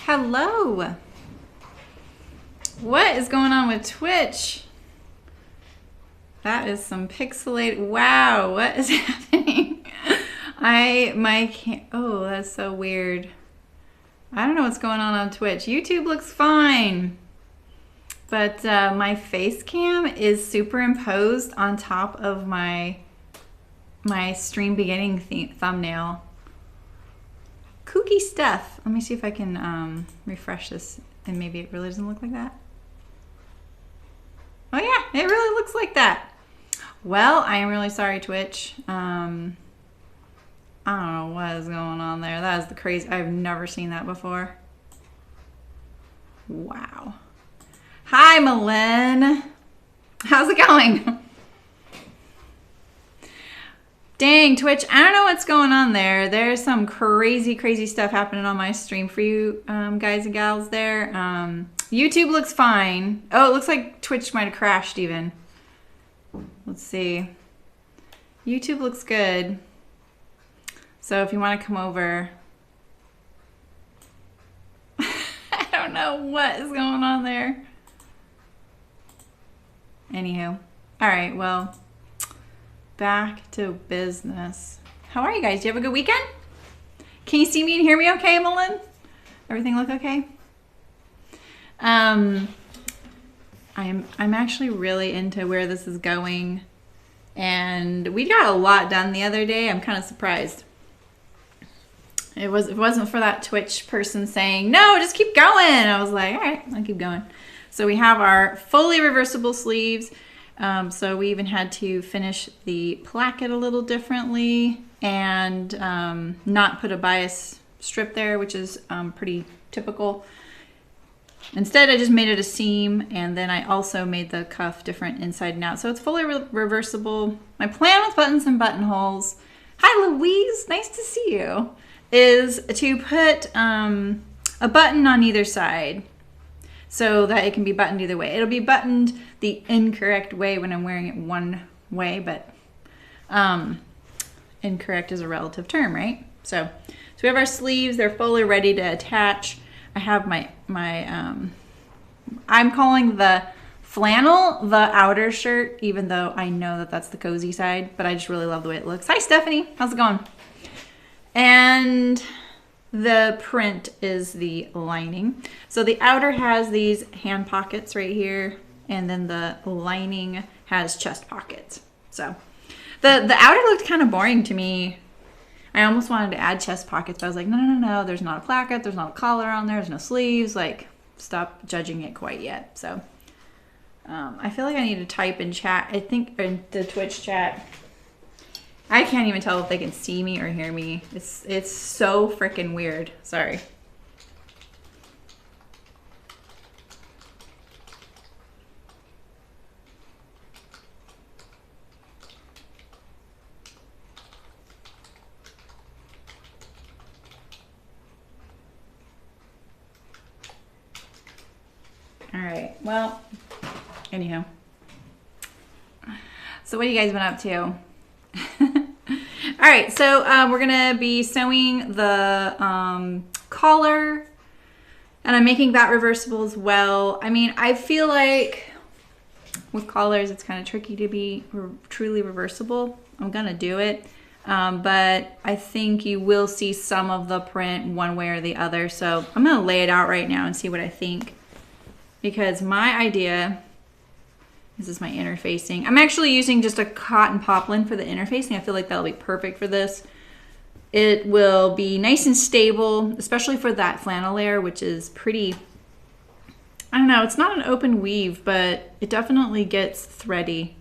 Hello. What is going on with Twitch? That is some pixelated. Wow, what is happening? Oh, that's so weird. I don't know what's going on Twitch. YouTube looks fine, but my face cam is superimposed on top of my stream beginning thumbnail. Kooky stuff. Let me see if I can refresh this and maybe it really doesn't look like that. Oh yeah, it really looks like that. Well, I am really sorry, Twitch. I don't know what is going on there. That is the crazy. I've never seen that before. Wow. Hi, Malin. How's it going? Dang, Twitch, I don't know what's going on there. There's some crazy stuff happening on my stream for you guys and gals there. YouTube looks fine. Oh, it looks like Twitch might have crashed even. Let's see. YouTube looks good. So if you want to come over. I don't know what is going on there. Anywho. All right, well. Back to business. How are you guys? Do you have a good weekend? Can you see me and hear me okay, Malin? Everything look okay? I'm actually really into where this is going. And we got a lot done the other day. I'm kind of surprised. It wasn't for that Twitch person saying, no, just keep going. I was like, all right, I'll keep going. So we have our fully reversible sleeves. So we even had to finish the placket a little differently and not put a bias strip there, which is pretty typical. Instead, I just made it a seam, and then I also made the cuff different inside and out. So it's fully reversible. My plan with buttons and buttonholes, hi Louise, nice to see you, is to put a button on either side, so that it can be buttoned either way. It'll be buttoned the incorrect way when I'm wearing it one way, but incorrect is a relative term, right? So we have our sleeves. They're fully ready to attach. I have my I'm calling the flannel the outer shirt, even though I know that that's the cozy side, but I just really love the way it looks. Hi, Stephanie. How's it going? And the print is the lining. So the outer has these hand pockets right here, and then the lining has chest pockets. So the outer looked kind of boring to me. I almost wanted to add chest pockets, but I was like, no, there's not a placket, there's not a collar on there, there's no sleeves, like, stop judging it quite yet. So I feel like I need to type in chat, I think in the Twitch chat. I can't even tell if they can see me or hear me. It's so freaking weird. Sorry. All right. Well, anyhow. So what have you guys been up to? All right, so we're gonna be sewing the collar, and I'm making that reversible as well. I mean, I feel like with collars, it's kind of tricky to be truly reversible. I'm gonna do it, but I think you will see some of the print one way or the other. So I'm gonna lay it out right now and see what I think, because my idea. This is my interfacing. I'm actually using just a cotton poplin for the interfacing. I feel like that'll be perfect for this. It will be nice and stable, especially for that flannel layer, which is pretty, I don't know, it's not an open weave, but it definitely gets thready.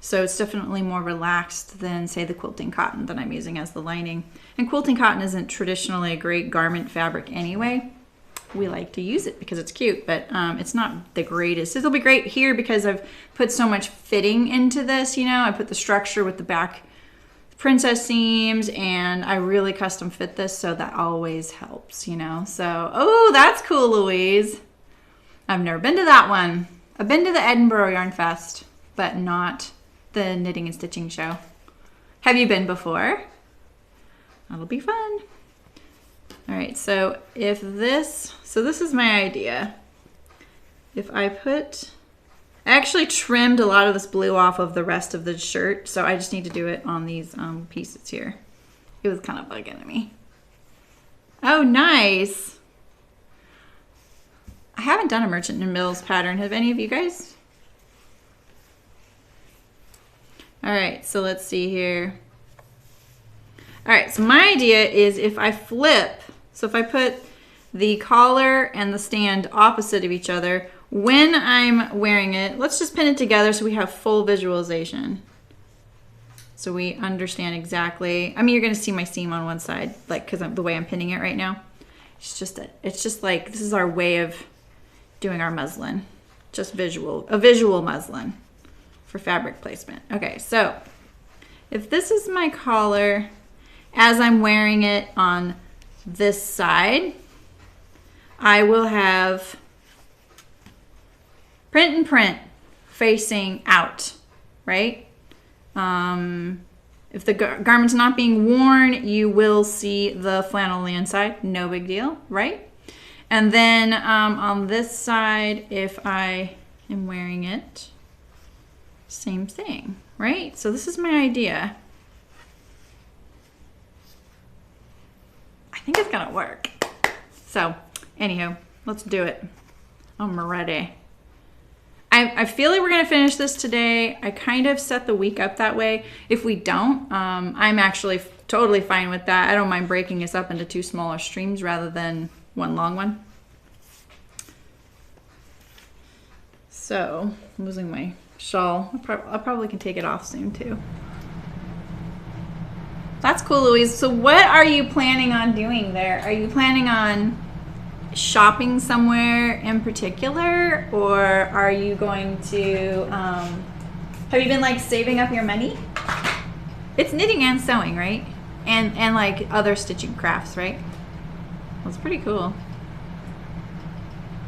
So it's definitely more relaxed than, say, the quilting cotton that I'm using as the lining. And quilting cotton isn't traditionally a great garment fabric anyway. We like to use it because it's cute, but it's not the greatest. It'll be great here because I've put so much fitting into this, you know. I put the structure with the back princess seams, and I really custom fit this, so that always helps, you know. So, oh, that's cool, Louise. I've never been to that one. I've been to the Edinburgh Yarn Fest, but not the knitting and stitching show. Have you been before? That'll be fun. All right, so if this, so this is my idea. If I put, I actually trimmed a lot of this blue off of the rest of the shirt, so I just need to do it on these pieces here. It was kind of bugging me. Oh, nice. I haven't done a Merchant and Mills pattern. Have any of you guys? All right, so let's see here. All right, so my idea is if I flip, so if I put the collar and the stand opposite of each other, when I'm wearing it, let's just pin it together so we have full visualization. So we understand exactly, I mean, you're gonna see my seam on one side, like, cause the way I'm pinning it right now. It's just like, this is our way of doing our muslin. Just visual, a visual muslin for fabric placement. Okay, so if this is my collar, as I'm wearing it on this side, I will have print and print facing out, right? If the garment's not being worn, you will see the flannel on the inside. No big deal, right? And then on this side, if I am wearing it, same thing, right? So this is my idea. I think it's gonna work. So, anyhow, let's do it. I'm ready. I feel like we're gonna finish this today. I kind of set the week up that way. If we don't, I'm actually totally fine with that. I don't mind breaking this up into 2 smaller streams rather than 1 long one. So, I'm losing my shawl. I probably can take it off soon too. That's cool, Louise. So what are you planning on doing there? Are you planning on shopping somewhere in particular, or are you going to, have you been like saving up your money? It's knitting and sewing, right? And like other stitching crafts, right? That's pretty cool.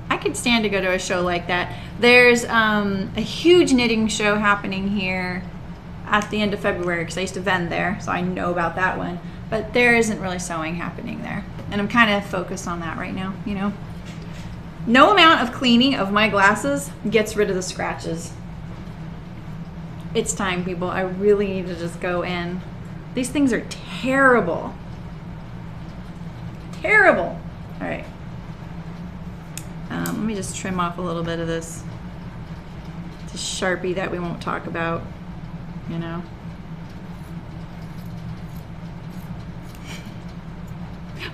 I could stand to go to a show like that. There's a huge knitting show happening here at the end of February, because I used to vend there, so I know about that one. But there isn't really sewing happening there. And I'm kind of focused on that right now, you know. No amount of cleaning of my glasses gets rid of the scratches. It's time, people. I really need to just go in. These things are terrible. Terrible. All right. Let me just trim off a little bit of this Sharpie that we won't talk about, you know.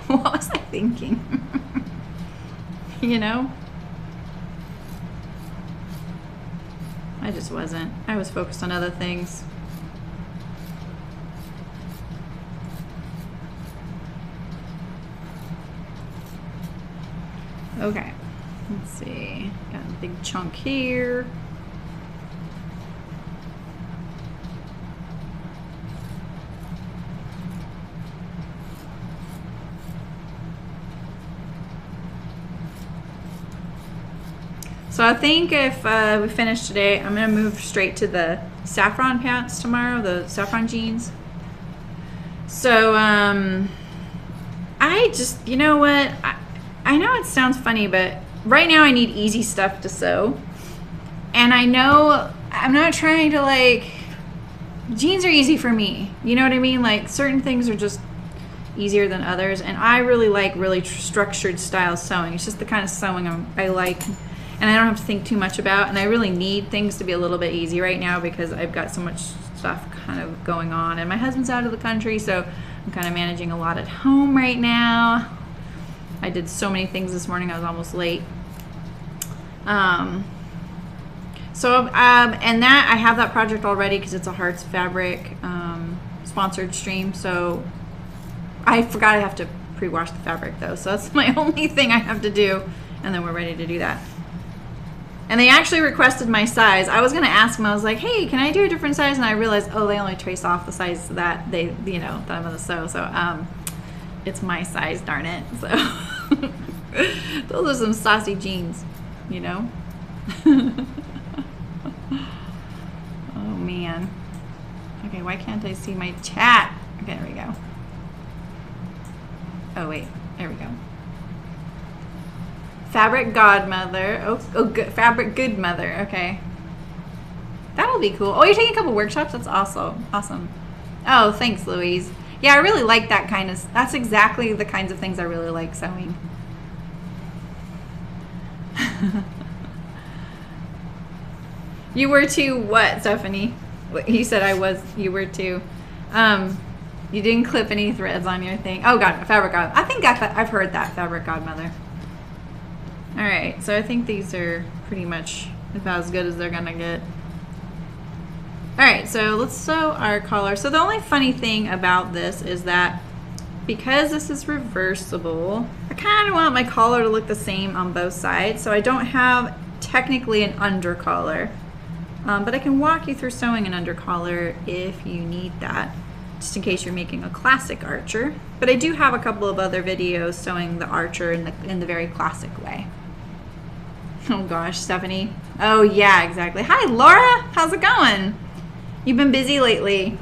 What was I thinking? You know? I just wasn't. I was focused on other things. Okay. Let's see. Got a big chunk here. So I think if we finish today, I'm gonna move straight to the saffron pants tomorrow, the saffron jeans. So I just, you know what? I know it sounds funny, but right now I need easy stuff to sew. And I know I'm not trying to like, jeans are easy for me. You know what I mean? Like certain things are just easier than others. And I really like really structured style sewing. It's just the kind of sewing I like. And I don't have to think too much about, and I really need things to be a little bit easy right now because I've got so much stuff kind of going on, and my husband's out of the country, so I'm kind of managing a lot at home right now. I did so many things this morning, I was almost late. And that I have that project already because it's a Hearts Fabric sponsored stream, so I forgot I have to pre-wash the fabric though, so that's my only thing I have to do, and then we're ready to do that. And they actually requested my size. I was gonna ask them, I was like, hey, can I do a different size? And I realized, oh, they only trace off the size that they, you know, that I'm gonna sew. So it's my size, darn it. So those are some saucy jeans, you know? Oh man. Okay, why can't I see my chat? Okay, there we go. Oh wait, There we go. Fabric Godmother. Oh, good. Fabric Good Mother. Okay. That'll be cool. Oh, you're taking a couple workshops? That's awesome. Awesome. Oh, thanks, Louise. Yeah, I really like that kind of, that's exactly the kinds of things I really like sewing. You were too what, Stephanie? You said I was, you were too. You didn't clip any threads on your thing. Oh God, Fabric God. I think I've heard that, Fabric Godmother. All right, so I think these are pretty much about as good as they're gonna get. All right, so let's sew our collar. So the only funny thing about this is that because this is reversible, I kind of want my collar to look the same on both sides. So I don't have technically an under collar, but I can walk you through sewing an under collar if you need that, just in case you're making a classic archer. But I do have a couple of other videos sewing the archer in the very classic way. Oh gosh, Stephanie. Oh yeah, exactly. Hi Laura, how's it going? You've been busy lately.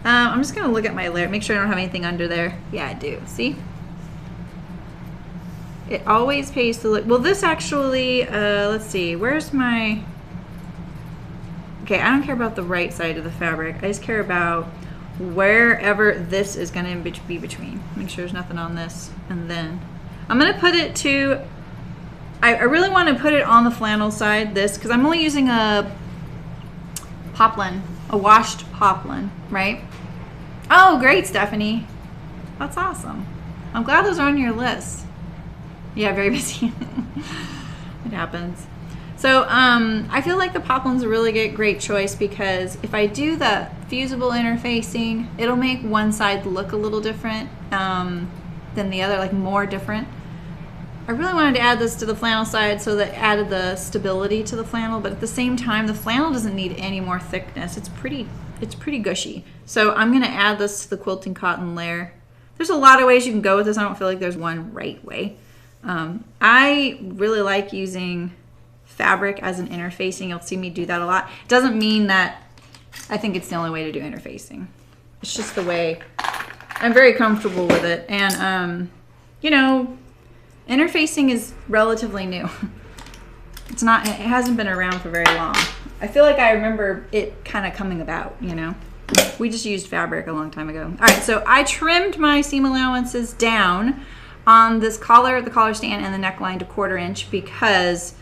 I'm just gonna look at my layer, make sure I don't have anything under there. Yeah, I do, see? It always pays to look, well this actually, let's see, where's my, okay, I don't care about the right side of the fabric. I just care about wherever this is gonna be between. Make sure there's nothing on this. And then I'm gonna put it to, I really wanna put it on the flannel side, this, because I'm only using a poplin, a washed poplin, right? Oh, great, Stephanie. That's awesome. I'm glad those are on your list. Yeah, very busy. It happens. So I feel like the poplin's a really great choice because if I do the fusible interfacing, it'll make one side look a little different than the other, like more different. I really wanted to add this to the flannel side so that it added the stability to the flannel, but at the same time, the flannel doesn't need any more thickness. It's pretty gushy. So I'm gonna add this to the quilting cotton layer. There's a lot of ways you can go with this. I don't feel like there's one right way. I really like using fabric as an interfacing. You'll see me do that a lot. It doesn't mean that I think it's the only way to do interfacing. It's just the way I'm very comfortable with it. And, you know, interfacing is relatively new. It hasn't been around for very long. I feel like I remember it kind of coming about, you know. We just used fabric a long time ago. All right, so I trimmed my seam allowances down on this collar, the collar stand, and the neckline to 1/4 inch because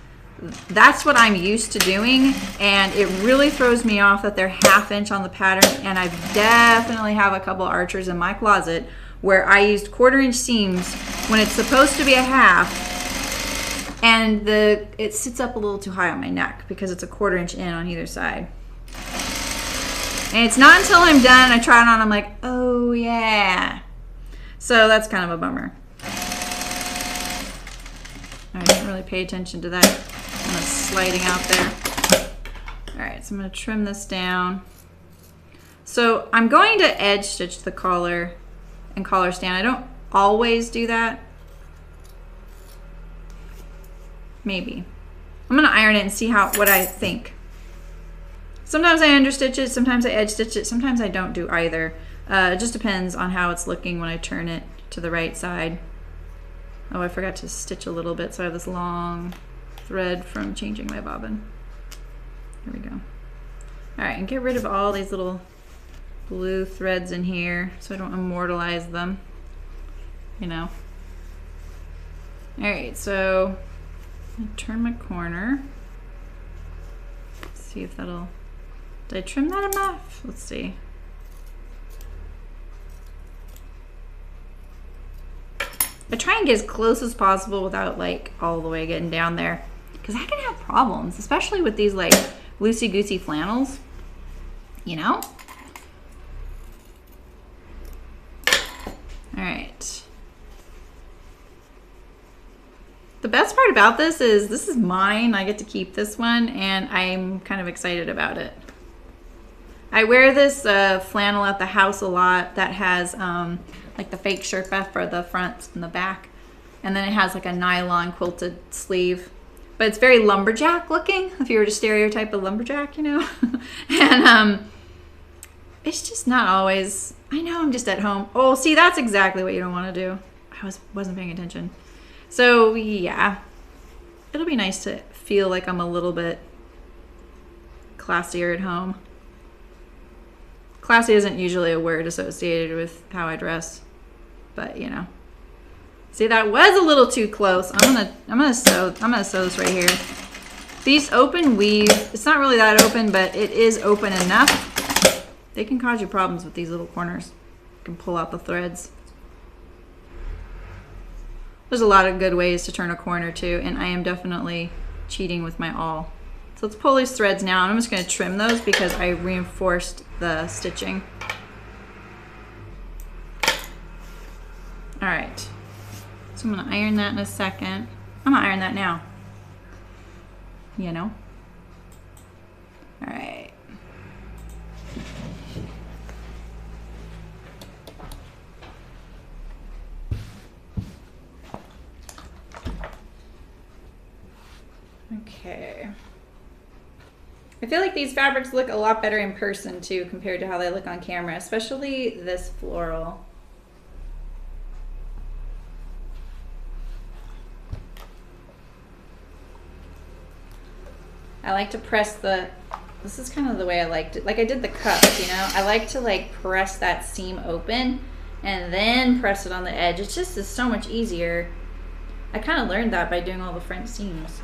that's what I'm used to doing, and it really throws me off that they're 1/2 inch on the pattern, and I definitely have a couple archers in my closet where I used 1/4 inch seams when it's supposed to be a 1/2, and it sits up a little too high on my neck because it's a 1/4 inch in on either side. And it's not until I'm done, I try it on, I'm like, oh yeah. So that's kind of a bummer. I didn't really pay attention to that kind of sliding out there. All right, so I'm gonna trim this down. So I'm going to edge stitch the collar and collar stand. I don't always do that. Maybe. I'm gonna iron it and see what I think. Sometimes I understitch it, sometimes I edge stitch it, sometimes I don't do either. It just depends on how it's looking when I turn it to the right side. Oh, I forgot to stitch a little bit, so I have this long thread from changing my bobbin. Here we go. All right, and get rid of all these little blue threads in here so I don't immortalize them, you know. All right, so I'm gonna turn my corner. Let's see if that'll, did I trim that enough? Let's see. I try and get as close as possible without like all the way getting down there because I can have problems, especially with these like loosey-goosey flannels, you know? All right. The best part about this is mine. I get to keep this one and I'm kind of excited about it. I wear this flannel at the house a lot that has like the fake Sherpa for the front and the back. And then it has like a nylon quilted sleeve. But it's very lumberjack looking, if you were to stereotype a lumberjack, you know? And it's just not always, I know I'm just at home. Oh, see, that's exactly what you don't want to do. wasn't paying attention. So yeah, it'll be nice to feel like I'm a little bit classier at home. Classy isn't usually a word associated with how I dress, but you know. See, that was a little too close. I'm gonna sew this right here. These open weave, it's not really that open, but it is open enough. They can cause you problems with these little corners. You can pull out the threads. There's a lot of good ways to turn a corner too, and I am definitely cheating with my awl. So let's pull these threads now, and I'm just gonna trim those because I reinforced the stitching. All right, so I'm gonna iron that in a second. I'm gonna iron that now, you know? All right. Okay. I feel like these fabrics look a lot better in person too compared to how they look on camera, especially this floral. I like to press this is kind of the way I liked it. Like I did the cuff, you know? I like to like press that seam open and then press it on the edge. It's just is so much easier. I kind of learned that by doing all the front seams.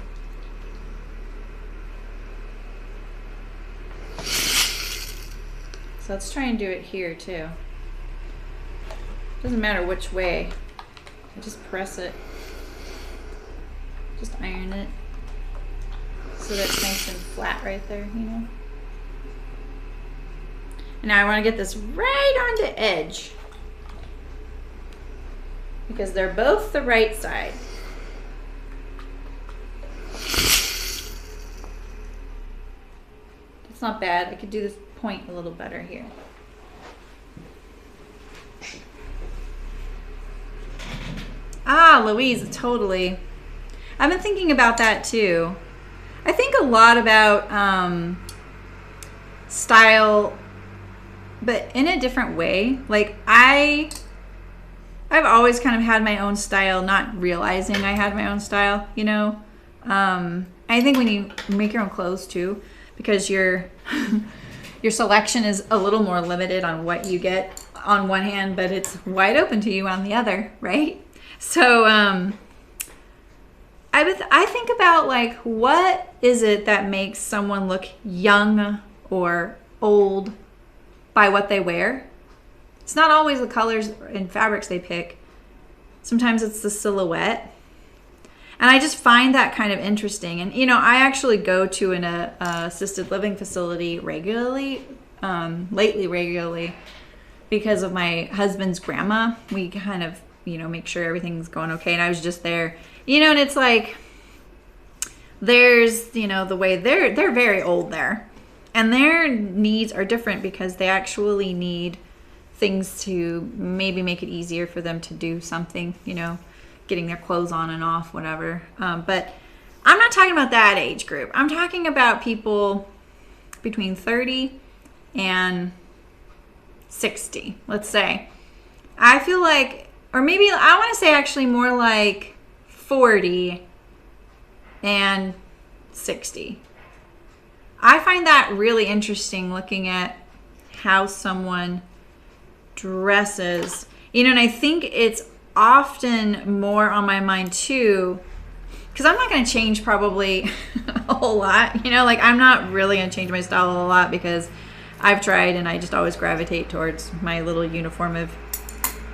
So let's try and do it here too. Doesn't matter which way. I just press it. Just iron it. So that's nice and flat right there, you know. And now I want to get this right on the edge. Because they're both the right side. It's not bad. I could do this point a little better here. Ah, Louise, totally. I've been thinking about that too. I think a lot about style, but in a different way. Like I've always kind of had my own style, not realizing I had my own style, you know. I think when you make your own clothes too, because your selection is a little more limited on what you get on one hand, but it's wide open to you on the other, right? So I think about like, what is it that makes someone look young or old by what they wear? It's not always the colors and fabrics they pick. Sometimes it's the silhouette. And I just find that kind of interesting. And, you know, I actually go to an assisted living facility regularly, lately regularly, because of my husband's grandma. We kind of, you know, make sure everything's going okay. And I was just there, you know, and it's like, there's, you know, the way they're very old there. And their needs are different because they actually need things to maybe make it easier for them to do something, you know, getting their clothes on and off, whatever. But I'm not talking about that age group. I'm talking about people between 30 and 60, let's say. I feel like, or maybe I want to say actually more like 40 and 60. I find that really interesting, looking at how someone dresses, you know, and I think it's often more on my mind too, because I'm not going to change probably a whole lot, you know, like I'm not really going to change my style a whole lot because I've tried and I just always gravitate towards my little uniform of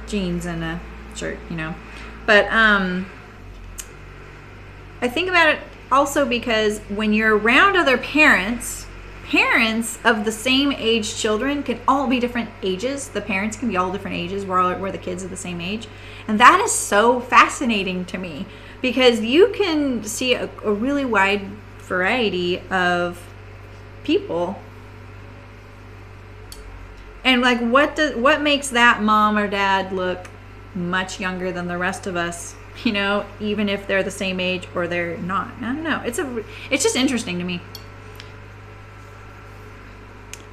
jeans and a shirt, you know. But I think about it also because when you're around other parents of the same age children can all be different ages. The parents can be all different ages where the kids are the same age. And that is so fascinating to me because you can see a really wide variety of people. And like what makes that mom or dad look much younger than the rest of us, you know, even if they're the same age or they're not. I don't know. It's just interesting to me.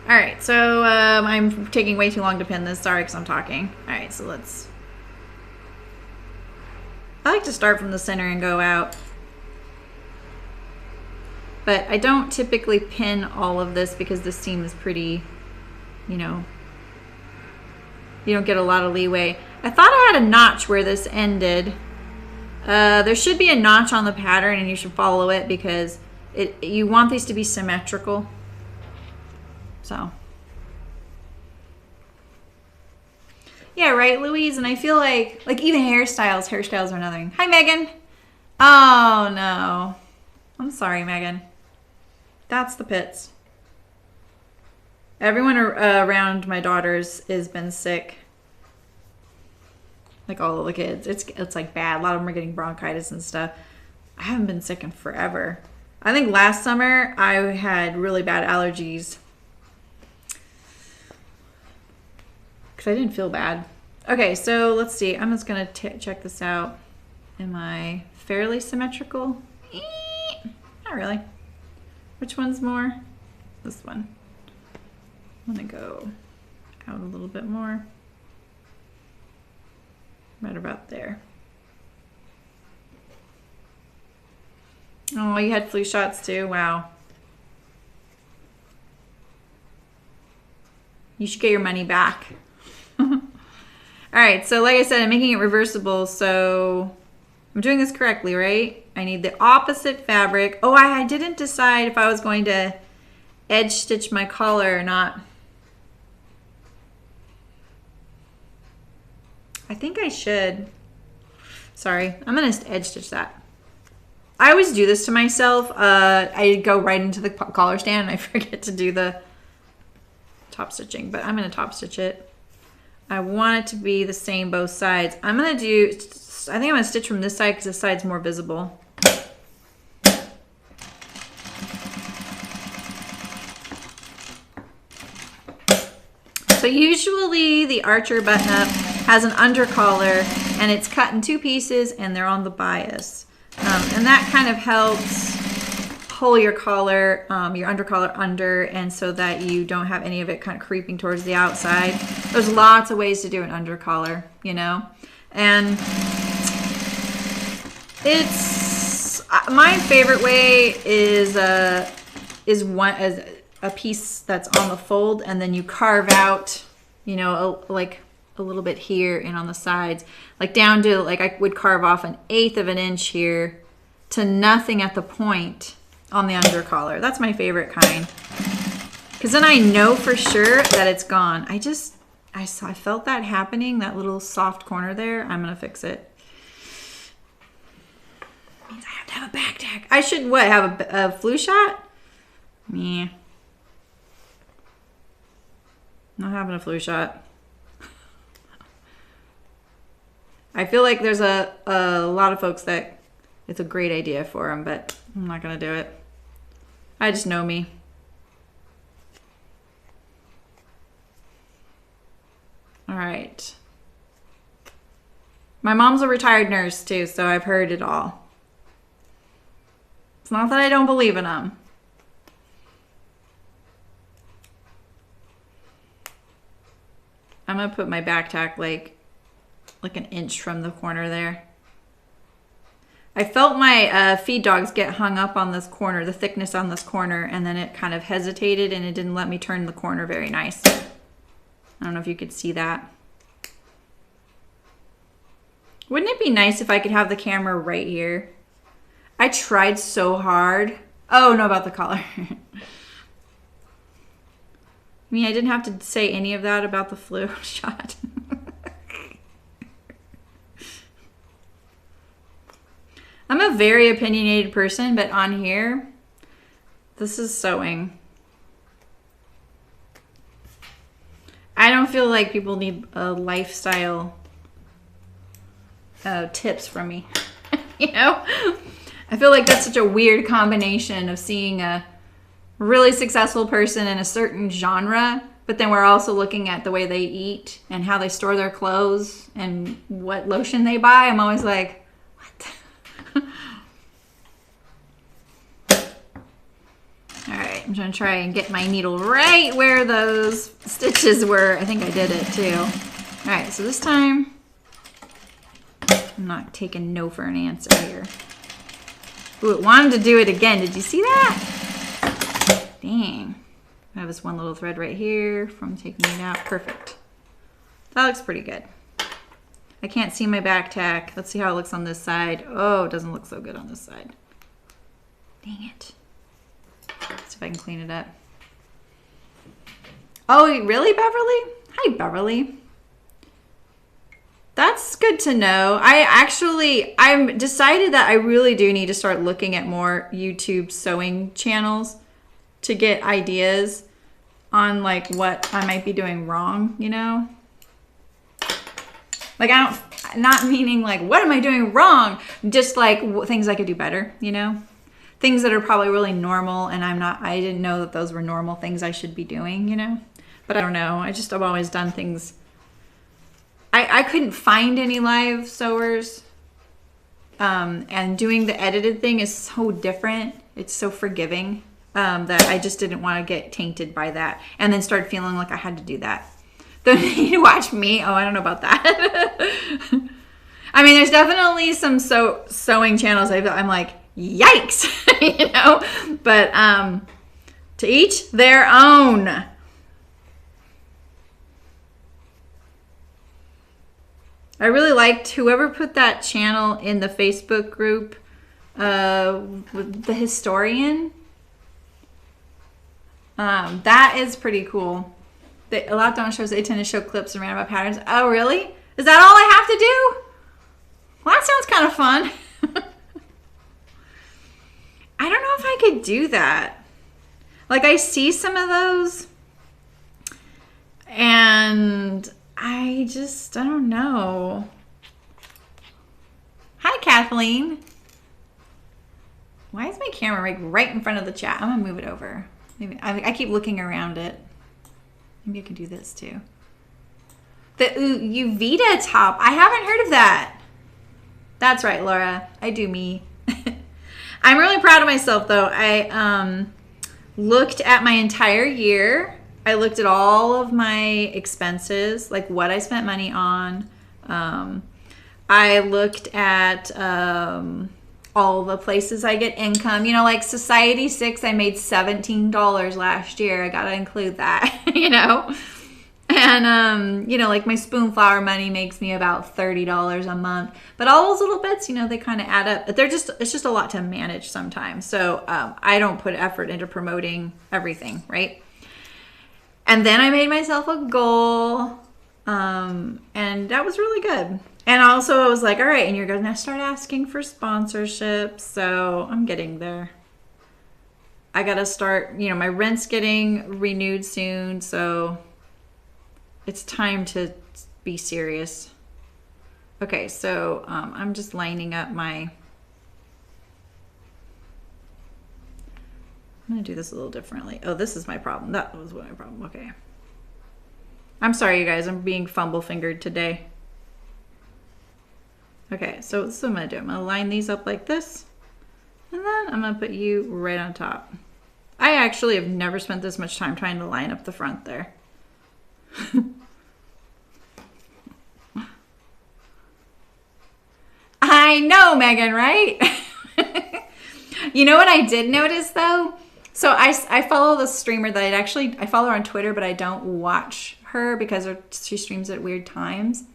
All right, so I'm taking way too long to pin this. Sorry, because I'm talking. All right, so let's like to start from the center and go out. But I don't typically pin all of this because this seam is pretty, you know, you don't get a lot of leeway. I thought I had a notch where this ended. There should be a notch on the pattern and you should follow it because you want these to be symmetrical. So. Yeah, right, Louise? And I feel like even hairstyles are another thing. Hi, Megan. Oh, no. I'm sorry, Megan. That's the pits. Everyone around my daughters has been sick. Like all of the kids. It's like bad. A lot of them are getting bronchitis and stuff. I haven't been sick in forever. I think last summer I had really bad allergies. Because I didn't feel bad. Okay, so let's see. I'm just going to check this out. Am I fairly symmetrical? Not really. Which one's more? This one. I'm going to go out a little bit more. Right about there. Oh, you had flu shots too? Wow. You should get your money back. All right, so like I said, I'm making it reversible, so I'm doing this correctly, right? I need the opposite fabric. Oh, I didn't decide if I was going to edge stitch my collar or not. I think I should. Sorry, I'm gonna edge stitch that. I always do this to myself. I go right into the collar stand and I forget to do the top stitching, but I'm gonna top stitch it. I want it to be the same both sides. I think I'm gonna stitch from this side because this side's more visible. So usually the Archer button-up has an undercollar and it's cut in two pieces and they're on the bias. And that kind of helps pull your collar, your undercollar under, and so that you don't have any of it kind of creeping towards the outside. There's lots of ways to do an undercollar, you know? And it's, my favorite way is a piece that's on the fold and then you carve out, you know, like a little bit here and on the sides, like down to, like I would carve off 1/8 of an inch here to nothing at the point on the undercollar. That's my favorite kind. Because then I know for sure that it's gone. I felt that happening, that little soft corner there. I'm going to fix it. Means I have to have a back tack. I should, what, have a flu shot? Meh. Not having a flu shot. I feel like there's a lot of folks that it's a great idea for them, but I'm not going to do it. I just know me. All right. My mom's a retired nurse too, so I've heard it all. It's not that I don't believe in them. I'm going to put my back tack like 1 inch from the corner there. I felt my feed dogs get hung up on this corner, the thickness on this corner, and then it kind of hesitated and it didn't let me turn the corner very nice. I don't know if you could see that. Wouldn't it be nice if I could have the camera right here? I tried so hard. Oh, no, about the collar. I mean, I didn't have to say any of that about the flu shot. I'm a very opinionated person, but on here, this is sewing. I don't feel like people need a lifestyle tips from me. You know? I feel like that's such a weird combination of seeing a really successful person in a certain genre, but then we're also looking at the way they eat and how they store their clothes and what lotion they buy. I'm always like, what? All right, I'm gonna try and get my needle right where those stitches were. I think I did it too. All right, so this time, I'm not taking no for an answer here. Ooh, it wanted to do it again. Did you see that? Dang. I have this one little thread right here from taking it out. Perfect. That looks pretty good. I can't see my back tack. Let's see how it looks on this side. Oh, it doesn't look so good on this side. Dang it. Let's see if I can clean it up. Oh, really, Beverly? Hi, Beverly. That's good to know. I'm decided that I really do need to start looking at more YouTube sewing channels to get ideas on like what I might be doing wrong, you know? Like not meaning like, what am I doing wrong? Just like things I could do better, you know? Things that are probably really normal and I didn't know that those were normal things I should be doing, you know? But I don't know. I've always done things. I couldn't find any live sewers. And doing the edited thing is so different. It's so forgiving that I just didn't want to get tainted by that. And then start feeling like I had to do that. Then you watch me. Oh, I don't know about that. I mean, there's definitely some sewing channels I'm like, yikes, you know? But to each their own. I really liked whoever put that channel in the Facebook group, the historian. That is pretty cool. A lot don't shows they tend to show clips and random patterns. Oh, really? Is that all I have to do? Well, that sounds kind of fun. I don't know if I could do that. Like, I see some of those, and I don't know. Hi, Kathleen. Why is my camera like right in front of the chat? I'm gonna move it over. Maybe I keep looking around it. Maybe I can do this too. The Uvita top. I haven't heard of that. That's right, Laura. I do me. I'm really proud of myself though. I looked at my entire year. I looked at all of my expenses, like what I spent money on. I looked at all the places I get income. You know, like Society 6, I made $17 last year. I got to include that, you know. And, you know, like my Spoonflower money makes me about $30 a month. But all those little bits, you know, they kind of add up. But it's just a lot to manage sometimes. So I don't put effort into promoting everything, right? And then I made myself a goal, and that was really good. And also I was like, all right, and you're going to start asking for sponsorships. So I'm getting there. I got to start, you know, my rent's getting renewed soon. So it's time to be serious. Okay, so I'm just lining up my... I'm going to do this a little differently. Oh, this is my problem. That was my problem. Okay. I'm sorry, you guys. I'm being fumble-fingered today. Okay, so this is what I'm going to do. I'm going to line these up like this. And then I'm going to put you right on top. I actually have never spent this much time trying to line up the front there. I know, Megan, right? You know what I did notice, though? So I follow the streamer that I follow her on Twitter, but I don't watch her because she streams at weird times.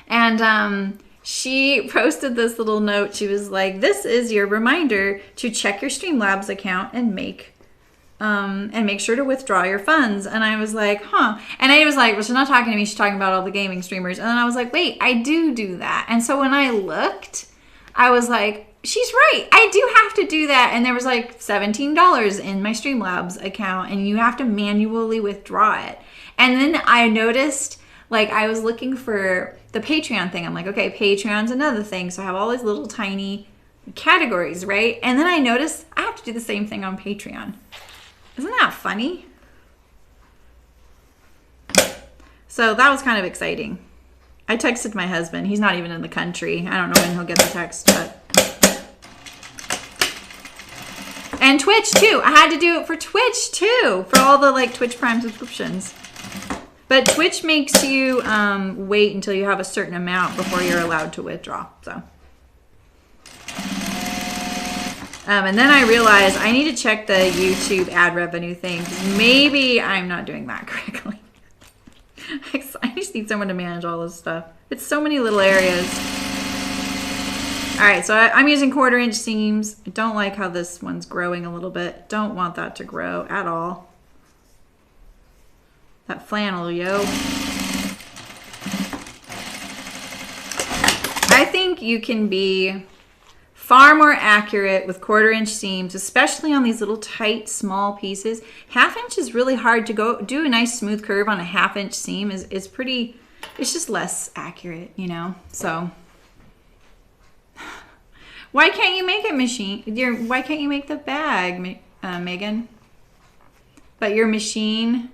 And she posted this little note. She was like, "This is your reminder to check your Streamlabs account and make sure to withdraw your funds." And I was like, huh. And I was like, well, she's not talking to me. She's talking about all the gaming streamers. And then I was like, wait, I do that. And so when I looked, I was like, she's right. I do have to do that. And there was like $17 in my Streamlabs account, and you have to manually withdraw it. And then I noticed, like, I was looking for the Patreon thing. I'm like, okay, Patreon's another thing. So I have all these little tiny categories, right? And then I noticed I have to do the same thing on Patreon. Isn't that funny? So that was kind of exciting. I texted my husband. He's not even in the country. I don't know when he'll get the text, but... And Twitch, too. I had to do it for Twitch, too. For all the, like, Twitch Prime subscriptions. But Twitch makes you wait until you have a certain amount before you're allowed to withdraw. So, and then I realized I need to check the YouTube ad revenue thing, because maybe I'm not doing that correctly. I just need someone to manage all this stuff. It's so many little areas. All right, so I'm using 1/4" seams. I don't like how this one's growing a little bit. Don't want that to grow at all. That flannel, yo. I think you can be far more accurate with 1/4" seams, especially on these little tight, small pieces. 1/2 inch is really hard to go do a nice smooth curve on a 1/2 inch seam is pretty, it's just less accurate, you know? So why can't you make it machine? Why can't you make the bag, Megan? But your machine,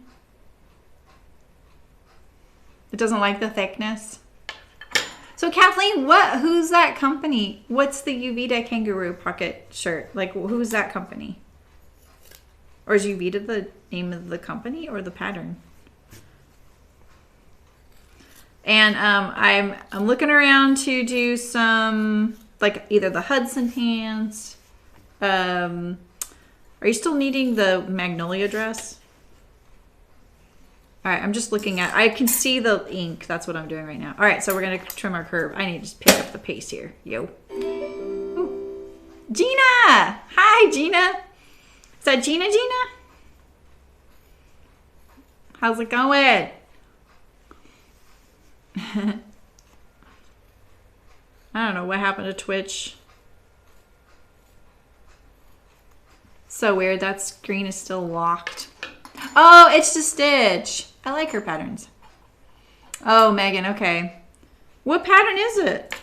it doesn't like the thickness. So Kathleen, who's that company? What's the Uvita kangaroo pocket shirt? Like, who's that company? Or is Uvita the name of the company or the pattern? And I'm looking around to do some, like either the Hudson pants. Are you still needing the Magnolia dress? All right, I'm just looking at, I can see the ink. That's what I'm doing right now. All right, so we're gonna trim our curve. I need to just pick up the pace here. Yo. Ooh. Gina! Hi, Gina. Is that Gina? How's it going? I don't know what happened to Twitch. So weird, that screen is still locked. Oh, it's the Stitch. I like her patterns. Oh, Megan, okay. What pattern is it?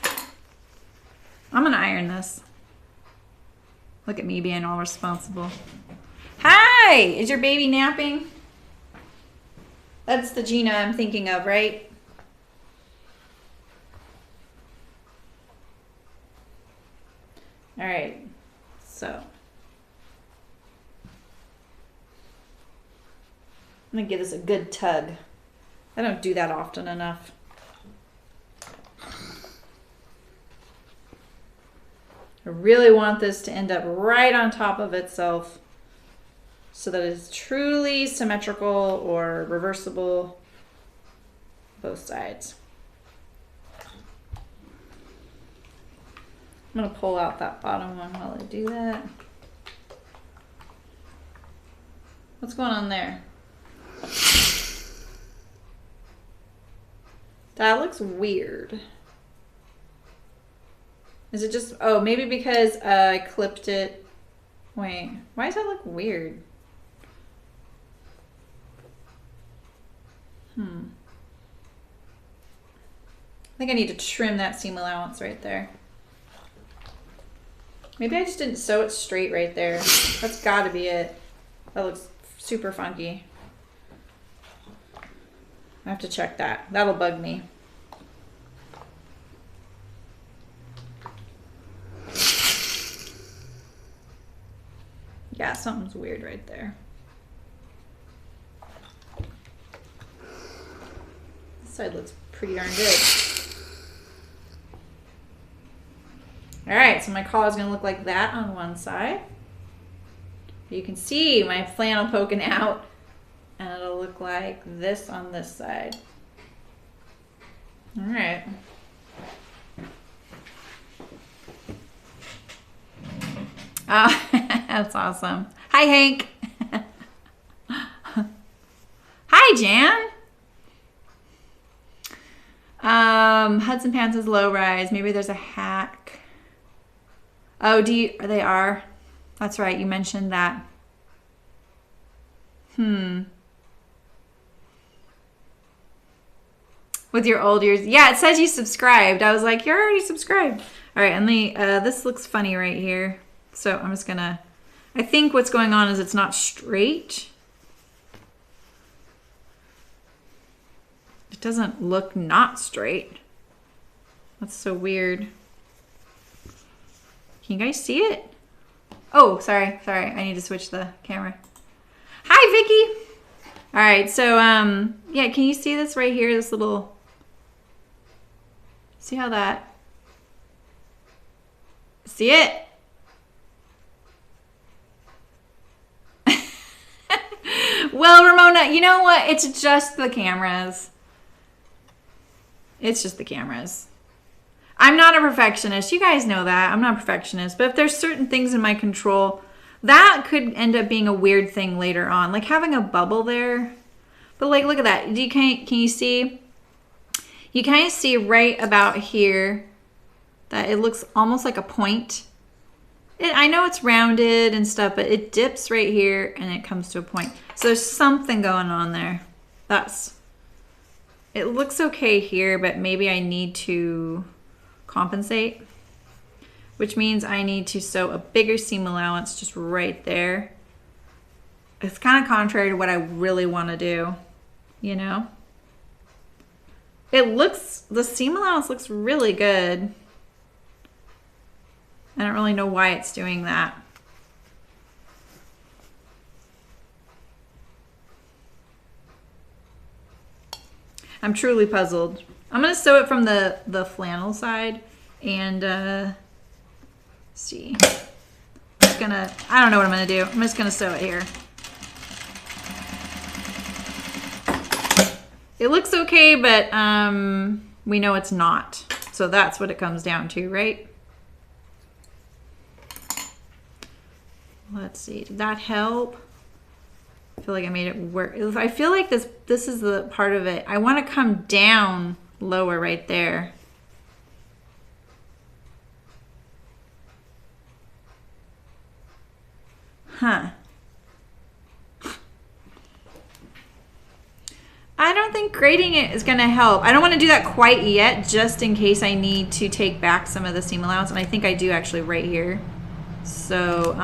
I'm gonna iron this. Look at me being all responsible. Hi, is your baby napping? That's the Gina I'm thinking of, right? All right, so. I'm gonna give this a good tug. I don't do that often enough. I really want this to end up right on top of itself so that it's truly symmetrical or reversible both sides. I'm gonna pull out that bottom one while I do that. What's going on there? That looks weird. Is it just, oh, maybe because I clipped it. Wait, why does that look weird? I think I need to trim that seam allowance right there. Maybe I just didn't sew it straight right there. That's gotta be it. That looks super funky. I have to check that. That'll bug me. Yeah, something's weird right there. This side looks pretty darn good. All right, so my collar is gonna look like that on one side. You can see my flannel poking out. And it'll look like this on this side. All right. Oh, that's awesome. Hi, Hank. Hi, Jan. Hudson Pants is low rise. Maybe there's a hack. Oh, they are? That's right, you mentioned that. With your old years. Yeah, it says you subscribed. I was like, you're already subscribed. All right, and this looks funny right here. So I'm just gonna, I think what's going on is it's not straight. It doesn't look not straight. That's so weird. Can you guys see it? Oh, sorry. I need to switch the camera. Hi, Vicky. All right, so yeah, can you see this right here? This little, see how that, see it? Well, Ramona, you know what? It's just the cameras. It's just the cameras. I'm not a perfectionist. You guys know that. I'm not a perfectionist. But if there's certain things in my control, that could end up being a weird thing later on. Like having a bubble there. But like, look at that. Can you see? You kind of see right about here that it looks almost like a point. I know it's rounded and stuff, but it dips right here and it comes to a point. So there's something going on there. It looks okay here, but maybe I need to compensate, which means I need to sew a bigger seam allowance just right there. It's kind of contrary to what I really want to do, you know? The seam allowance looks really good. I don't really know why it's doing that. I'm truly puzzled. I'm gonna sew it from the flannel side and see. I don't know what I'm gonna do. I'm just gonna sew it here. It looks okay, but we know it's not. So that's what it comes down to, right? Let's see, did that help? I feel like I made it work. I feel like this is the part of it. I want to come down lower right there. Huh. I don't think grading it is gonna help. I don't want to do that quite yet, just in case I need to take back some of the seam allowance, and I think I do actually right here. So,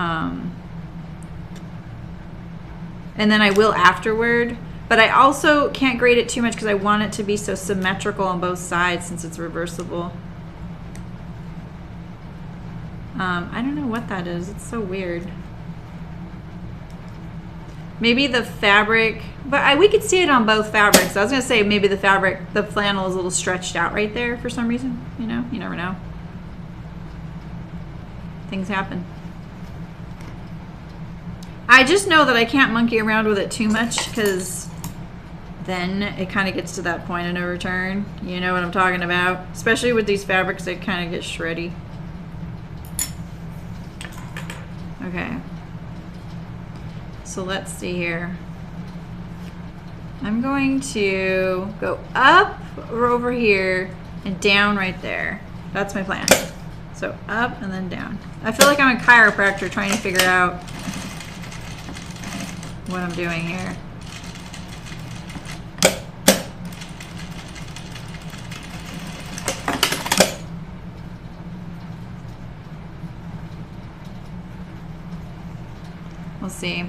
and then I will afterward, but I also can't grade it too much because I want it to be so symmetrical on both sides since it's reversible. I don't know what that is. It's so weird. Maybe the fabric, but we could see it on both fabrics. I was gonna say maybe the flannel is a little stretched out right there for some reason. You know, you never know. Things happen. I just know that I can't monkey around with it too much because then it kind of gets to that point of no return. You know what I'm talking about? Especially with these fabrics, they kind of get shreddy. Okay. So let's see here. I'm going to go up or over here and down right there. That's my plan. So up and then down. I feel like I'm a chiropractor trying to figure out what I'm doing here. We'll see.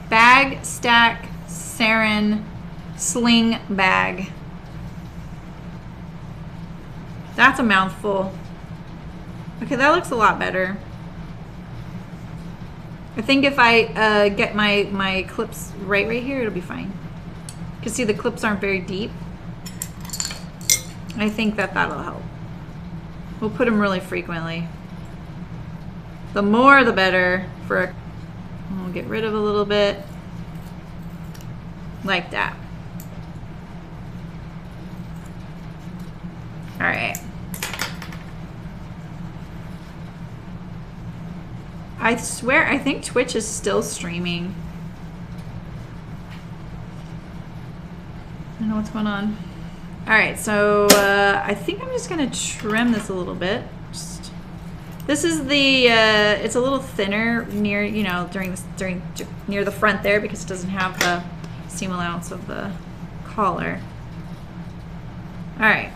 Bag, stack, sarin, sling bag. That's a mouthful. Okay, that looks a lot better. I think if I get my clips right here, it'll be fine. You can see the clips aren't very deep. I think that'll help. We'll put them really frequently. The more the better. We'll get rid of a little bit. Like that. All right. I swear, I think Twitch is still streaming. I don't know what's going on. All right, so I think I'm just gonna trim this a little bit. This is the, it's a little thinner near, you know, near the front there because it doesn't have the seam allowance of the collar. All right.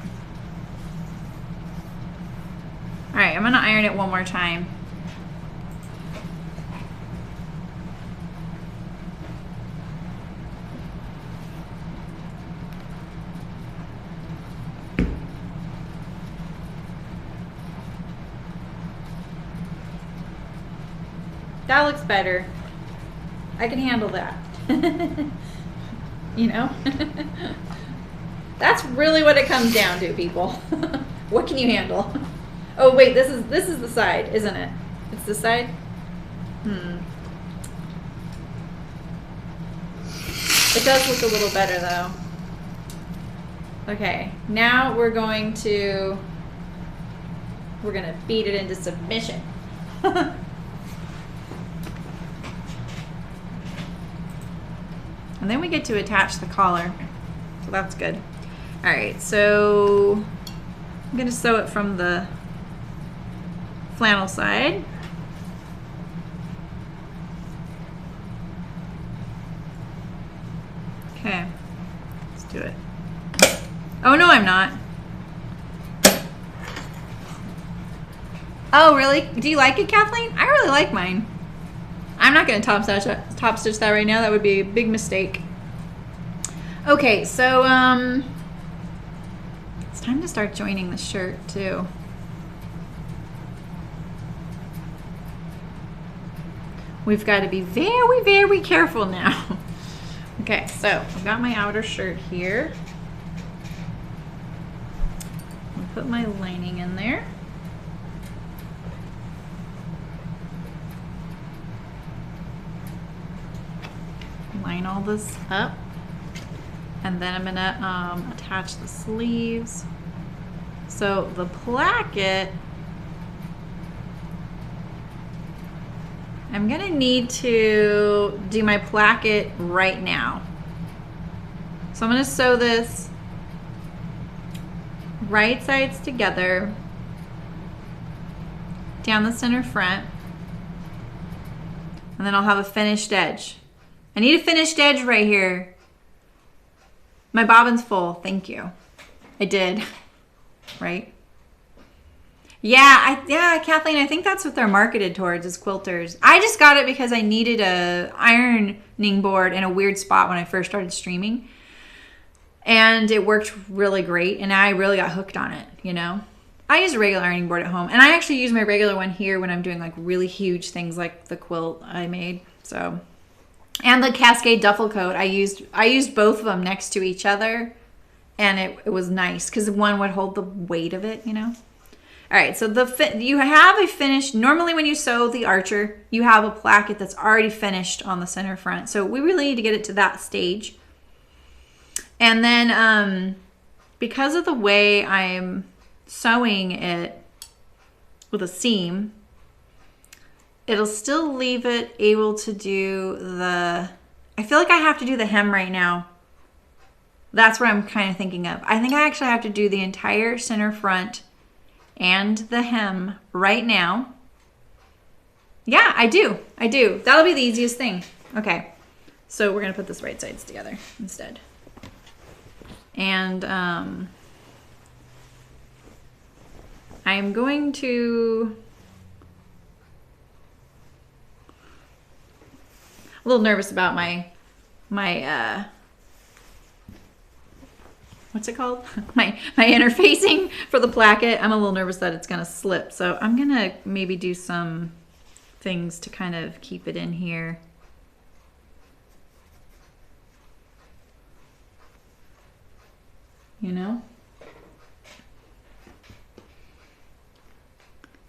All right, I'm gonna iron it one more time. That looks better. I can handle that. you know? That's really what it comes down to, people. What can you handle? Oh wait, this is the side, isn't it? It's this side? It does look a little better though. Okay, now we're gonna beat it into submission. And then we get to attach the collar. So that's good. All right, so I'm gonna sew it from the flannel side. Okay, let's do it. Oh no, I'm not. Oh really? Do you like it, Kathleen? I really like mine. I'm not gonna top stitch that right now. That would be a big mistake. Okay, so it's time to start joining the shirt too. We've got to be very, very careful now. Okay, so I've got my outer shirt here. I'll put my lining in there. Line all this up. And then I'm gonna attach the sleeves. So the placket, I'm gonna need to do my placket right now. So I'm gonna sew this right sides together down the center front, and then I'll have a finished edge. I need a finished edge right here. My bobbin's full, thank you. I did, right? Yeah, Kathleen, I think that's what they're marketed towards, is quilters. I just got it because I needed a ironing board in a weird spot when I first started streaming. And it worked really great, and I really got hooked on it, you know? I use a regular ironing board at home, and I actually use my regular one here when I'm doing like really huge things like the quilt I made, so. And the Cascade duffel coat, I used both of them next to each other, and it was nice because one would hold the weight of it, you know? All right, so you have a finished, normally when you sew the Archer, you have a placket that's already finished on the center front. So we really need to get it to that stage. And then because of the way I'm sewing it with a seam, it'll still leave it able to do the, I feel like I have to do the hem right now. That's what I'm kind of thinking of. I think I actually have to do the entire center front and the hem right now. Yeah, I do. That'll be the easiest thing. Okay, so we're gonna put this right sides together instead. And I'm going to, a little nervous about my what's it called? my interfacing for the placket. I'm a little nervous that it's gonna slip. So I'm gonna maybe do some things to kind of keep it in here. You know?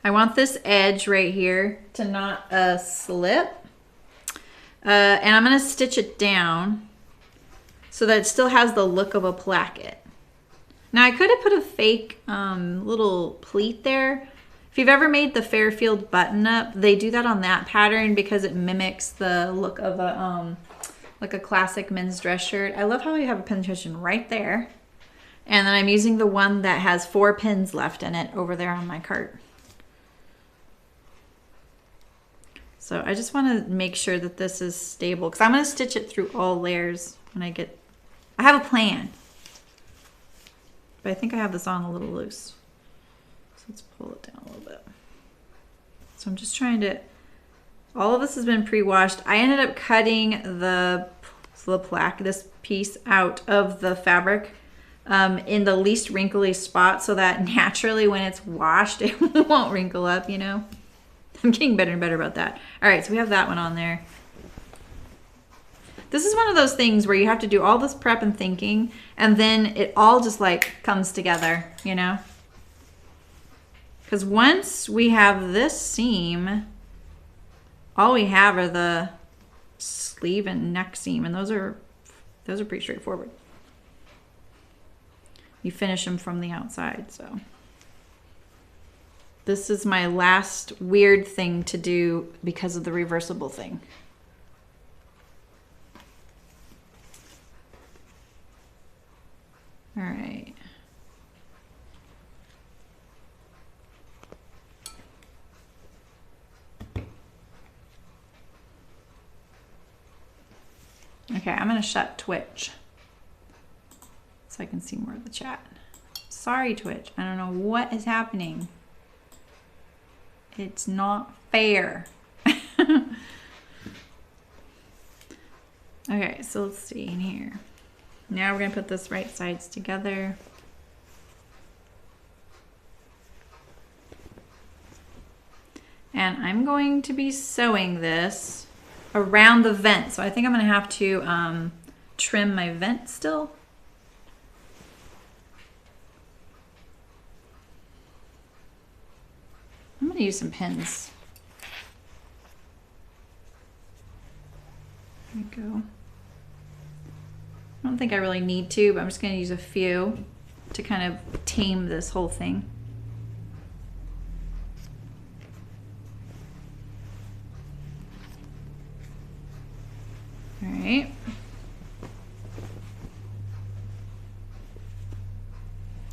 I want this edge right here to not slip. And I'm gonna stitch it down so that it still has the look of a placket. Now I could have put a fake little pleat there. If you've ever made the Fairfield button up, they do that on that pattern because it mimics the look of a like a classic men's dress shirt. I love how you have a pin tension right there. And then I'm using the one that has 4 pins left in it over there on my cart. So I just want to make sure that this is stable because I'm going to stitch it through all layers when I have a plan. But I think I have this on a little loose. So let's pull it down a little bit. So I'm just trying to, all of this has been pre-washed. I ended up cutting this piece out of the fabric in the least wrinkly spot so that naturally when it's washed, it won't wrinkle up, you know? I'm getting better and better about that. All right, so we have that one on there. This is one of those things where you have to do all this prep and thinking, and then it all just like comes together, you know? Because once we have this seam, all we have are the sleeve and neck seam, and those are pretty straightforward. You finish them from the outside, so. This is my last weird thing to do because of the reversible thing. All right. Okay, I'm gonna shut Twitch so I can see more of the chat. Sorry, Twitch. I don't know what is happening. It's not fair. Okay, so let's see in here. Now we're gonna put this right sides together. And I'm going to be sewing this around the vent. So I think I'm gonna have to trim my vent still. I'm gonna use some pins. There we go. I don't think I really need to, but I'm just gonna use a few to kind of tame this whole thing. All right.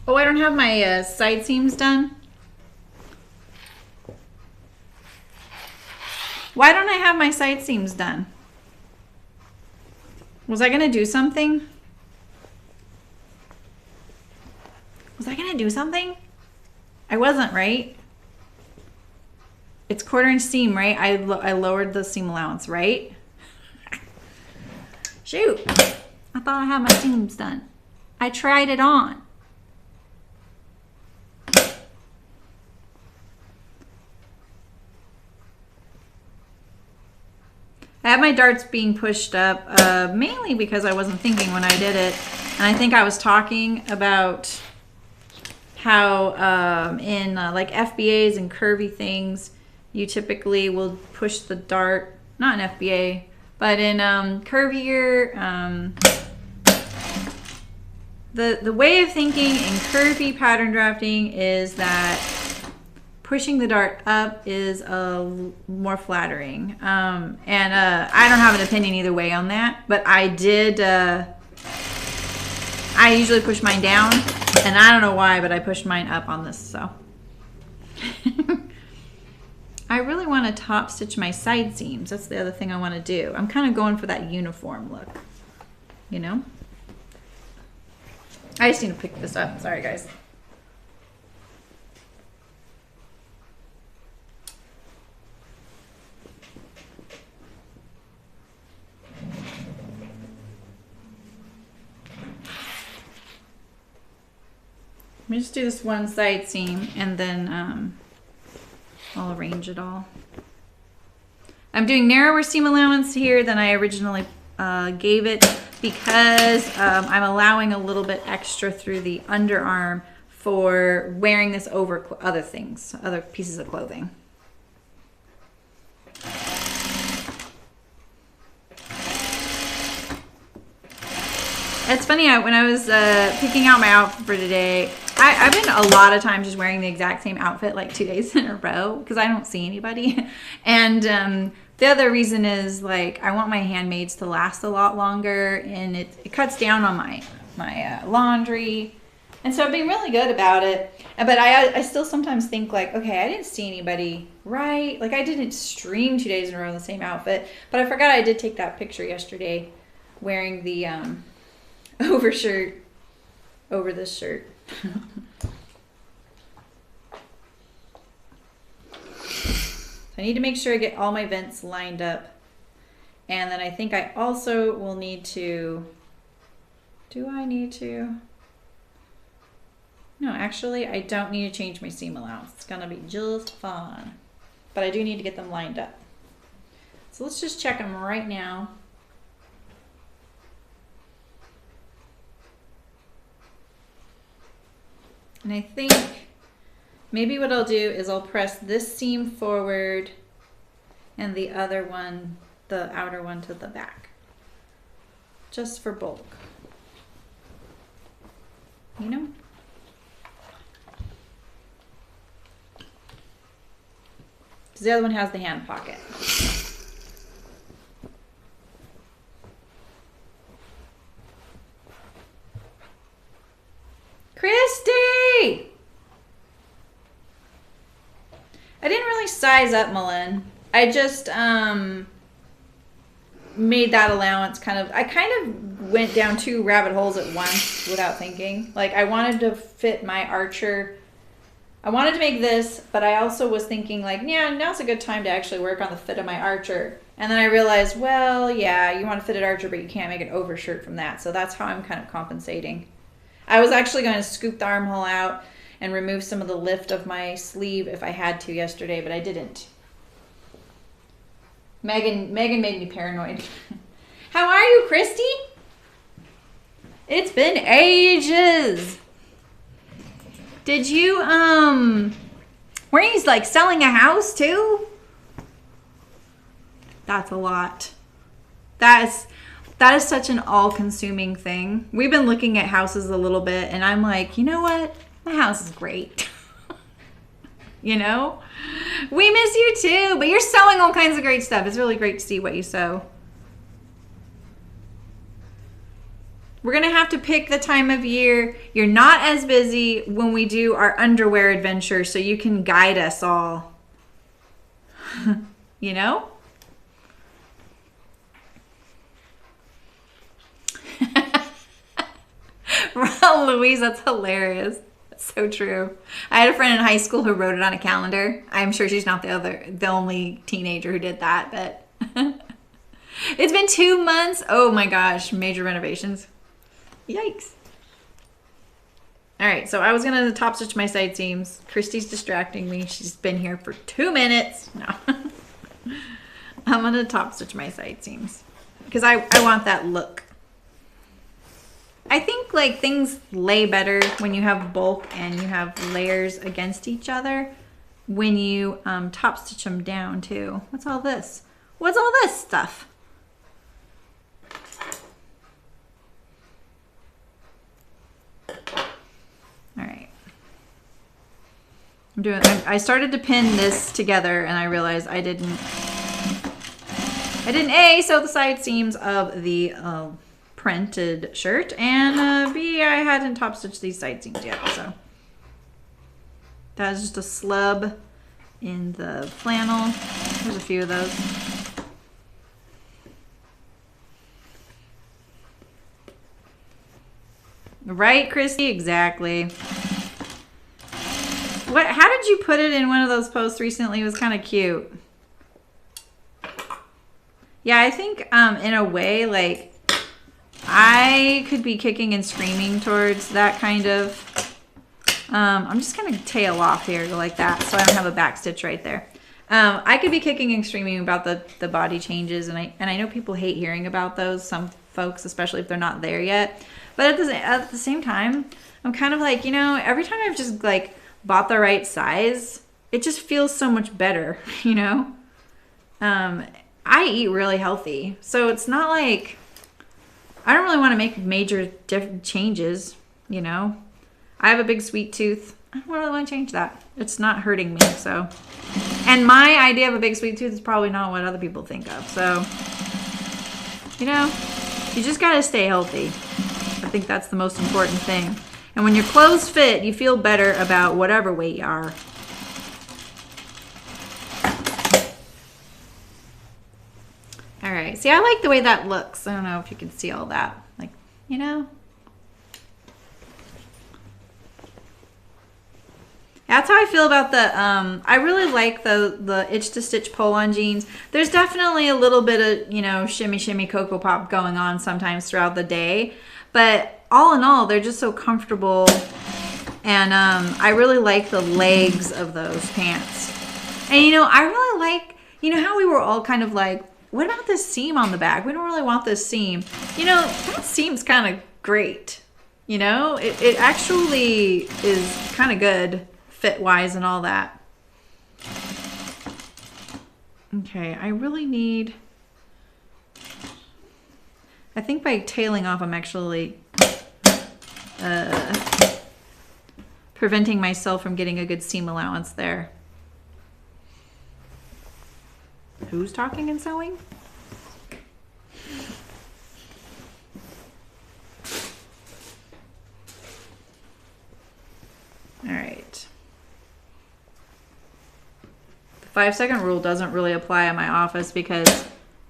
Oh, I don't have my side seams done. Why don't I have my side seams done? Was I gonna do something? Was I gonna do something? I wasn't, right? It's 1/4 inch seam, right? I lowered the seam allowance, right? Shoot, I thought I had my seams done. I tried it on. I have my darts being pushed up mainly because I wasn't thinking when I did it. And I think I was talking about how in like FBAs and curvy things, you typically will push the dart, not in FBA, but in curvier, the way of thinking in curvy pattern drafting is that pushing the dart up is more flattering. And I don't have an opinion either way on that, but I did, I usually push mine down, and I don't know why, but I pushed mine up on this, so. I really want to top stitch my side seams. That's the other thing I want to do. I'm kind of going for that uniform look, you know? I just need to pick this up. Sorry, guys. Let me just do this one side seam and then I'll arrange it all. I'm doing narrower seam allowance here than I originally gave it because I'm allowing a little bit extra through the underarm for wearing this over other things, other pieces of clothing. It's funny, when I was picking out my outfit for today, I've been a lot of times just wearing the exact same outfit like 2 days in a row because I don't see anybody. And the other reason is like I want my handmaids to last a lot longer, and it cuts down on my laundry. And so I've been really good about it. But I still sometimes think like, okay, I didn't see anybody, right? Like I didn't stream 2 days in a row in the same outfit, but I forgot I did take that picture yesterday wearing the overshirt over this shirt. I need to make sure I get all my vents lined up. And then I think I also will need to, do I need to? No, actually I don't need to change my seam allowance. It's gonna be just fine. But I do need to get them lined up. So let's just check them right now. And I think maybe what I'll do is I'll press this seam forward and the other one, the outer one, to the back. Just for bulk. You know? Because the other one has the hand pocket. Christy! I didn't really size up Malin. I just made that allowance I kind of went down 2 rabbit holes at once without thinking. Like, I wanted to fit my archer. I wanted to make this, but I also was thinking like, yeah, now's a good time to actually work on the fit of my archer. And then I realized, well, yeah, you want to fit an archer, but you can't make an overshirt from that. So that's how I'm kind of compensating. I was actually going to scoop the armhole out and remove some of the lift of my sleeve if I had to yesterday, but I didn't. Megan made me paranoid. How are you, Christy? It's been ages. Did you, were you like selling a house too? That's a lot. That is such an all-consuming thing. We've been looking at houses a little bit, and I'm like, you know what? My house is great. You know? We miss you too, but you're sewing all kinds of great stuff. It's really great to see what you sew. We're going to have to pick the time of year. You're not as busy when we do our underwear adventure, so you can guide us all. You know? Well, Louise, that's hilarious. That's so true. I had a friend in high school who wrote it on a calendar. I'm sure she's not the only teenager who did that, but it's been 2 months. Oh my gosh, major renovations. Yikes. All right, so I was gonna top stitch my side seams. Christy's distracting me. She's been here for 2 minutes. No. I'm gonna top stitch my side seams because I want that look. I think like things lay better when you have bulk and you have layers against each other when you top stitch them down too. What's all this? What's all this stuff? All right. I started to pin this together and I realized I didn't A, sew the side seams of the printed shirt, and B, I hadn't top stitched these side seams yet, so that is just a slub in the flannel. There's a few of those. Right, Christy? Exactly. How did you put it in one of those posts recently? It was kind of cute. Yeah, I think in a way, like, I could be kicking and screaming towards that kind of, I'm just going to tail off here like that so I don't have a back stitch right there. I could be kicking and screaming about the body changes, and I know people hate hearing about those, some folks, especially if they're not there yet. But at the same time, I'm kind of like, you know, every time I've just like bought the right size, it just feels so much better, you know? I eat really healthy, so it's not like, I don't really want to make major different changes, you know? I have a big sweet tooth. I don't really want to change that. It's not hurting me, so. And my idea of a big sweet tooth is probably not what other people think of, so. You know, you just got to stay healthy. I think that's the most important thing. And when your clothes fit, you feel better about whatever weight you are. All right, see, I like the way that looks. I don't know if you can see all that. Like, you know? That's how I feel about the, I really like the itch to stitch pull-on jeans. There's definitely a little bit of, you know, shimmy, shimmy, Cocoa Pop going on sometimes throughout the day. But all in all, they're just so comfortable. And I really like the legs of those pants. And, you know, I really like, you know how we were all kind of like, what about this seam on the back? We don't really want this seam. You know, that seam's kind of great. You know, it actually is kind of good fit-wise and all that. Okay, I really need... I think by tailing off, I'm actually preventing myself from getting a good seam allowance there. Who's talking and sewing? All right. The 5-second rule doesn't really apply in my office because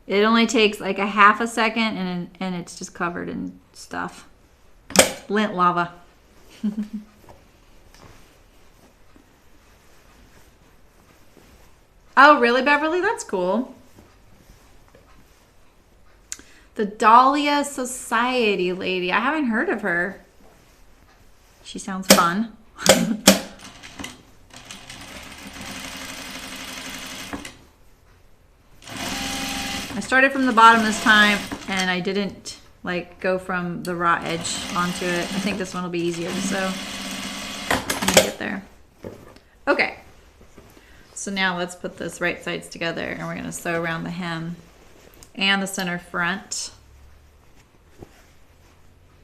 it only takes like a half a second and it's just covered in stuff. Lint lava. Oh, really, Beverly? That's cool. The Dahlia Society lady. I haven't heard of her. She sounds fun. I started from the bottom this time and I didn't like go from the raw edge onto it. I think this one will be easier to sew when I get there. Okay. So now let's put this right sides together and we're going to sew around the hem and the center front.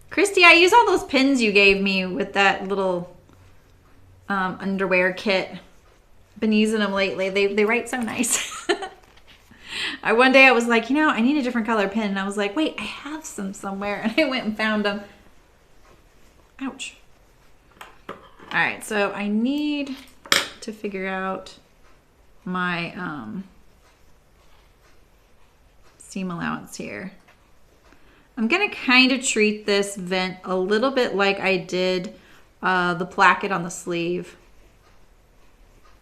Christy, I use all those pins you gave me with that little underwear kit. Been using them lately. They write so nice. One day I was like, you know, I need a different color pin. And I was like, wait, I have some somewhere. And I went and found them. Ouch. All right, so I need to figure out my seam allowance here. I'm gonna kind of treat this vent a little bit like I did the placket on the sleeve.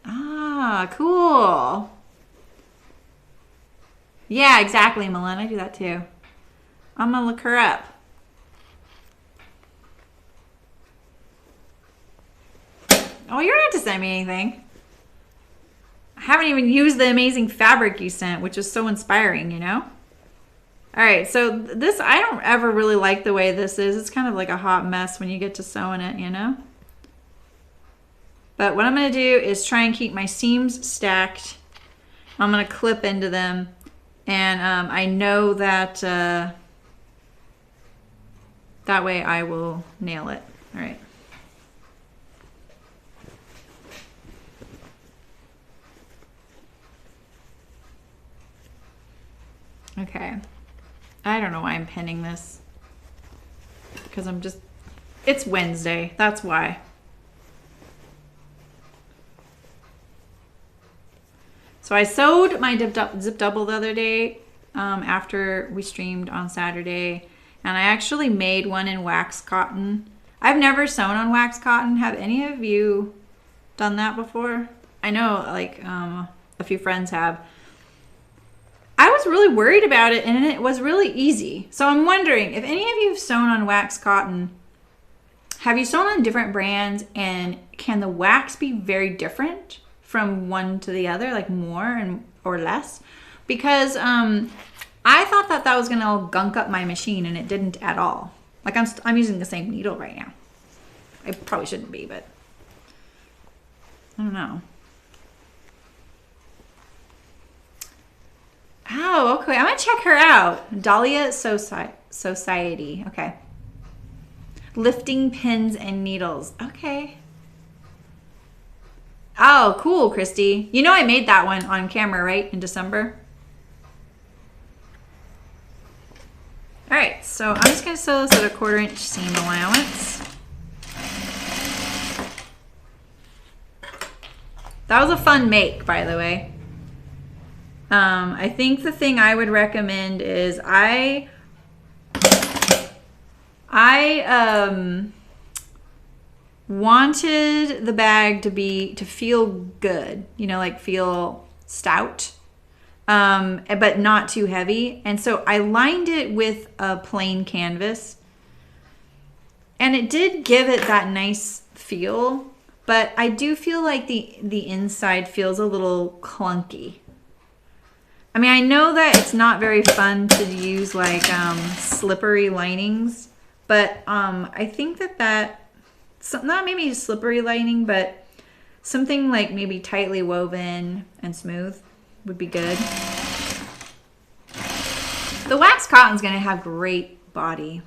Ah, cool. Yeah, exactly, Malin. I do that too. I'm gonna look her up. Oh, you don't have to send me anything. I haven't even used the amazing fabric you sent, which is so inspiring, you know? All right, so this, I don't ever really like the way this is. It's kind of like a hot mess when you get to sewing it, you know? But what I'm gonna do is try and keep my seams stacked. I'm gonna clip into them. And I know that that way I will nail it. All right. Okay. I don't know why I'm pinning this. Because I'm just, it's Wednesday. That's why. So I sewed my zip double the other day after we streamed on Saturday. And I actually made one in wax cotton. I've never sewn on wax cotton. Have any of you done that before? I know like a few friends have. I was really worried about it and it was really easy. So I'm wondering if any of you have sewn on wax cotton, have you sewn on different brands and can the wax be very different from one to the other, like more or less? Because I thought that was gonna all gunk up my machine and it didn't at all. Like I'm using the same needle right now. I probably shouldn't be, but I don't know. Oh, okay. I'm gonna check her out. Dahlia Society. Okay. Lifting pins and needles. Okay. Oh, cool, Christy. You know I made that one on camera, right? In December. All right, so I'm just gonna sew this at a 1/4 inch seam allowance. That was a fun make, by the way. I think the thing I would recommend is I wanted the bag to feel good, you know, like feel stout, but not too heavy. And so I lined it with a plain canvas and it did give it that nice feel, but I do feel like the inside feels a little clunky. I mean, I know that it's not very fun to use like slippery linings, But I think not maybe slippery lining, but something like maybe tightly woven and smooth would be good. The wax cotton's gonna have great body.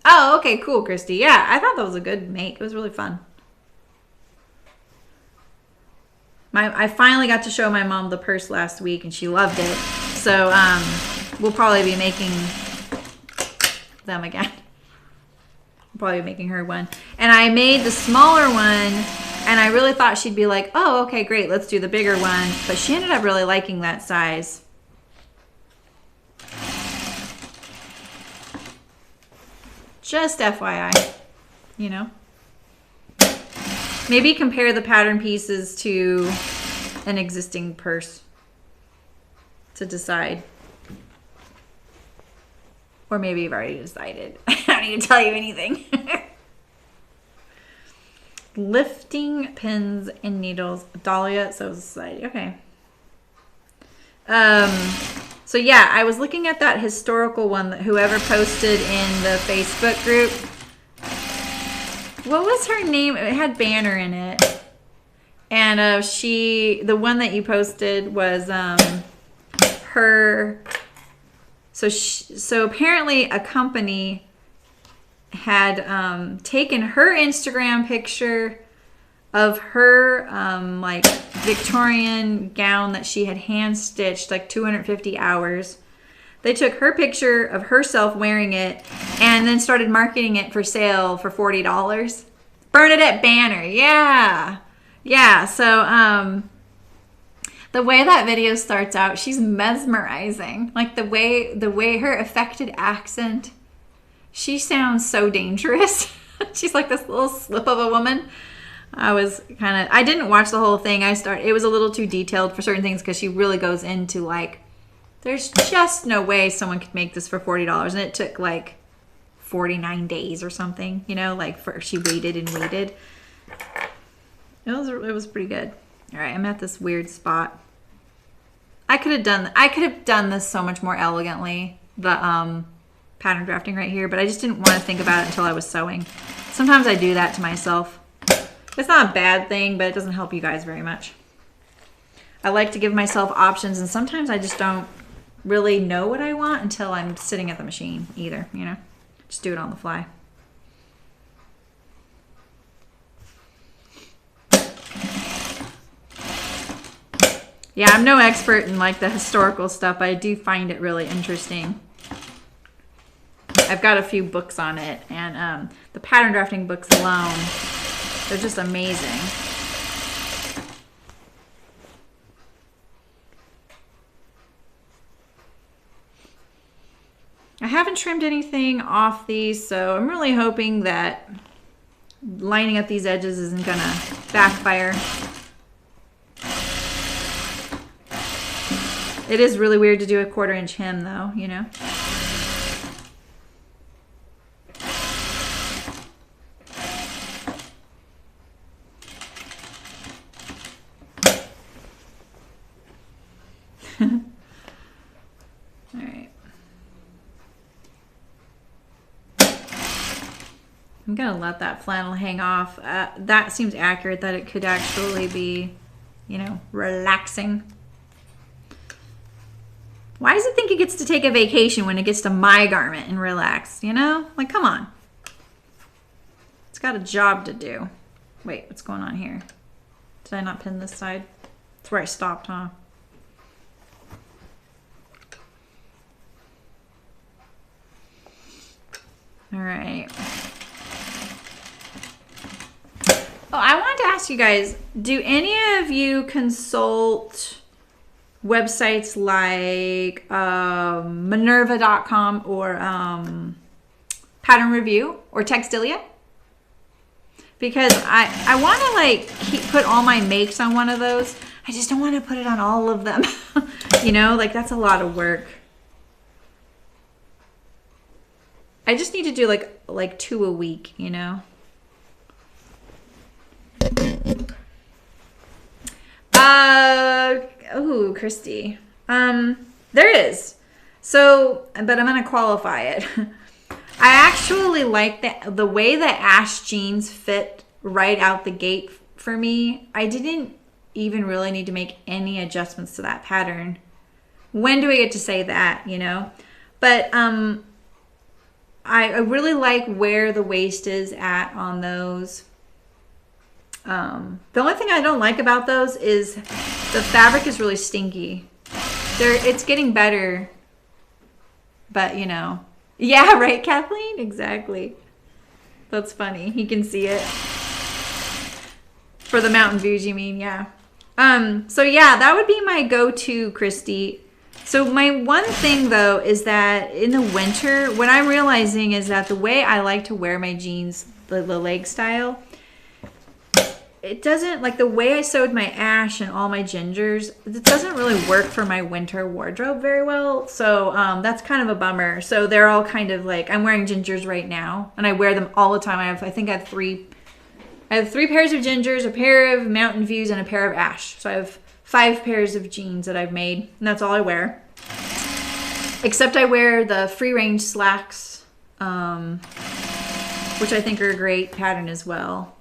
Oh, okay, cool, Christy. Yeah, I thought that was a good make. It was really fun. I finally got to show my mom the purse last week, and she loved it. So we'll probably be making them again. We'll probably be making her one. And I made the smaller one, and I really thought she'd be like, oh, okay, great, let's do the bigger one. But she ended up really liking that size. Just FYI, you know. Maybe compare the pattern pieces to an existing purse to decide. Or maybe you've already decided. I don't need to tell you anything. Lifting pins and needles. Dahlia Sew Society. Okay. So yeah, I was looking at that historical one that whoever posted in the Facebook group. What was her name? It had Banner in it. And the one that you posted was her. So apparently a company had taken her Instagram picture of her like Victorian gown that she had hand stitched like 250 hours. They took her picture of herself wearing it and then started marketing it for sale for $40. Bernadette Banner, yeah. Yeah, so the way that video starts out, she's mesmerizing. Like the way her affected accent, she sounds so dangerous. She's like this little slip of a woman. I didn't watch the whole thing. It was a little too detailed for certain things because she really goes into like, there's just no way someone could make this for $40. And it took like 49 days or something, you know, like she waited and waited. It was pretty good. All right, I'm at this weird spot. I could have done this so much more elegantly, the pattern drafting right here, but I just didn't want to think about it until I was sewing. Sometimes I do that to myself. It's not a bad thing, but it doesn't help you guys very much. I like to give myself options, and sometimes I just don't really know what I want until I'm sitting at the machine either, you know? Just do it on the fly. Yeah, I'm no expert in like the historical stuff, but I do find it really interesting. I've got a few books on it, and the pattern drafting books alone, they're just amazing. I haven't trimmed anything off these, so I'm really hoping that lining up these edges isn't gonna backfire. It is really weird to do a 1/4 inch hem though, you know? All right. I'm gonna let that flannel hang off. That seems accurate that it could actually be, you know, relaxing. Why does it think it gets to take a vacation when it gets to my garment and relax, you know? Like, come on. It's got a job to do. Wait, what's going on here? Did I not pin this side? That's where I stopped, huh? All right. Oh, I wanted to ask you guys, do any of you consult websites like Minerva.com or Pattern Review or Textilia? Because I want to like put all my makes on one of those. I just don't want to put it on all of them. You know, like that's a lot of work. I just need to do like 2 a week, you know. Oh, Christy. There is. So, but I'm going to qualify it. I actually like the way the ash jeans fit right out the gate for me. I didn't even really need to make any adjustments to that pattern. When do I get to say that, you know? But I really like where the waist is at on those. The only thing I don't like about those is the fabric is really stinky. It's getting better, but you know. Yeah, right, Kathleen? Exactly. That's funny. You can see it. For the mountain views, you mean? Yeah. So yeah, that would be my go-to, Christy. So my one thing though is that in the winter, what I'm realizing is that the way I like to wear my jeans, the leg style, it doesn't, like the way I sewed my ash and all my gingers, it doesn't really work for my winter wardrobe very well. So that's kind of a bummer. So they're all kind of like, I'm wearing gingers right now and I wear them all the time. I think I have three pairs of gingers, a pair of mountain views, and a pair of ash. So I have 5 pairs of jeans that I've made, and that's all I wear. Except I wear the free range slacks, which I think are a great pattern as well.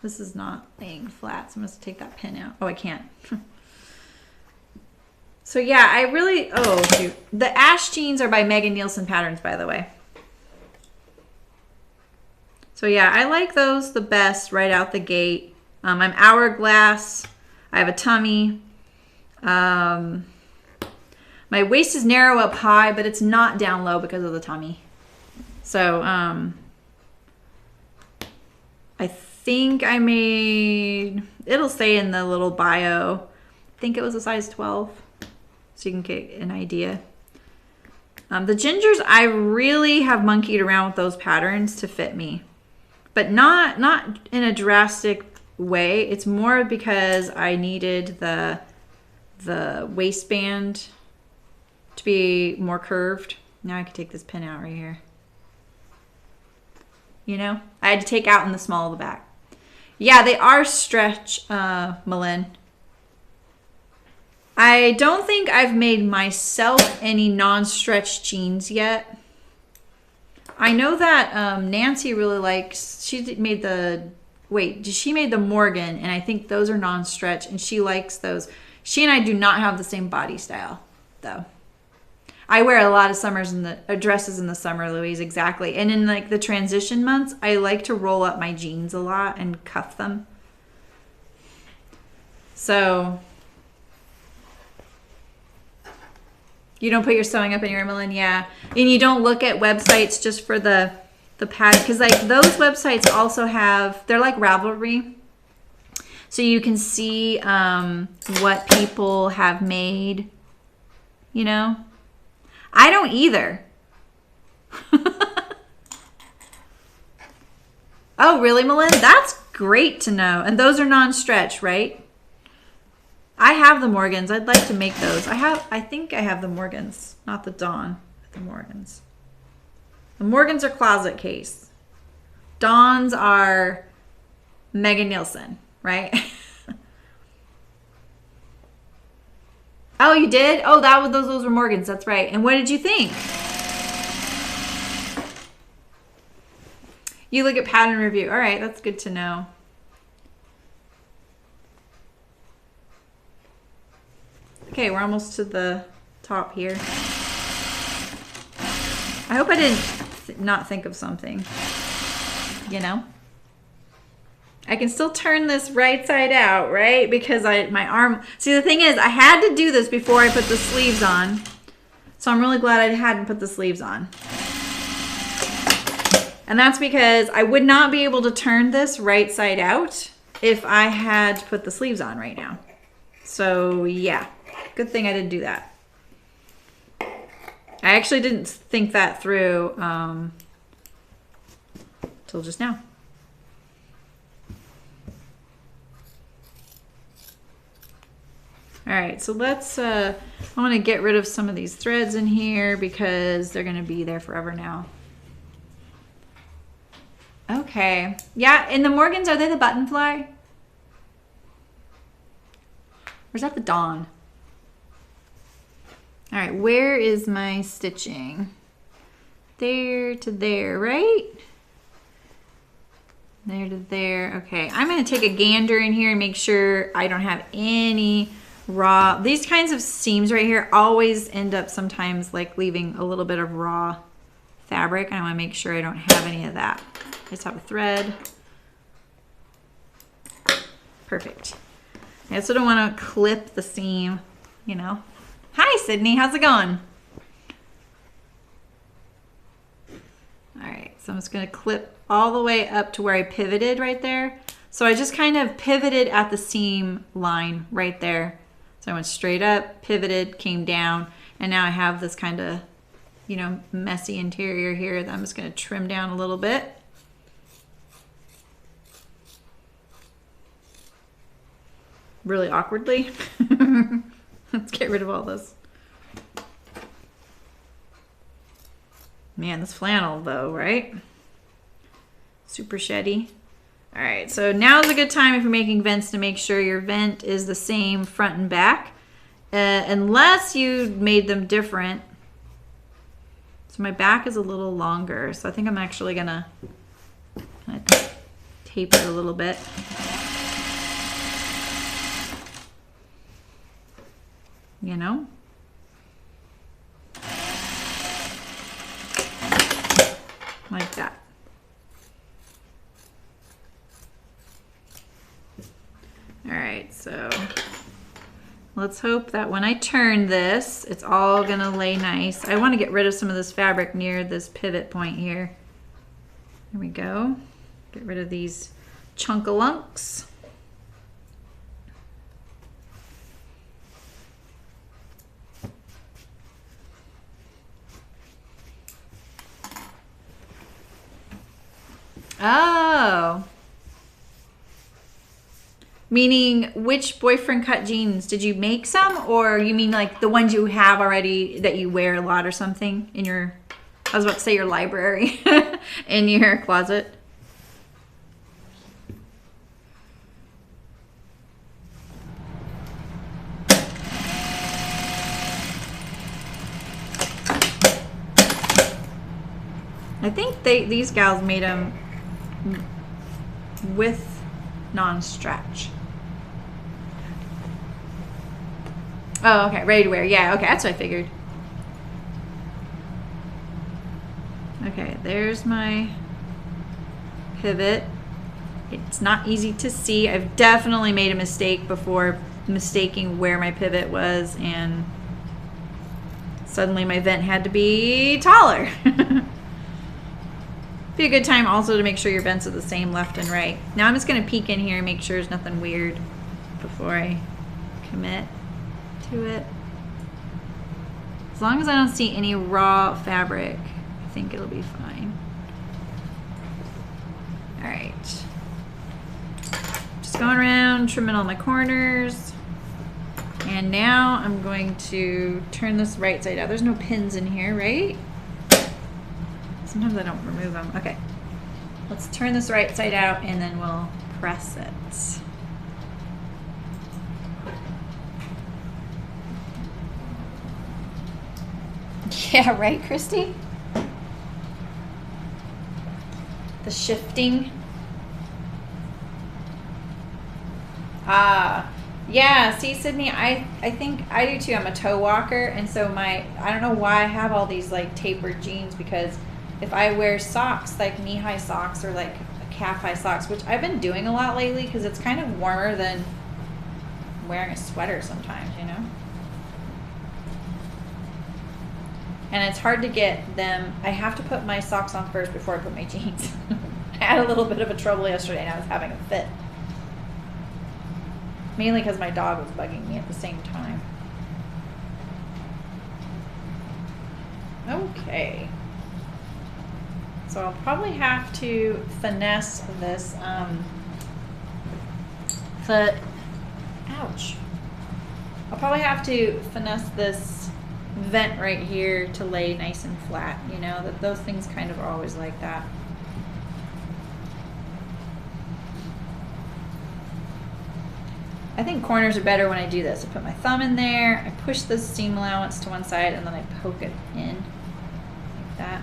This is not laying flat, so I'm going to take that pin out. Oh, I can't. So yeah, I really, oh shoot. The ash jeans are by Megan Nielsen Patterns, by the way. So yeah, I like those the best right out the gate. I'm hourglass. I have a tummy. My waist is narrow up high, but it's not down low because of the tummy. So I think I made, it'll say in the little bio, I think it was a size 12. So you can get an idea. The gingers, I really have monkeyed around with those patterns to fit me. But not in a drastic way. It's more because I needed the waistband to be more curved. Now I can take this pin out right here. You know? I had to take out in the small of the back. Yeah, they are stretch, Malin. I don't think I've made myself any non-stretch jeans yet. I know that Nancy really likes, she made the, she made the Morgan, and I think those are non-stretch, and she likes those. She and I do not have the same body style, though. I wear a lot of dresses in the summer, Louise, exactly. And in like the transition months, I like to roll up my jeans a lot and cuff them. So you don't put your sewing up in your Malin, yeah. And you don't look at websites just for the pattern, because like those websites also have, they're like Ravelry. So you can see what people have made, you know. I don't either. Oh, really, Malin? That's great to know. And those are non-stretch, right? I have the Morgans. I'd like to make those. I think I have the Morgans, not the Dawn, the Morgans. The Morgans are closet case. Dawns are Megan Nielsen, right? Oh, you did? Oh, those were Morgans. That's right. And what did you think? You look at pattern review. All right, that's good to know. Okay, we're almost to the top here. I hope I didn't not think of something. You know? I can still turn this right side out, right? Because my arm... See, the thing is, I had to do this before I put the sleeves on. So I'm really glad I hadn't put the sleeves on. And that's because I would not be able to turn this right side out if I had to put the sleeves on right now. So, yeah. Good thing I didn't do that. I actually didn't think that through till just now. All right, so let's, I want to get rid of some of these threads in here because they're going to be there forever now. Okay. Yeah, and the Morgans, are they the button fly? Or is that the Dawn? All right, where is my stitching? there to there, right? There to there. Okay, I'm gonna take a gander in here and make sure I don't have any raw. These kinds of seams right here always end up sometimes like leaving a little bit of raw fabric. I wanna make sure I don't have any of that. I just have a thread. Perfect. I also don't wanna clip the seam, you know. Hi, Sydney, how's it going? All right, so I'm just gonna clip all the way up to where I pivoted right there. So I just kind of pivoted at the seam line right there. So I went straight up, pivoted, came down, and now I have this kind of, you know, messy interior here that I'm just gonna trim down a little bit. Really awkwardly. Let's get rid of all this. Man, this flannel though, right? Super sheddy. All right, so now is a good time if you're making vents to make sure your vent is the same front and back, unless you made them different. So my back is a little longer, so I think I'm actually gonna tape it a little bit. You know? Like that. All right, so let's hope that when I turn this, it's all gonna lay nice. I wanna get rid of some of this fabric near this pivot point here. There we go. Get rid of these chunk-a-lunks. Oh. Meaning, which boyfriend cut jeans? Did you make some? Or you mean like the ones you have already that you wear a lot or something in your, I was about to say your library, in your closet? I think these gals made them with non-stretch. Oh, okay, ready to wear. Yeah, okay, that's what I figured. Okay, there's my pivot. It's not easy to see. I've definitely made a mistake before, mistaking where my pivot was, and suddenly my vent had to be taller. Be a good time also to make sure your vents are the same left and right. Now I'm just gonna peek in here and make sure there's nothing weird before I commit to it. As long as I don't see any raw fabric, I think it'll be fine. All right. Just going around, trimming all my corners. And now I'm going to turn this right side out. There's no pins in here, right? Sometimes I don't remove them. Okay, let's turn this right side out and then we'll press it. Yeah, right, Christy? The shifting. Yeah, see, Sydney, I think I do too. I'm a toe walker, and so I don't know why I have all these like tapered jeans, because if I wear socks, like knee-high socks or like calf-high socks, which I've been doing a lot lately because it's kind of warmer than wearing a sweater sometimes, you know? And it's hard to get them. I have to put my socks on first before I put my jeans. I had a little bit of a trouble yesterday and I was having a fit. Mainly because my dog was bugging me at the same time. Okay. So I'll probably have to finesse this ouch. I'll probably have to finesse this vent right here to lay nice and flat, you know, that those things kind of are always like that. I think corners are better when I do this. I put my thumb in there, I push the seam allowance to one side, and then I poke it in like that.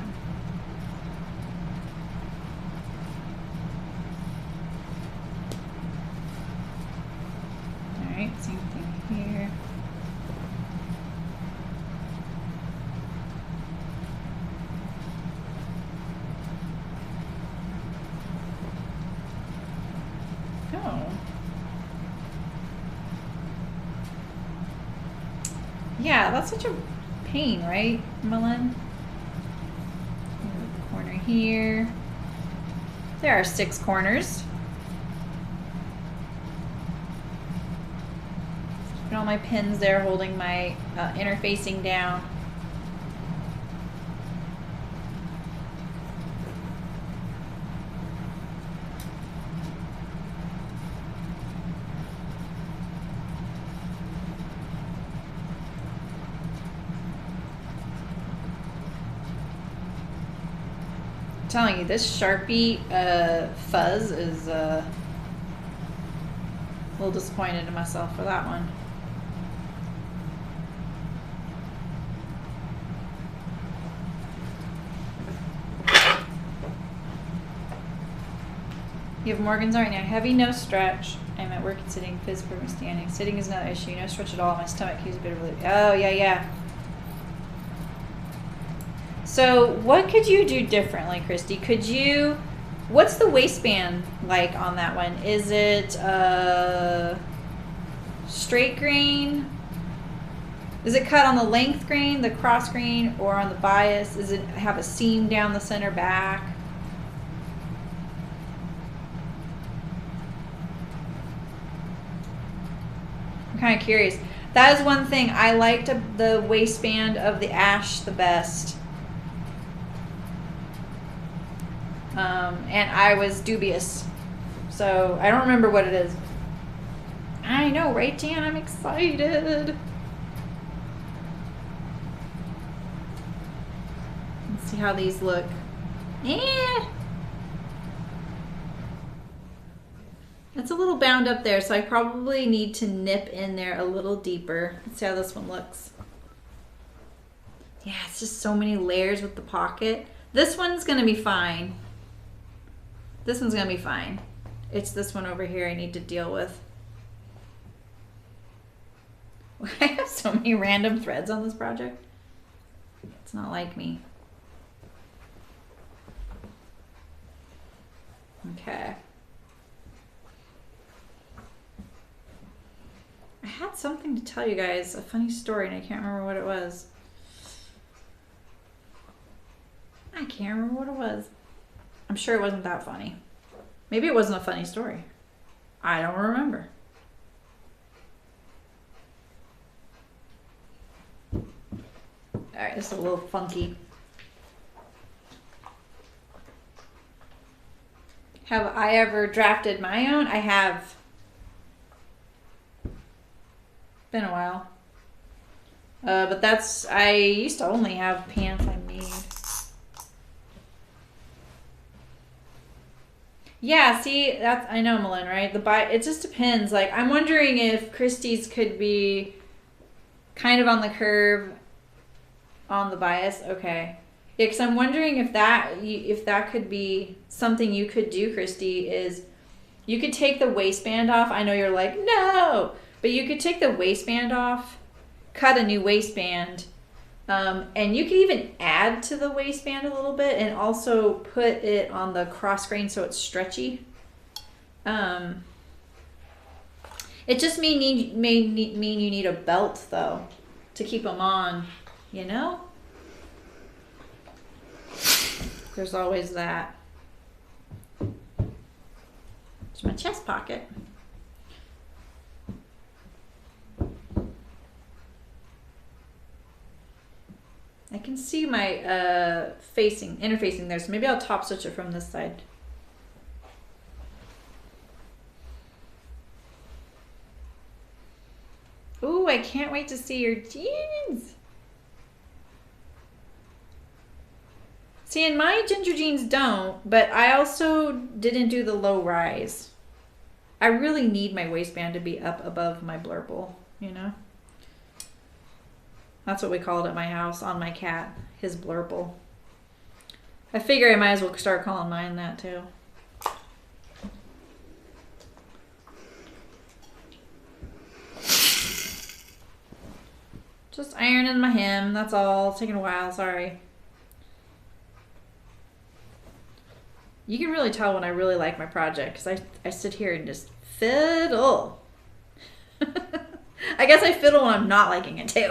Yeah, that's such a pain, right, Mullen? Corner here. There are 6 corners. Put all my pins there holding my interfacing down. I'm telling you, this Sharpie fuzz is a little disappointed in myself for that one. You have Morgan's right now. Heavy, no stretch. I'm at work and sitting, physical and standing. Sitting is another issue. No stretch at all. My stomach keeps a bit of relief. Oh, yeah, yeah. So what could you do differently, Christy? Could you, what's the waistband like on that one? Is it straight grain? Is it cut on the length grain, the cross grain, or on the bias? Does it have a seam down the center back? I'm kind of curious. That is one thing. I liked the waistband of the Ash the best. And I was dubious. So I don't remember what it is. I know, right, Jan? I'm excited. Let's see how these look. Yeah. It's a little bound up there, so I probably need to nip in there a little deeper. Let's see how this one looks. Yeah, it's just so many layers with the pocket. This one's gonna be fine. This one's gonna be fine. It's this one over here I need to deal with. I have so many random threads on this project. It's not like me. Okay. I had something to tell you guys, a funny story, and I can't remember what it was. I can't remember what it was. I'm sure it wasn't that funny. Maybe it wasn't a funny story. I don't remember. Alright, this is a little funky. Have I ever drafted my own? I have. Been a while. But that's, I used to only have pants I made. Yeah, see, that's, I know, Malin, right? It just depends. Like, I'm wondering if Christie's could be kind of on the curve on the bias. Okay. Yeah, because I'm wondering if that could be something you could do, Christy, is you could take the waistband off. I know you're like, no! But you could take the waistband off, cut a new waistband, and you could even add to the waistband a little bit and also put it on the cross grain so it's stretchy. It just may mean you need a belt, though, to keep them on, you know? There's always that. It's my chest pocket. I can see my interfacing there, so maybe I'll top stitch it from this side. Ooh, I can't wait to see your jeans. See, and my ginger jeans don't, but I also didn't do the low rise. I really need my waistband to be up above my blurple, you know? That's what we call it at my house on my cat, his blurple. I figure I might as well start calling mine that too. Just ironing my hem, that's all. It's taking a while, sorry. You can really tell when I really like my project because I sit here and just fiddle. I guess I fiddle when I'm not liking it too.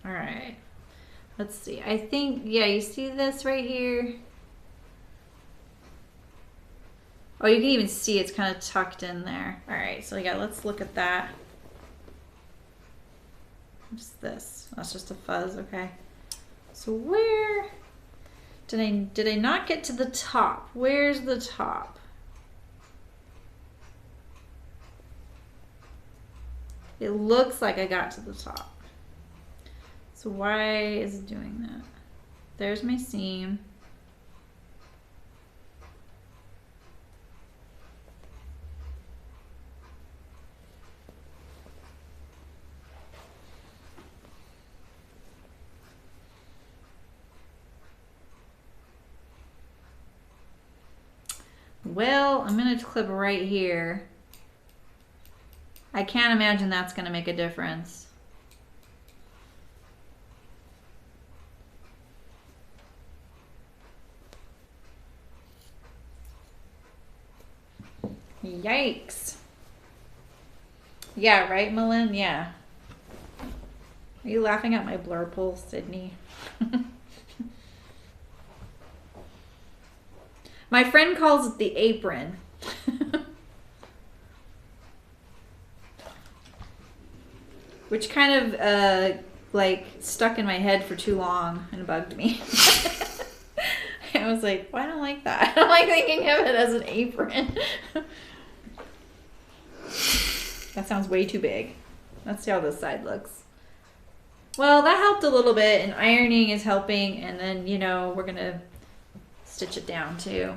All right, let's see. I think, yeah, you see this right here? Oh, you can even see it's kind of tucked in there. All right, so yeah, let's look at that. What's this? That's just a fuzz, okay. So where did I not get to the top? Where's the top? It looks like I got to the top. So why is it doing that? There's my seam. Well, I'm going to clip right here. I can't imagine that's going to make a difference. Yikes. Yeah, right, Malin? Yeah. Are you laughing at my blurple, Sydney? My friend calls it the apron. Which kind of like stuck in my head for too long and bugged me. I was like, well, I don't like that. I don't like thinking of it as an apron. That sounds way too big. Let's see how this side looks. Well, that helped a little bit, and ironing is helping, and then, you know, we're gonna stitch it down too.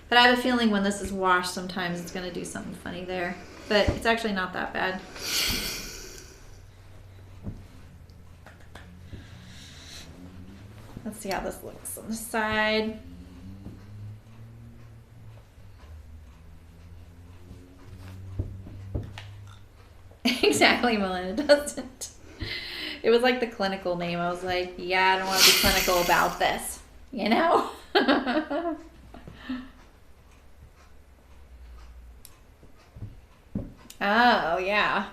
But I have a feeling when this is washed, sometimes it's gonna do something funny there. But it's actually not that bad. Let's see how this looks on the side. Exactly, Melinda, doesn't. It was like the clinical name. I was like, yeah, I don't want to be clinical about this, you know? Oh, yeah.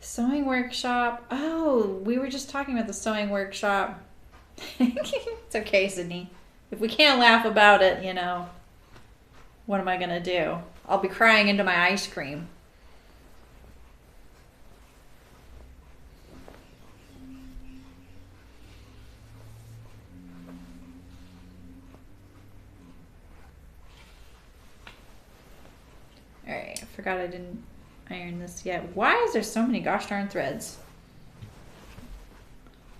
Sewing workshop. Oh, we were just talking about the sewing workshop. It's okay, Sydney. If we can't laugh about it, you know, what am I going to do? I'll be crying into my ice cream. All right, I forgot I didn't iron this yet. Why is there so many gosh darn threads?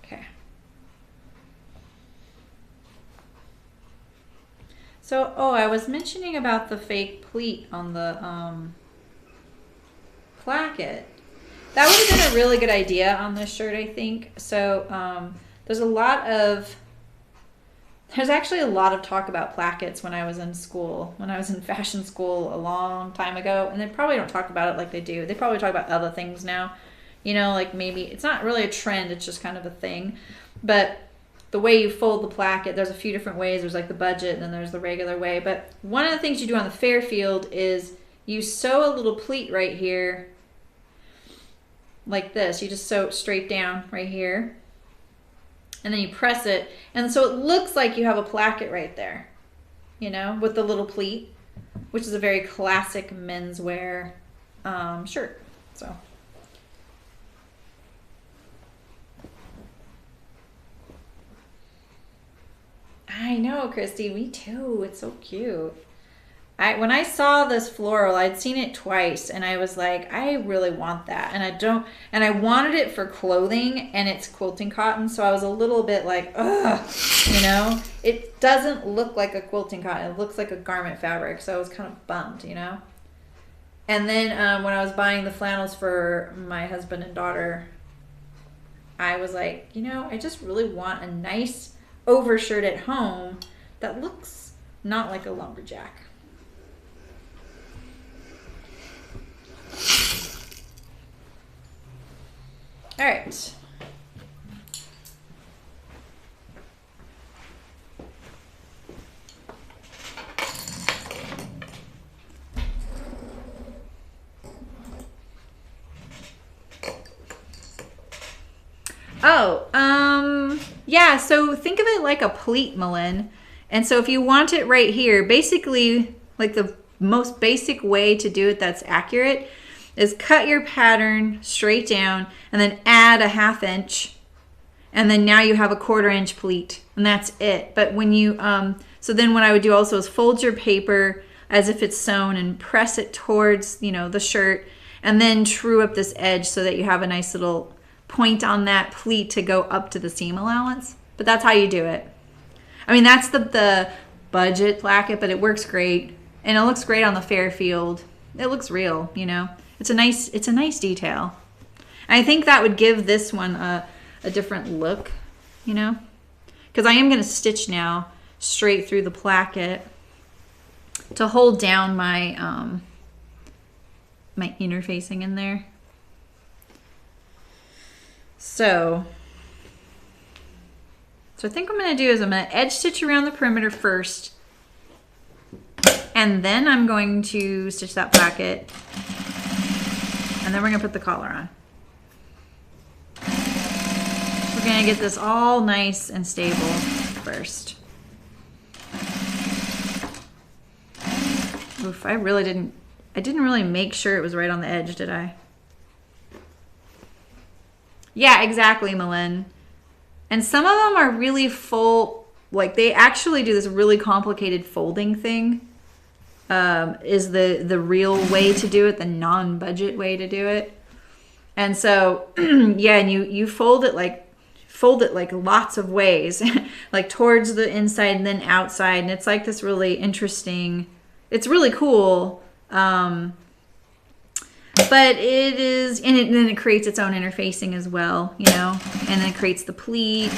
Okay. So, oh, I was mentioning about the fake pleat on the placket. That would have been a really good idea on this shirt, I think. So there's actually a lot of talk about plackets when I was in school, when I was in fashion school a long time ago. And they probably don't talk about it like they do. They probably talk about other things now. You know, like maybe it's not really a trend, it's just kind of a thing. But the way you fold the placket, there's a few different ways. There's like the budget and then there's the regular way. But one of the things you do on the Fairfield is you sew a little pleat right here like this. You just sew it straight down right here. And then you press it. And so it looks like you have a placket right there, you know, with the little pleat, which is a very classic menswear shirt. So. I know, Christy, me too. It's so cute. When I saw this floral, I'd seen it twice and I was like, I really want that. And I wanted it for clothing and it's quilting cotton. So I was a little bit like, ugh, you know, it doesn't look like a quilting cotton. It looks like a garment fabric. So I was kind of bummed, you know? And then when I was buying the flannels for my husband and daughter, I was like, you know, I just really want a nice overshirt at home that looks not like a lumberjack. All right. Oh, yeah, so think of it like a pleat, Malin. And so if you want it right here, basically, like the most basic way to do it that's accurate is cut your pattern straight down and then add a 1/2 inch. And then now you have a 1/4 inch pleat, and that's it. But when you, so then what I would do also is fold your paper as if it's sewn and press it towards, you know, the shirt, and then true up this edge so that you have a nice little point on that pleat to go up to the seam allowance. But that's how you do it. I mean, that's the budget placket, but it works great. And it looks great on the Fairfield. It looks real, you know. It's a nice detail. And I think that would give this one a different look, you know. Because I am going to stitch now straight through the placket to hold down my my interfacing in there. So I think what I'm going to do is I'm going to edge stitch around the perimeter first, and then I'm going to stitch that placket, and then we're going to put the collar on. We're going to get this all nice and stable first. Oof, I didn't really make sure it was right on the edge, did I? Yeah, exactly, Malin. And some of them are really full, like they actually do this really complicated folding thing. Is the real way to do it, the non-budget way to do it. And so, yeah, and you fold it like lots of ways, like towards the inside and then outside. And it's like this really interesting, it's really cool. But it is, and then it creates its own interfacing as well, you know, and then it creates the pleat,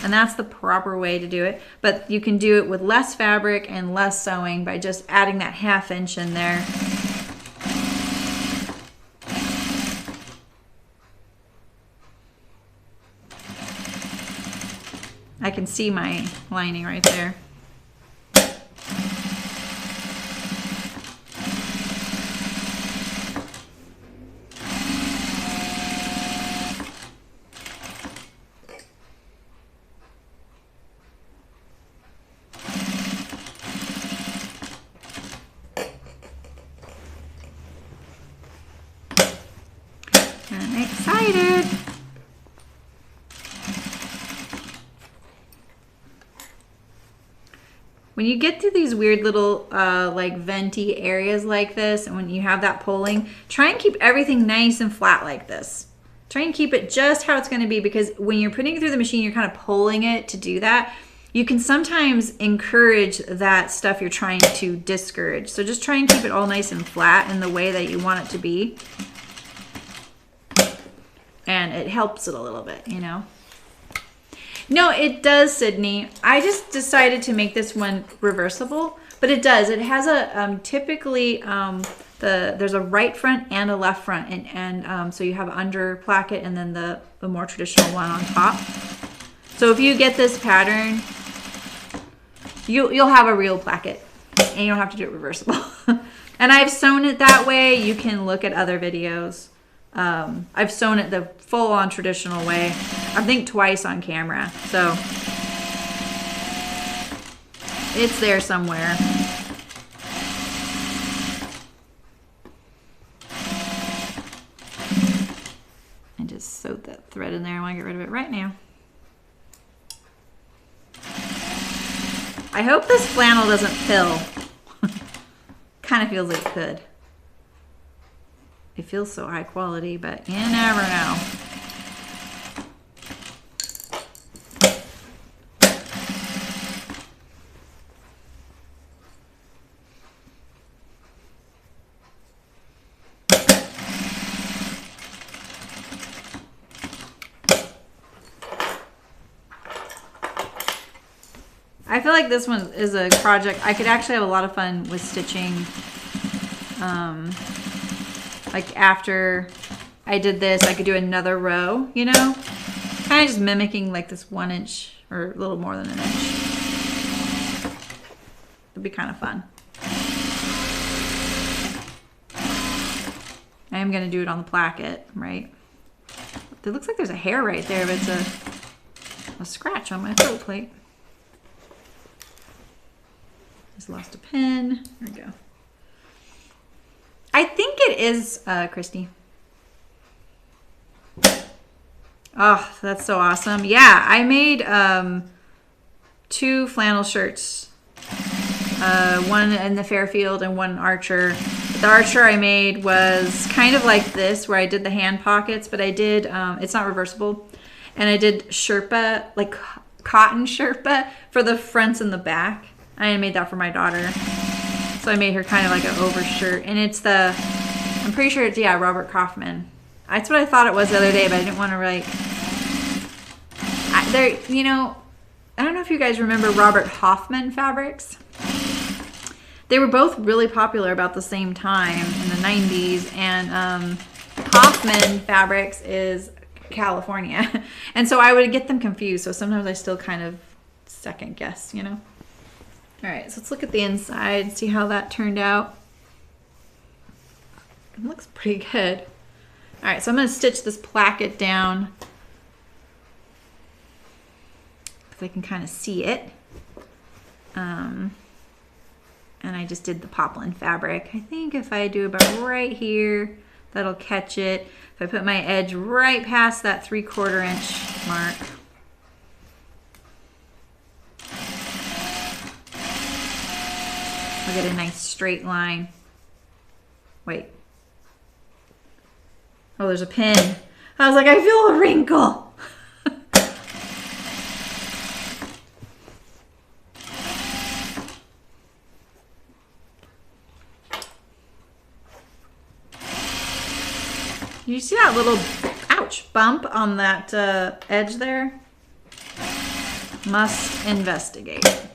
and that's the proper way to do it. But you can do it with less fabric and less sewing by just adding that 1/2 inch in there. I can see my lining right there. I'm excited. When you get to these weird little like venti areas like this, and when you have that pulling, try and keep everything nice and flat like this. Try and keep it just how it's going to be, because when you're putting it through the machine, you're kind of pulling it to do that. You can sometimes encourage that stuff you're trying to discourage. So just try and keep it all nice and flat in the way that you want it to be. And it helps it a little bit, you know. No, it does, Sydney. I just decided to make this one reversible, but it does. It has a typically there's a right front and a left front, and so you have under placket and then the more traditional one on top. So if you get this pattern, you'll have a real placket, and you don't have to do it reversible. And I've sewn it that way. You can look at other videos. I've sewn it the full-on traditional way, I think twice on camera, so it's there somewhere. I just sewed that thread in there. I want to get rid of it right now. I hope this flannel doesn't pill. Kind of feels like it could. It feels so high quality, but you never know. I feel like this one is a project I could actually have a lot of fun with stitching. Like after I did this, I could do another row, you know? Kind of just mimicking like this 1 inch or a little more than an inch. It'd be kind of fun. I am going to do it on the Placket, right? It looks like there's a hair right there, but it's a scratch on my throat plate. Just lost a pen. There we go. I think it is, Christy. Oh, that's so awesome. Yeah, I made 2 flannel shirts. One in the Fairfield and one Archer. The Archer I made was kind of like this, where I did the hand pockets, but I did, it's not reversible. And I did Sherpa, like cotton Sherpa for the fronts and the back. I made that for my daughter. So I made her kind of like an overshirt. And it's the, I'm pretty sure it's, yeah, Robert Kaufman. That's what I thought it was the other day, but I didn't want to like, there, you know, I don't know if you guys remember Robert Hoffman fabrics. They were both really popular about the same time in the 90s. And Hoffman fabrics is California. And so I would get them confused. So sometimes I still kind of second guess, you know. All right, so let's look at the inside, see how that turned out. It looks pretty good. All right, so I'm going to stitch this Placket down because I can kind of see it. And I just did the poplin fabric. I think if I do about right here, that'll catch it. If I put my edge right past that 3/4 inch mark. I'll get a nice straight line. Wait. Oh, there's a pin. I was like, I feel a wrinkle. You see that little, ouch, bump on that edge there? Must investigate.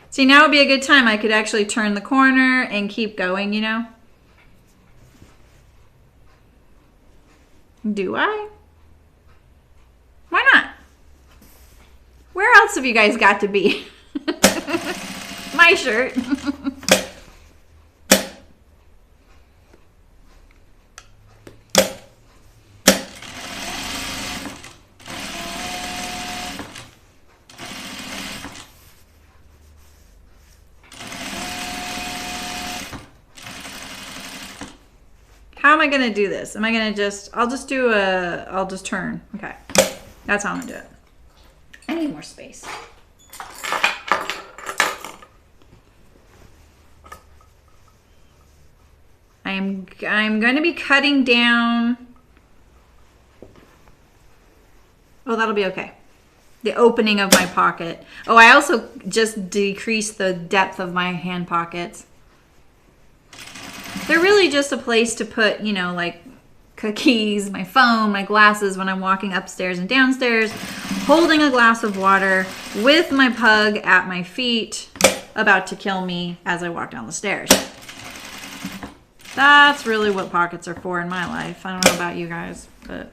See, now would be a good time. I could actually turn the corner and keep going, you know? Do I? Why not? Where else have you guys got to be? My shirt. How am I gonna do this? Am I gonna just, I'll just turn. Okay, that's how I'm gonna do it. I need more space. I'm gonna be cutting down. Oh, that'll be okay. The opening of my pocket. Oh, I also just decreased the depth of my hand pockets. They're really just a place to put, you know, like cookies, my phone, my glasses when I'm walking upstairs and downstairs, holding a glass of water with my pug at my feet, about to kill me as I walk down the stairs. That's really what pockets are for in my life. I don't know about you guys, but...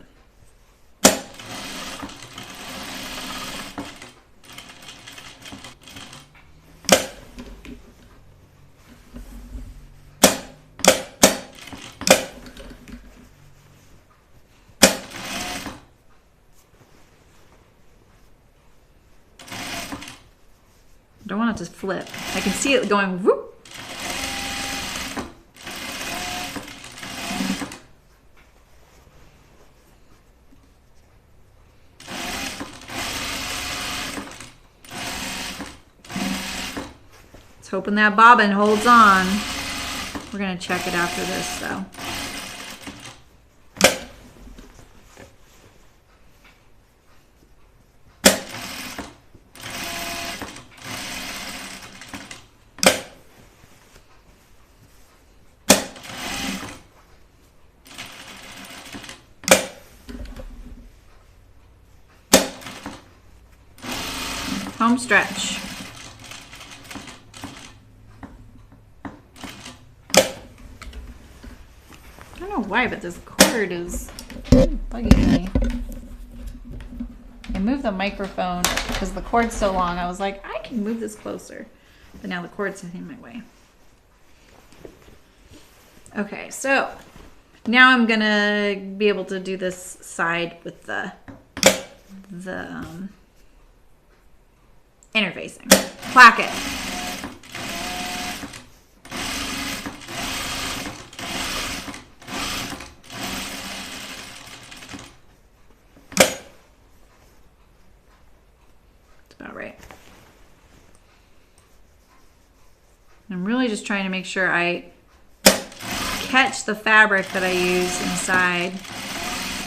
I don't want it to flip. I can see it going whoop. Let's hoping that bobbin holds on. We're gonna check it after this though. Home stretch. I don't know why, but this cord cord is bugging me. I moved the microphone because the cord's so long. I was like, I can move this closer. But now the cord's in my way. Okay, so now I'm gonna be able to do this side with the interfacing. Placket. That's about right. I'm really just trying to make sure I catch the fabric that I use inside.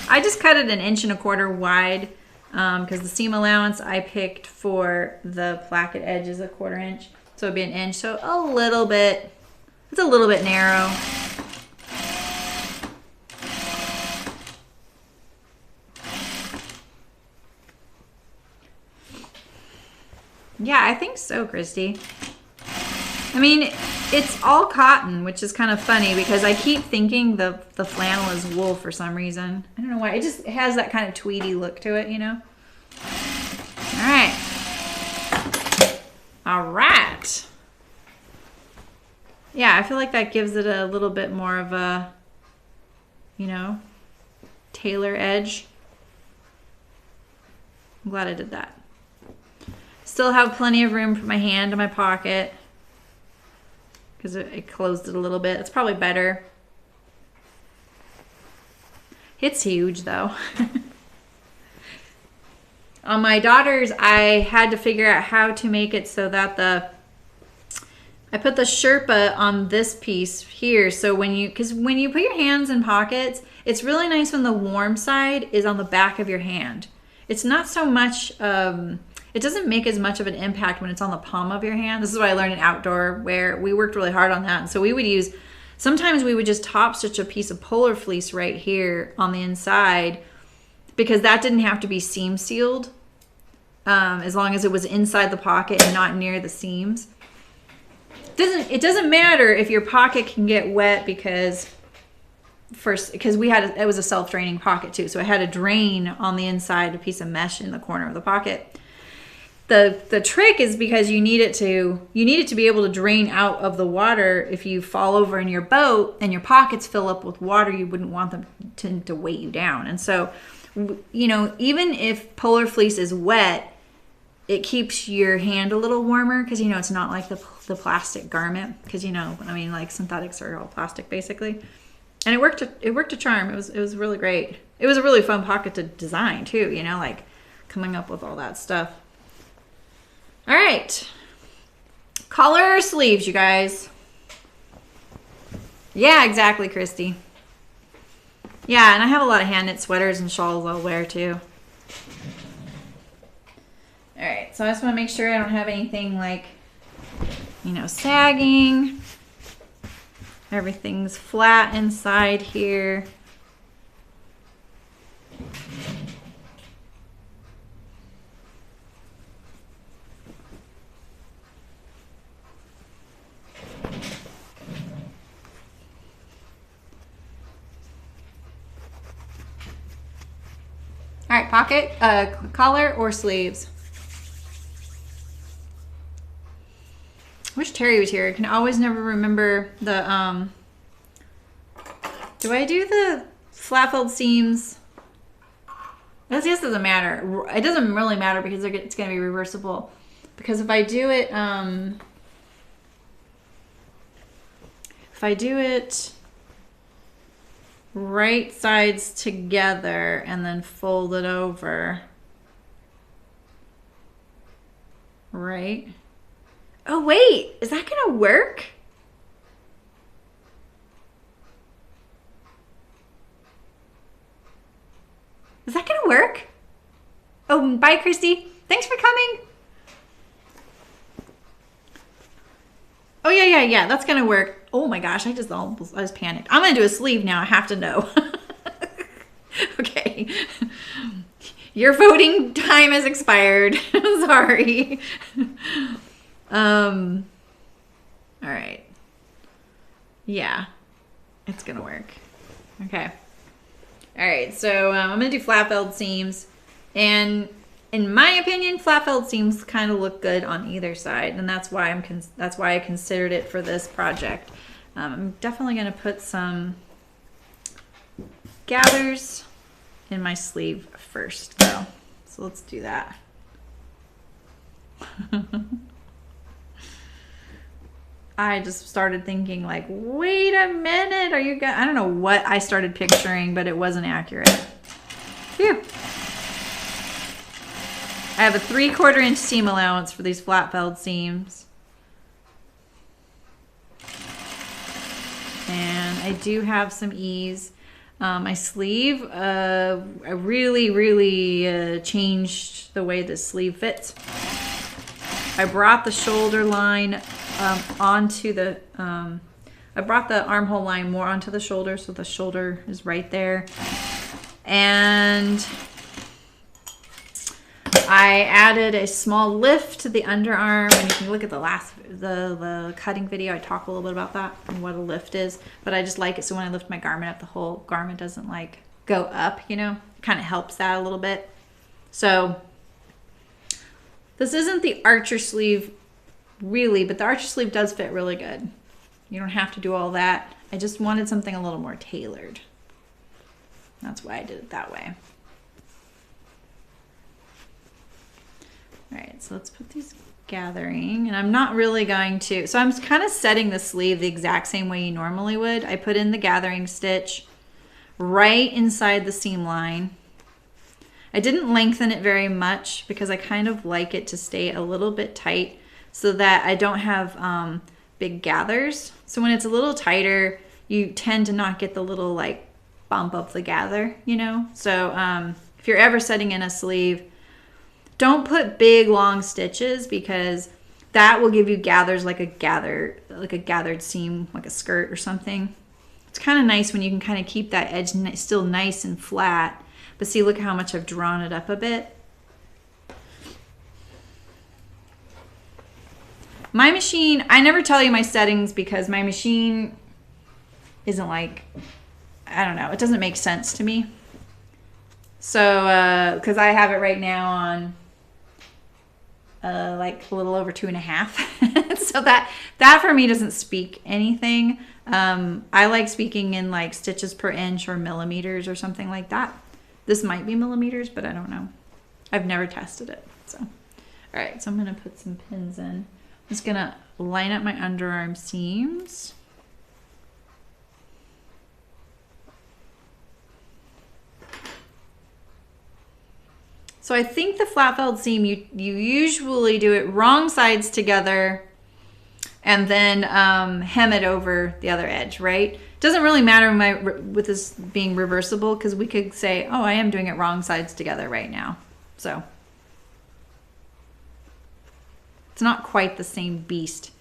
I just cut it 1.25 inches wide because the seam allowance I picked for the placket edge is 1/4 inch. So it'd be 1 inch. So a little bit, it's a little bit narrow. Yeah, I think so, Christy. I mean, it's all cotton, which is kind of funny because I keep thinking the flannel is wool for some reason. I don't know why. It just has that kind of tweedy look to it, you know? All right. All right. Yeah, I feel like that gives it a little bit more of a, you know, tailor edge. I'm glad I did that. Still have plenty of room for my hand in my pocket because it closed it a little bit. It's probably better. It's huge though. On my daughter's, I had to figure out how to make it so that I put the Sherpa on this piece here. So when you put your hands in pockets, it's really nice when the warm side is on the back of your hand. It's not so much, it doesn't make as much of an impact when it's on the palm of your hand. This is what I learned in outdoor wear. We worked really hard on that. And so sometimes we would just top stitch a piece of polar fleece right here on the inside because that didn't have to be seam sealed as long as it was inside the pocket and not near the seams. It doesn't matter if your pocket can get wet because it was a self-draining pocket too. So I had a drain on the inside, a piece of mesh in the corner of the pocket. The trick is because you need it to be able to drain out of the water. If you fall over in your boat and your pockets fill up with water, you wouldn't want them to weight you down. And so, you know, even if polar fleece is wet, it keeps your hand a little warmer because, you know, it's not like the plastic garment because, you know, I mean, like synthetics are all plastic basically. And it worked a charm. It was really great. It was a really fun pocket to design too, you know, like coming up with all that stuff. All right, collar or sleeves, you guys? Yeah, exactly, Christy. Yeah, and I have a lot of hand knit sweaters and shawls I'll wear too. All right, so I just want to make sure I don't have anything like, you know, sagging. Everything's flat inside here. All right, pocket, collar or sleeves? I wish Terry was here. I can always never remember the, do I do the flat fold seams? This doesn't matter. It doesn't really matter because it's going to be reversible. Because if I do it right sides together and then fold it over, right? Oh wait, is that gonna work? Is that gonna work? Oh, bye Christy. Thanks for coming. Oh yeah, that's gonna work. Oh my gosh, I just panicked. I'm gonna do a sleeve now, I have to know. Okay. Your voting time has expired. Sorry. All right. Yeah, it's gonna work. Okay. All right, so I'm gonna do flat felled seams, and in my opinion, flat felled seams kind of look good on either side, and that's why I considered it for this project. I'm definitely gonna put some gathers in my sleeve first, though. So let's do that. I just started thinking like, wait a minute, are you guys, I don't know what I started picturing, but it wasn't accurate. Phew. I have a 3/4 inch seam allowance for these flat felled seams. And I do have some ease. My sleeve, I really changed the way the sleeve fits. I brought the shoulder line onto the, I brought the armhole line more onto the shoulder, so the shoulder is right there. And I added a small lift to the underarm, and you can look at the cutting video. I talk a little bit about that and what a lift is, but I just like it so when I lift my garment up, the whole garment doesn't like go up, you know, it kind of helps that a little bit. So this isn't the archer sleeve really, but the archer sleeve does fit really good. You don't have to do all that. I just wanted something a little more tailored. That's why I did it that way. All right, so let's put these gathering, and I'm not really going to, so I'm kind of setting the sleeve the exact same way you normally would. I put in the gathering stitch right inside the seam line. I didn't lengthen it very much because I kind of like it to stay a little bit tight so that I don't have big gathers. So when it's a little tighter, you tend to not get the little like bump of the gather, you know? So if you're ever setting in a sleeve, don't put big long stitches because that will give you gathers like a gathered seam, like a skirt or something. It's kind of nice when you can kind of keep that edge still nice and flat. But see, look how much I've drawn it up a bit. My machine, I never tell you my settings because my machine isn't like, I don't know, it doesn't make sense to me. So, because I have it right now on like a little over 2.5. So that for me doesn't speak anything. I like speaking in like stitches per inch or millimeters or something like that. This might be millimeters, but I don't know. I've never tested it. So, all right, so I'm gonna put some pins in. I'm just gonna line up my underarm seams. So I think the flat felled seam, you usually do it wrong sides together and then hem it over the other edge, right? Doesn't really matter with this being reversible because we could say, oh, I am doing it wrong sides together right now. So it's not quite the same beast.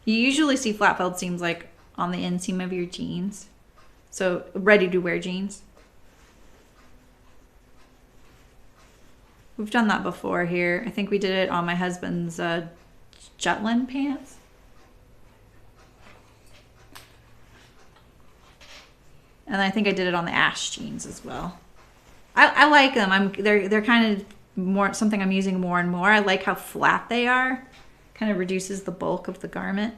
You usually see flat felled seams like on the inseam of your jeans. So ready to wear jeans. We've done that before here. I think we did it on my husband's Jutland pants. And I think I did it on the Ash jeans as well. I like them. They're kind of more something I'm using more and more. I like how flat they are. Kind of reduces the bulk of the garment.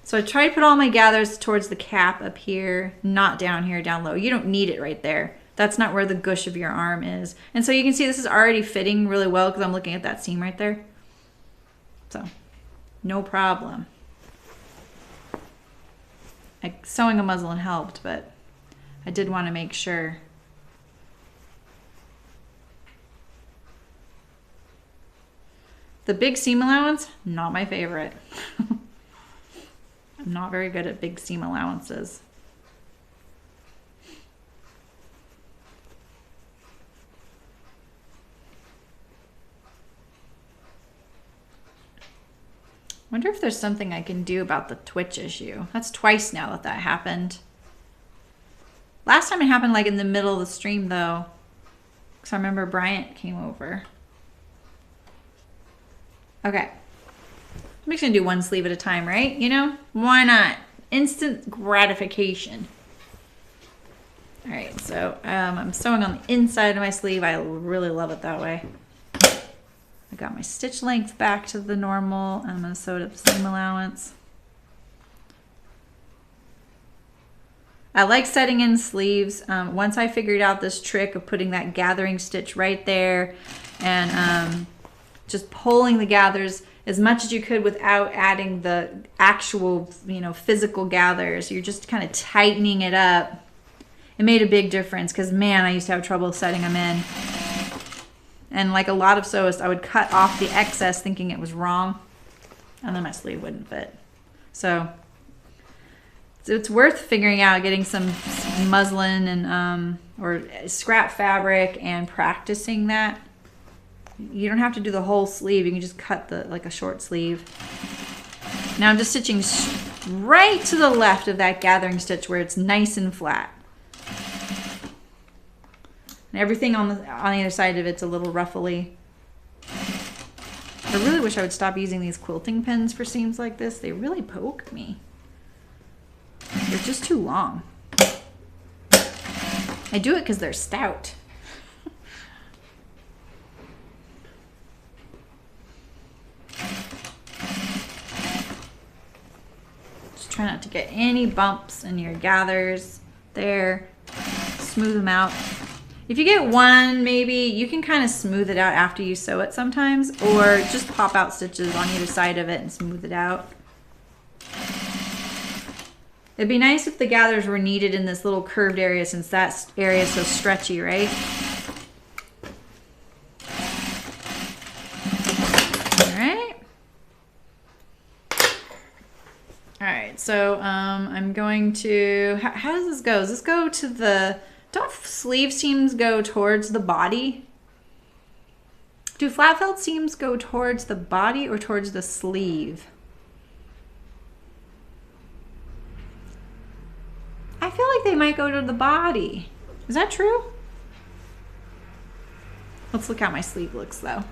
So I try to put all my gathers towards the cap up here, not down here, down low. You don't need it right there. That's not where the gush of your arm is. And so you can see this is already fitting really well because I'm looking at that seam right there. So, no problem. Sewing a muslin helped, but I did want to make sure. The big seam allowance, not my favorite. I'm not very good at big seam allowances. I wonder if there's something I can do about the twitch issue. That's twice now that happened. Last time it happened like in the middle of the stream though, because I remember Bryant came over. Okay, I'm just gonna do one sleeve at a time, right? You know, why not? Instant gratification. All right, so I'm sewing on the inside of my sleeve. I really love it that way. I got my stitch length back to the normal, and I'm gonna sew it at the seam allowance. I like setting in sleeves. Once I figured out this trick of putting that gathering stitch right there and just pulling the gathers as much as you could without adding the actual, physical gathers. You're just kind of tightening it up. It made a big difference because, man, I used to have trouble setting them in. And like a lot of sewists, I would cut off the excess thinking it was wrong, and then my sleeve wouldn't fit. So it's worth figuring out, getting some muslin and or scrap fabric and practicing that. You don't have to do the whole sleeve. You can just cut like a short sleeve. Now I'm just stitching right to the left of that gathering stitch where it's nice and flat. And everything on the other side of it's a little ruffly. I really wish I would stop using these quilting pins for seams like this. They really poke me. They're just too long. I do it because they're stout. Just try not to get any bumps in your gathers there. Smooth them out. If you get one, maybe you can kind of smooth it out after you sew it sometimes, or just pop out stitches on either side of it and smooth it out. It'd be nice if the gathers were needed in this little curved area, since that area is so stretchy, right? All right, so I'm going to, how does this go? Does this go to the, don't sleeve seams go towards the body? Do flat felt seams go towards the body or towards the sleeve? I feel like they might go to the body. Is that true? Let's look how my sleeve looks though.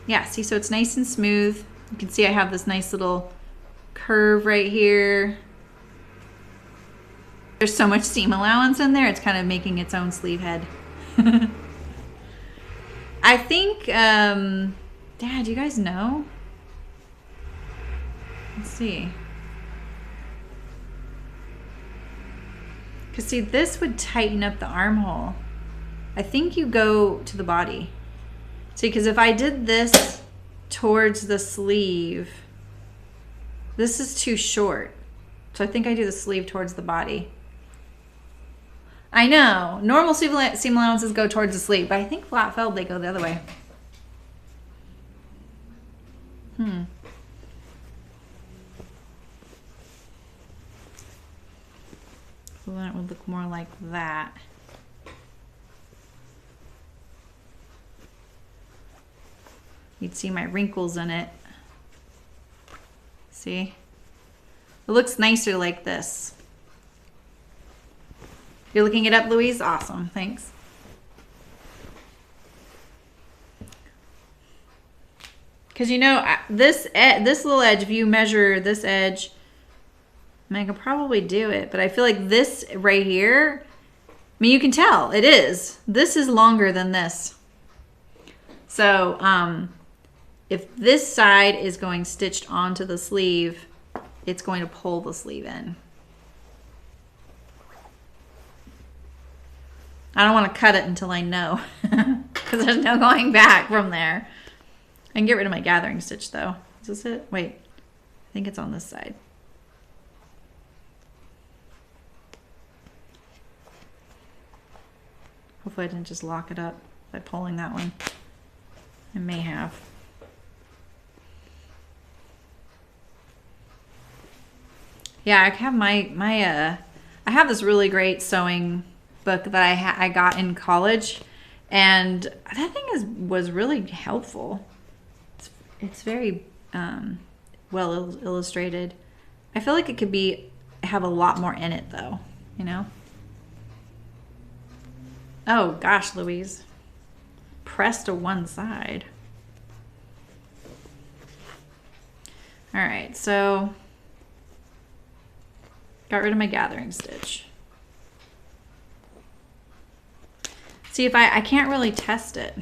Yeah, see, so it's nice and smooth. You can see I have this nice little curve right here. There's so much seam allowance in there, it's kind of making its own sleeve head. I think, Dad, do you guys know? Let's see. Because see, this would tighten up the armhole. I think you go to the body. See, because if I did this towards the sleeve, this is too short. So I think I do the sleeve towards the body. I know, normal seam allowances go towards the sleeve, but I think flat felled, they go the other way. So then it would look more like that. You'd see my wrinkles in it. See? It looks nicer like this. You're looking it up, Louise? Awesome, thanks. Because you know, this little edge, if you measure this edge, I mean, I can probably do it, but I feel like this right here, I mean, you can tell it is. This is longer than this. So if this side is going stitched onto the sleeve, it's going to pull the sleeve in. I don't want to cut it until I know, because there's no going back from there. I can get rid of my gathering stitch though. Is this it? Wait, I think it's on this side. Hopefully I didn't just lock it up by pulling that one. I may have. Yeah, I have I have this really great sewing book that I got in college, and that thing was really helpful. It's very well illustrated. I feel like it could have a lot more in it though, you know? Oh gosh, Louise. Press to one side. All right, so got rid of my gathering stitch. See if I can't really test it.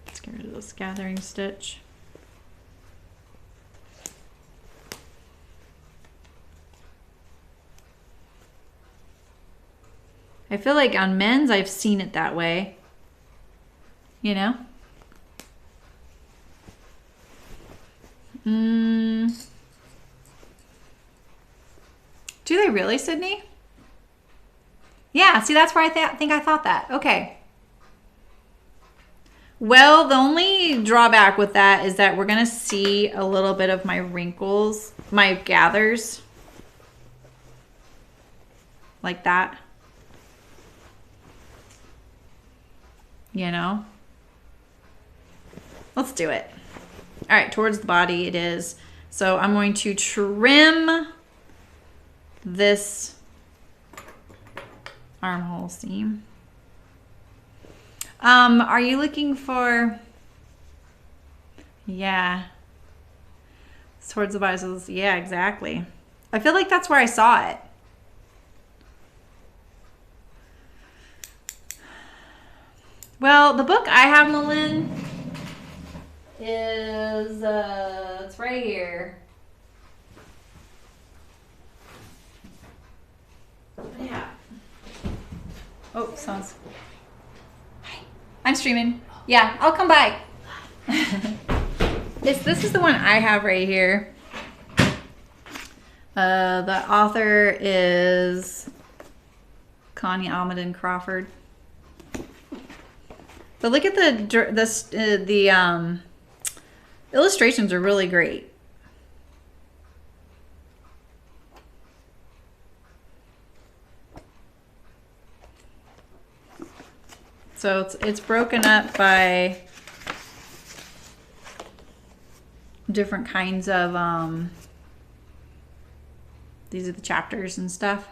Let's get rid of this gathering stitch. I feel like on men's I've seen it that way, you know? Do they really, Sydney? Yeah, see, that's where I think I thought that. Okay. Well, the only drawback with that is that we're going to see a little bit of my wrinkles, my gathers. Like that. You know? Let's do it. All right, towards the body it is. So I'm going to trim this armhole seam. Are you looking for, yeah, towards the body? Yeah, exactly. I feel like that's where I saw it. Well, the book I have, Malin, is, it's right here. Yeah. Oh, sounds. Hi. I'm streaming. Yeah, I'll come by. This is the one I have right here. The author is Connie Almaden Crawford. But look at the illustrations are really great. So it's broken up by different kinds of, these are the chapters and stuff.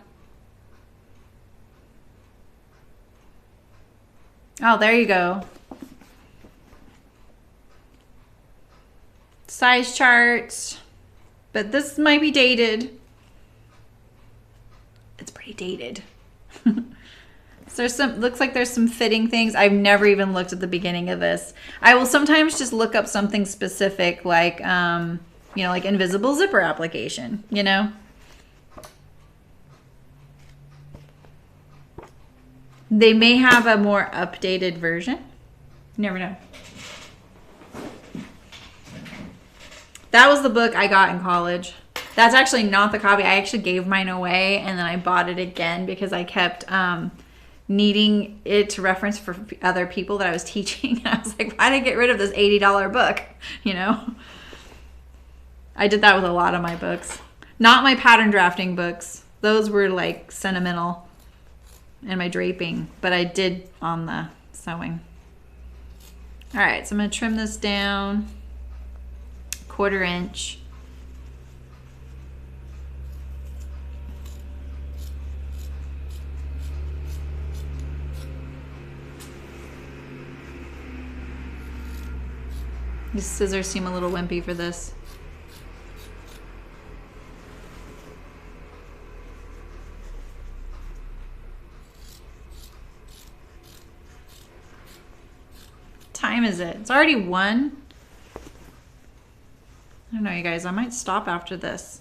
Oh, there you go. Size charts, but this might be dated. It's pretty dated. So there's some, looks like there's some fitting things. I've never even looked at the beginning of this. I will sometimes just look up something specific like, you know, like invisible zipper application, you know? They may have a more updated version. You never know. That was the book I got in college. That's actually not the copy. I actually gave mine away and then I bought it again because I kept needing it to reference for other people that I was teaching. I was like, why did I get rid of this $80 book? You know? I did that with a lot of my books. Not my pattern drafting books. Those were like sentimental. And my draping, but I did on the sewing. All right, so I'm gonna trim this down 1/4 inch. These scissors seem a little wimpy for this. Time is it? It's already 1. I don't know, you guys. I might stop after this.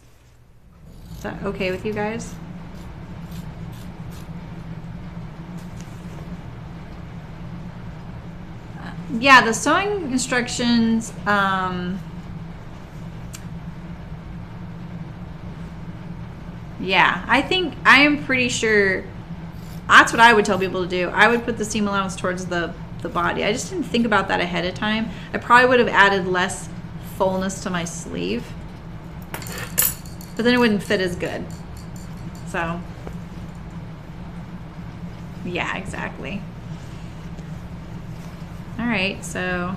Is that okay with you guys? Yeah, the sewing instructions. Yeah, I am pretty sure that's what I would tell people to do. I would put the seam allowance towards the body. I just didn't think about that ahead of time. I probably would have added less fullness to my sleeve, but then it wouldn't fit as good. So yeah, exactly. All right, so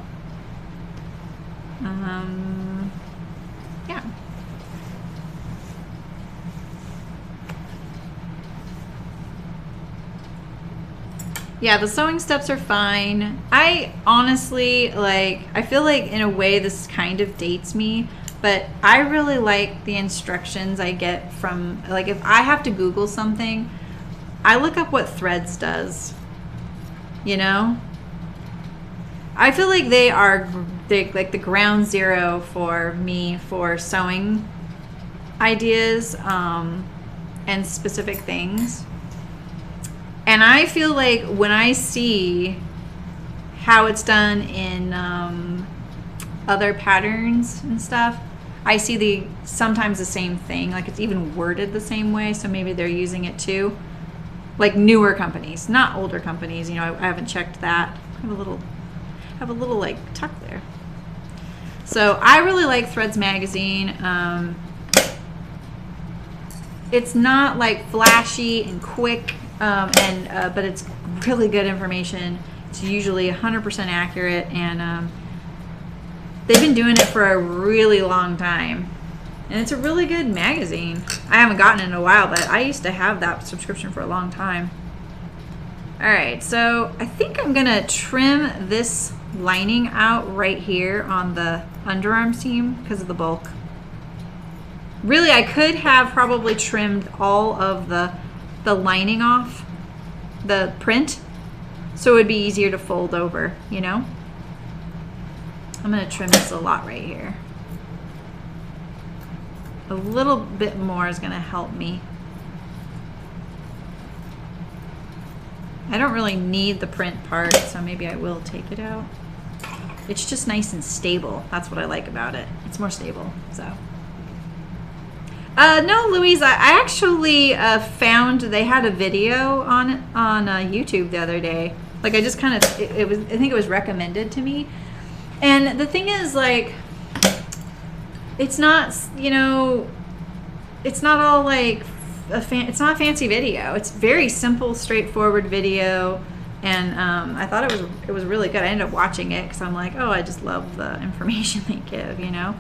yeah. Yeah, the sewing steps are fine. I honestly, I feel like in a way this kind of dates me, but I really like the instructions I get from, if I have to Google something, I look up what Threads does, you know? I feel like they are like the ground zero for me for sewing ideas and specific things. And I feel like when I see how it's done in other patterns and stuff, I see sometimes the same thing, like it's even worded the same way, so maybe they're using it too. Like newer companies, not older companies, you know, I haven't checked that. I have a little like tuck there. So I really like Threads magazine. It's not like flashy and quick, but it's really good information. It's usually 100% accurate, and they've been doing it for a really long time. And it's a really good magazine. I haven't gotten it in a while, but I used to have that subscription for a long time. All right, so I think I'm gonna trim this lining out right here on the underarm seam because of the bulk. Really, I could have probably trimmed all of the lining off the print so it would be easier to fold over, you know? I'm gonna trim this a lot right here. A little bit more is gonna help me. I don't really need the print part, so maybe I will take it out. It's just nice and stable. That's what I like about it. It's more stable, so. No, Louise, I actually found they had a video on it on YouTube the other day. Like I just kind of, I think it was recommended to me. And the thing is, like, it's not, you know, it's not all like, it's not a fancy video. It's very simple, straightforward video. And I thought it was really good. I ended up watching it because I'm like, oh, I just love the information they give, you know?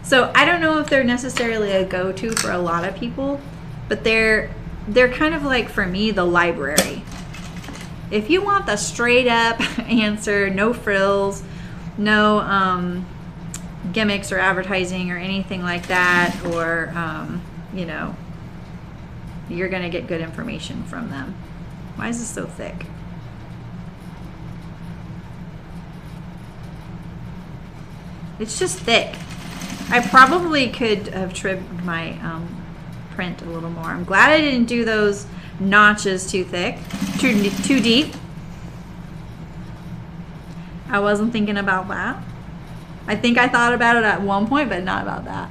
So I don't know if they're necessarily a go-to for a lot of people, but they're kind of like, for me, the library. If you want the straight up answer, no frills, no gimmicks or advertising or anything like that, or you know, you're gonna get good information from them. Why is this so thick? It's just thick. I probably could have trimmed my print a little more. I'm glad I didn't do those notches too thick, too deep. I wasn't thinking about that. I think I thought about it at one point, but not about that.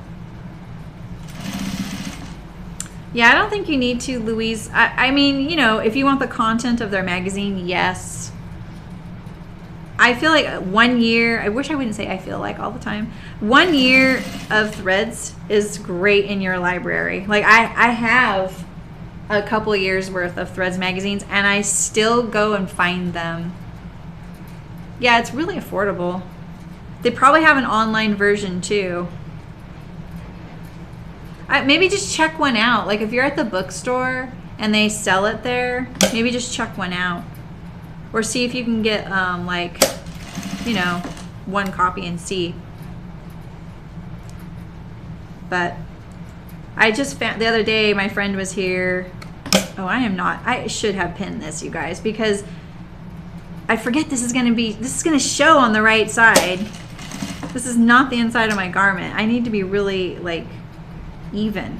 Yeah, I don't think you need to, Louise. I mean, you know, if you want the content of their magazine, yes. I feel like 1 year, I wish I wouldn't say I feel like all the time. 1 year of Threads is great in your library. Like I have a couple of years worth of Threads magazines and I still go and find them. Yeah, it's really affordable. They probably have an online version too. Maybe just check one out. Like if you're at the bookstore and they sell it there, maybe just check one out. Or see if you can get like, you know, one copy and see. But I just found the other day, my friend was here. Oh, I should have pinned this, you guys, because I forget this is going to show on the right side. This is not the inside of my garment. I need to be really like even.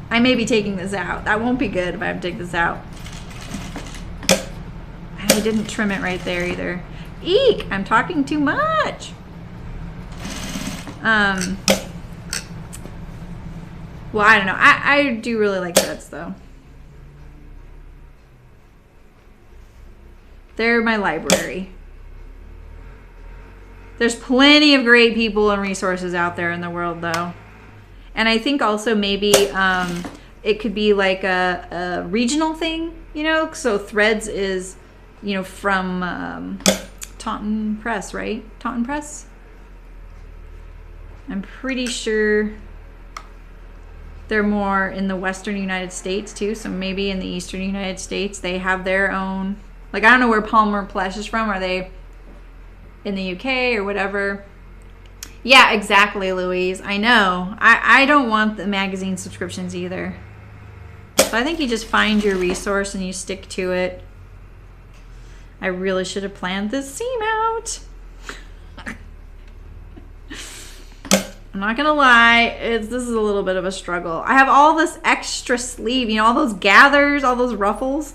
I may be taking this out. That won't be good if I have to take this out. I didn't trim it right there either. Eek! I'm talking too much. Well, I don't know. I do really like Threads though. They're my library. There's plenty of great people and resources out there in the world though. And I think also maybe it could be like a regional thing, you know? So Threads is, you know, from Taunton Press, right? Taunton Press? I'm pretty sure they're more in the western United States too, so maybe in the eastern United States they have their own, like I don't know where Palmer Plesh is from. Are they in the UK or whatever? Yeah, exactly, Louise. I know. I don't want the magazine subscriptions either. So I think you just find your resource and you stick to it. I really should have planned this seam out. I'm not gonna lie, this is a little bit of a struggle. I have all this extra sleeve, you know, all those gathers, all those ruffles.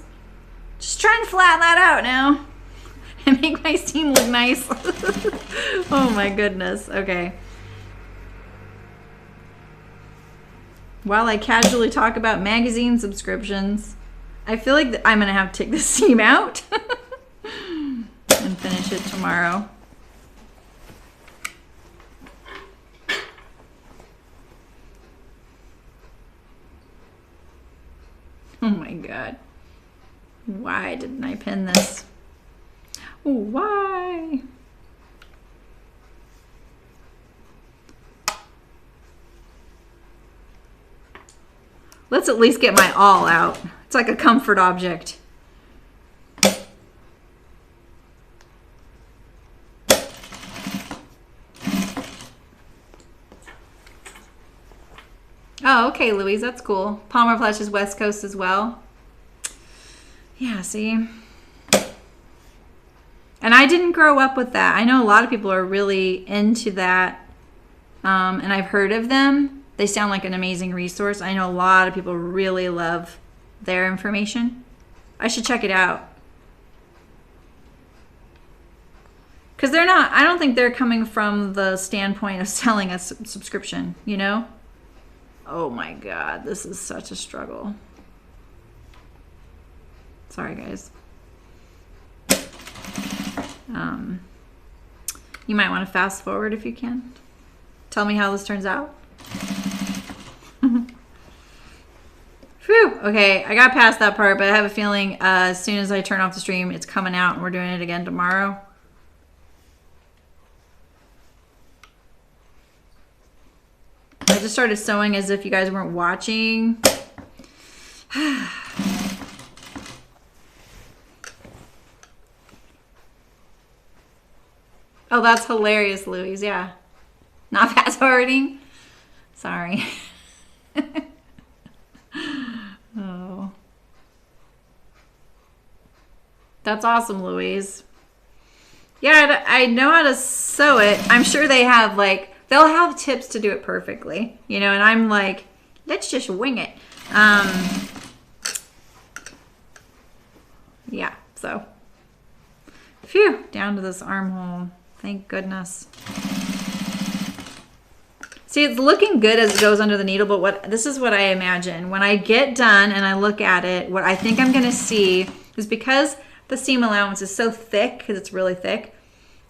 Just trying to flatten that out now and make my seam look nice. Oh my goodness, okay. While I casually talk about magazine subscriptions, I feel like I'm gonna have to take the seam out and finish it tomorrow. Oh my God. Why didn't I pin this? Why? Let's at least get my awl out. It's like a comfort object. Oh, okay, Louise, that's cool. Palmer Flesh is West Coast as well. Yeah, see? And I didn't grow up with that. I know a lot of people are really into that, and I've heard of them. They sound like an amazing resource. I know a lot of people really love their information. I should check it out. Because they're not, I don't think they're coming from the standpoint of selling a subscription, you know? Oh my God, this is such a struggle. Sorry, guys. You might want to fast forward if you can. Tell me how this turns out. Phew, okay, I got past that part, but I have a feeling as soon as I turn off the stream, it's coming out and we're doing it again tomorrow. I just started sewing as if you guys weren't watching. Oh, that's hilarious, Louise. Yeah. Not fast forwarding. Sorry. Oh. That's awesome, Louise. Yeah, I know how to sew it. I'm sure they have like, they'll have tips to do it perfectly, you know, and I'm like, let's just wing it. Yeah, so. Phew, down to this armhole. Thank goodness. See, it's looking good as it goes under the needle, but this is what I imagine. When I get done and I look at it, what I think I'm gonna see is because the seam allowance is so thick, because it's really thick,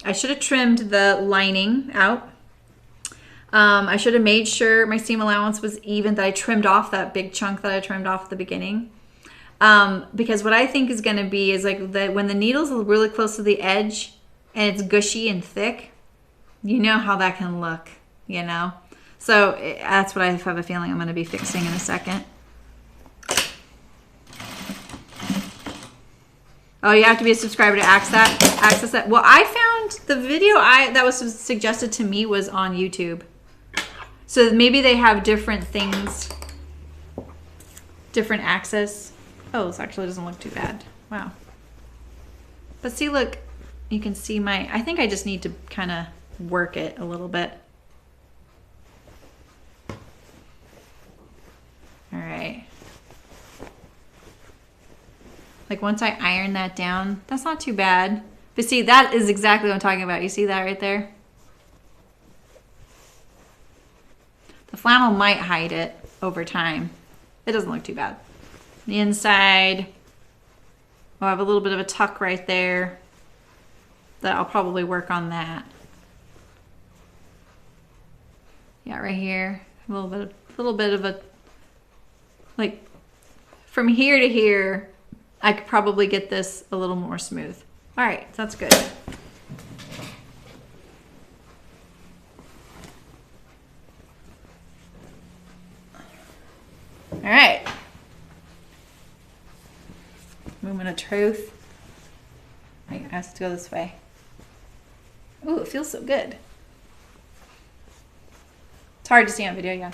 I should have trimmed the lining out. I should have made sure my seam allowance was even, that I trimmed off that big chunk that I trimmed off at the beginning. Because what I think is gonna be is like when the needle's really close to the edge and it's gushy and thick, you know how that can look, you know? So that's what I have a feeling I'm gonna be fixing in a second. Oh, you have to be a subscriber to access that. Well, I found the video that was suggested to me was on YouTube. So maybe they have different things, different access. Oh, this actually doesn't look too bad. Wow. But see, look, you can see I think I just need to kind of work it a little bit. All right. Like once I iron that down, that's not too bad. But see, that is exactly what I'm talking about. You see that right there? The flannel might hide it over time. It doesn't look too bad. The inside, I'll have a little bit of a tuck right there. That I'll probably work on that. Yeah, right here, a little bit of a, like from here to here, I could probably get this a little more smooth. All right, that's good. All right. Movement of truth. Wait, it has to go this way. Ooh, it feels so good. It's hard to see on video, yeah.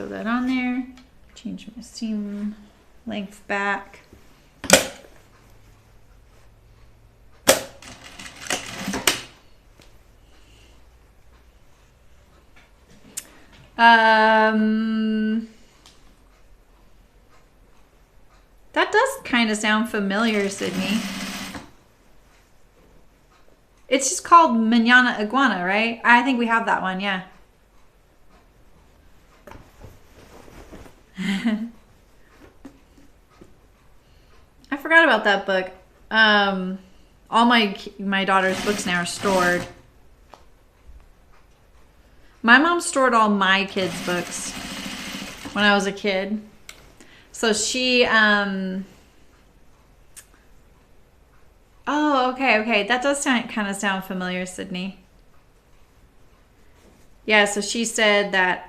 sew that on there. Change my seam length back. That does kind of sound familiar, Sydney. It's just called Manana Iguana, right? I think we have that one, yeah. I forgot about that book. All my daughter's books now are stored. My mom stored all my kids' books when I was a kid. So she, oh, okay. That does kind of sound familiar, Sydney. Yeah, so she said that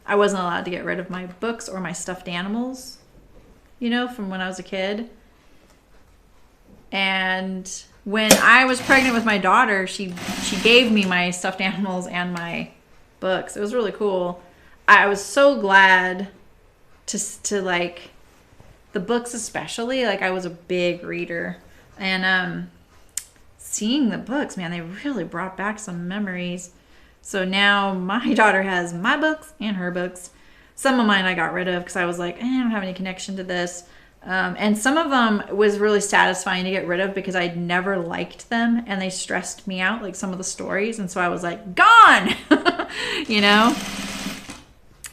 I wasn't allowed to get rid of my books or my stuffed animals, you know, from when I was a kid. And when I was pregnant with my daughter, she gave me my stuffed animals and my books. It was really cool. I was so glad to like the books, especially. Like, I was a big reader, and seeing the books, man, they really brought back some memories. So now my daughter has my books and her books. Some of mine I got rid of because I was like, I don't have any connection to this. And some of them was really satisfying to get rid of because I'd never liked them and they stressed me out, like some of the stories. And so I was like, gone, you know?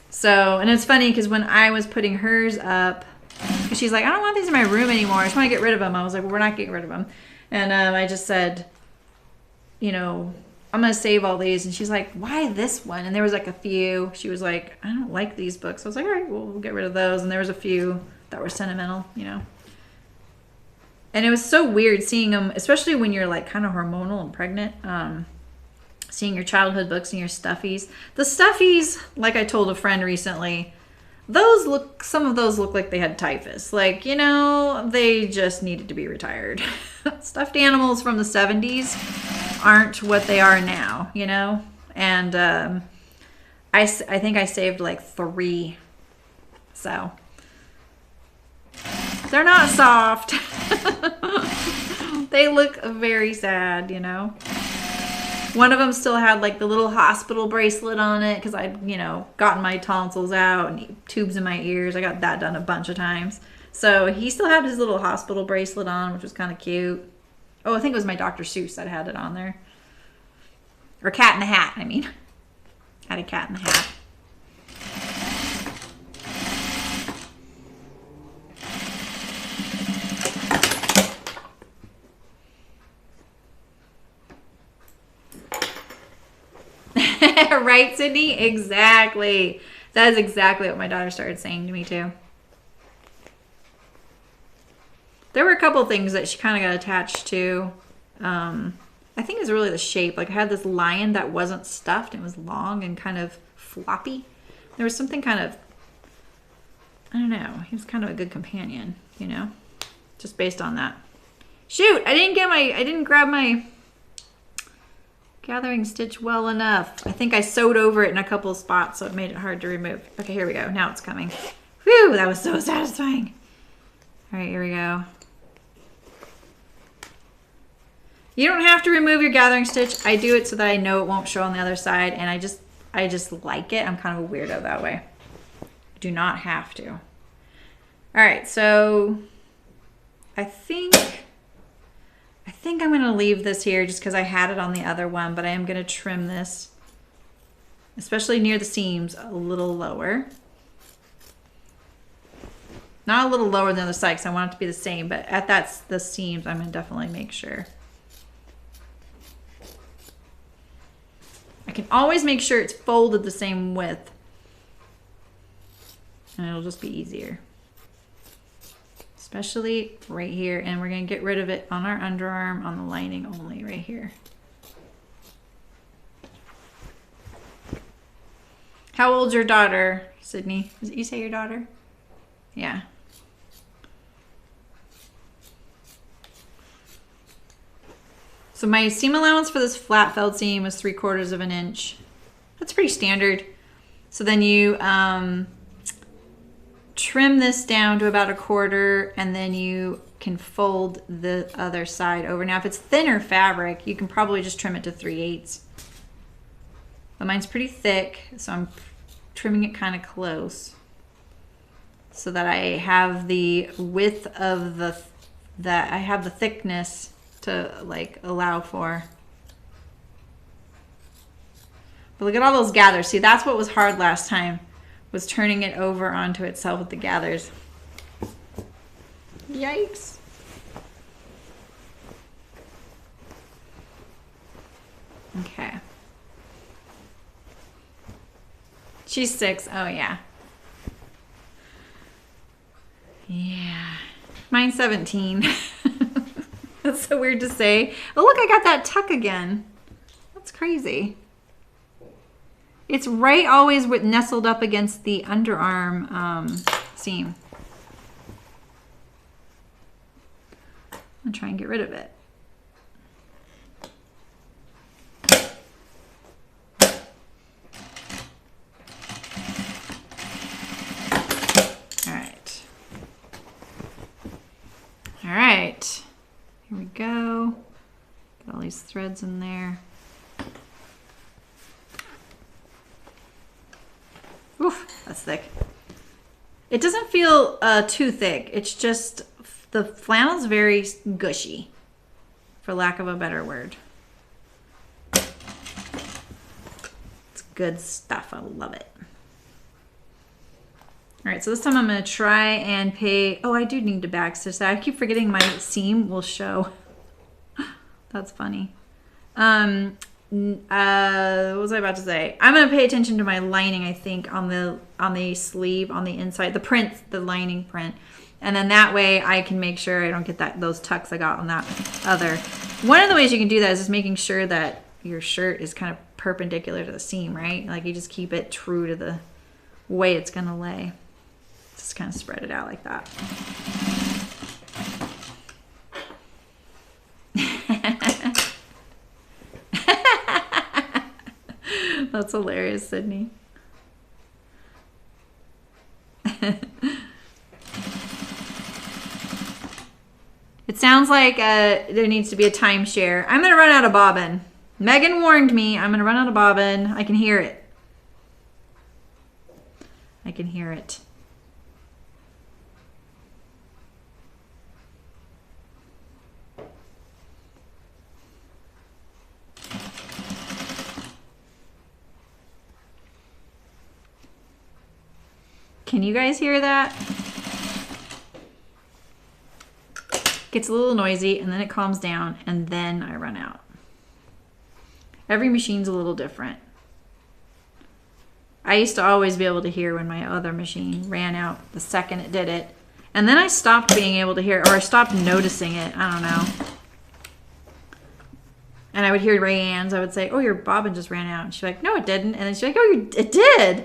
So, and it's funny because when I was putting hers up, she's like, I don't want these in my room anymore. I just want to get rid of them. I was like, well, we're not getting rid of them. And I just said, you know, I'm going to save all these. And she's like, why this one? And there was like a few. She was like, I don't like these books. I was like, all right, well, we'll get rid of those. And there was a few that were sentimental, you know. And it was so weird seeing them, especially when you're like kind of hormonal and pregnant, seeing your childhood books and your stuffies. The stuffies, like I told a friend recently, some of those look like they had typhus. Like, you know, they just needed to be retired. Stuffed animals from the 70s aren't what they are now, you know. And I think I saved like 3. So they're not soft. They look very sad, you know. One of them still had like the little hospital bracelet on it because I'd, you know, gotten my tonsils out and tubes in my ears. I got that done a bunch of times. So he still had his little hospital bracelet on, which was kind of cute. Oh, I think it was my Dr. Seuss that had it on there. Or Cat in the Hat, I mean. Had a cat in the hat. Right, Sydney? Exactly. That is exactly what my daughter started saying to me too. There were a couple things that she kind of got attached to. I think it was really the shape. Like, I had this lion that wasn't stuffed. It was long and kind of floppy. There was something kind of, I don't know. He was kind of a good companion, you know, just based on that. Shoot, I didn't grab my gathering stitch well enough. I think I sewed over it in a couple of spots, so it made it hard to remove. Okay, here we go. Now it's coming. Whew, that was so satisfying. All right, here we go. You don't have to remove your gathering stitch. I do it so that I know it won't show on the other side, and I just like it. I'm kind of a weirdo that way. Do not have to. All right, so I think I'm going to leave this here just because I had it on the other one, but I am going to trim this, especially near the seams, a little lower. Not a little lower than the other side because I want it to be the same, but at the seams, I'm going to definitely make sure. I can always make sure it's folded the same width, and it'll just be easier. Especially right here, and we're going to get rid of it on our underarm on the lining only right here. How old's your daughter, Sydney? Is it you say your daughter? Yeah. So my seam allowance for this flat felled seam was 3/4 of an inch. That's pretty standard. So then you trim this down to about 1/4, and then you can fold the other side over. Now, if it's thinner fabric, you can probably just trim it to 3/8. But mine's pretty thick, so I'm trimming it kind of close so that I have the width of I have the thickness to like allow for. But look at all those gathers. See, that's what was hard last time, was turning it over onto itself with the gathers. Yikes. Okay. She's 6. Oh, yeah. Yeah. Mine's 17. That's so weird to say. Oh, look, I got that tuck again. That's crazy. It's right always nestled up against the underarm seam. I'll try and get rid of it. All right, here we go. Got all these threads in there. Oof, that's thick. It doesn't feel too thick. It's just the flannel's very gushy, for lack of a better word. It's good stuff. I love it. All right, so this time I'm gonna try and pay, oh, I do need to back stitch that. I keep forgetting my seam will show. That's funny. What was I about to say? I'm gonna pay attention to my lining, I think, on the sleeve, on the inside, the print, the lining print. And then that way I can make sure I don't get those tucks I got on that other. One of the ways you can do that is just making sure that your shirt is kind of perpendicular to the seam, right? Like you just keep it true to the way it's gonna lay. Just kind of spread it out like that. That's hilarious, Sydney. It sounds like there needs to be a timeshare. I'm gonna run out of bobbin. Megan warned me I'm gonna run out of bobbin. I can hear it. I can hear it. Can you guys hear that? Gets a little noisy and then it calms down and then I run out. Every machine's a little different. I used to always be able to hear when my other machine ran out the second it did it. And then I stopped being able to hear, or I stopped noticing it. I don't know. And I would hear Rayanne's. I would say, oh, your bobbin just ran out. And she's like, no, it didn't. And then she's like, oh, it did.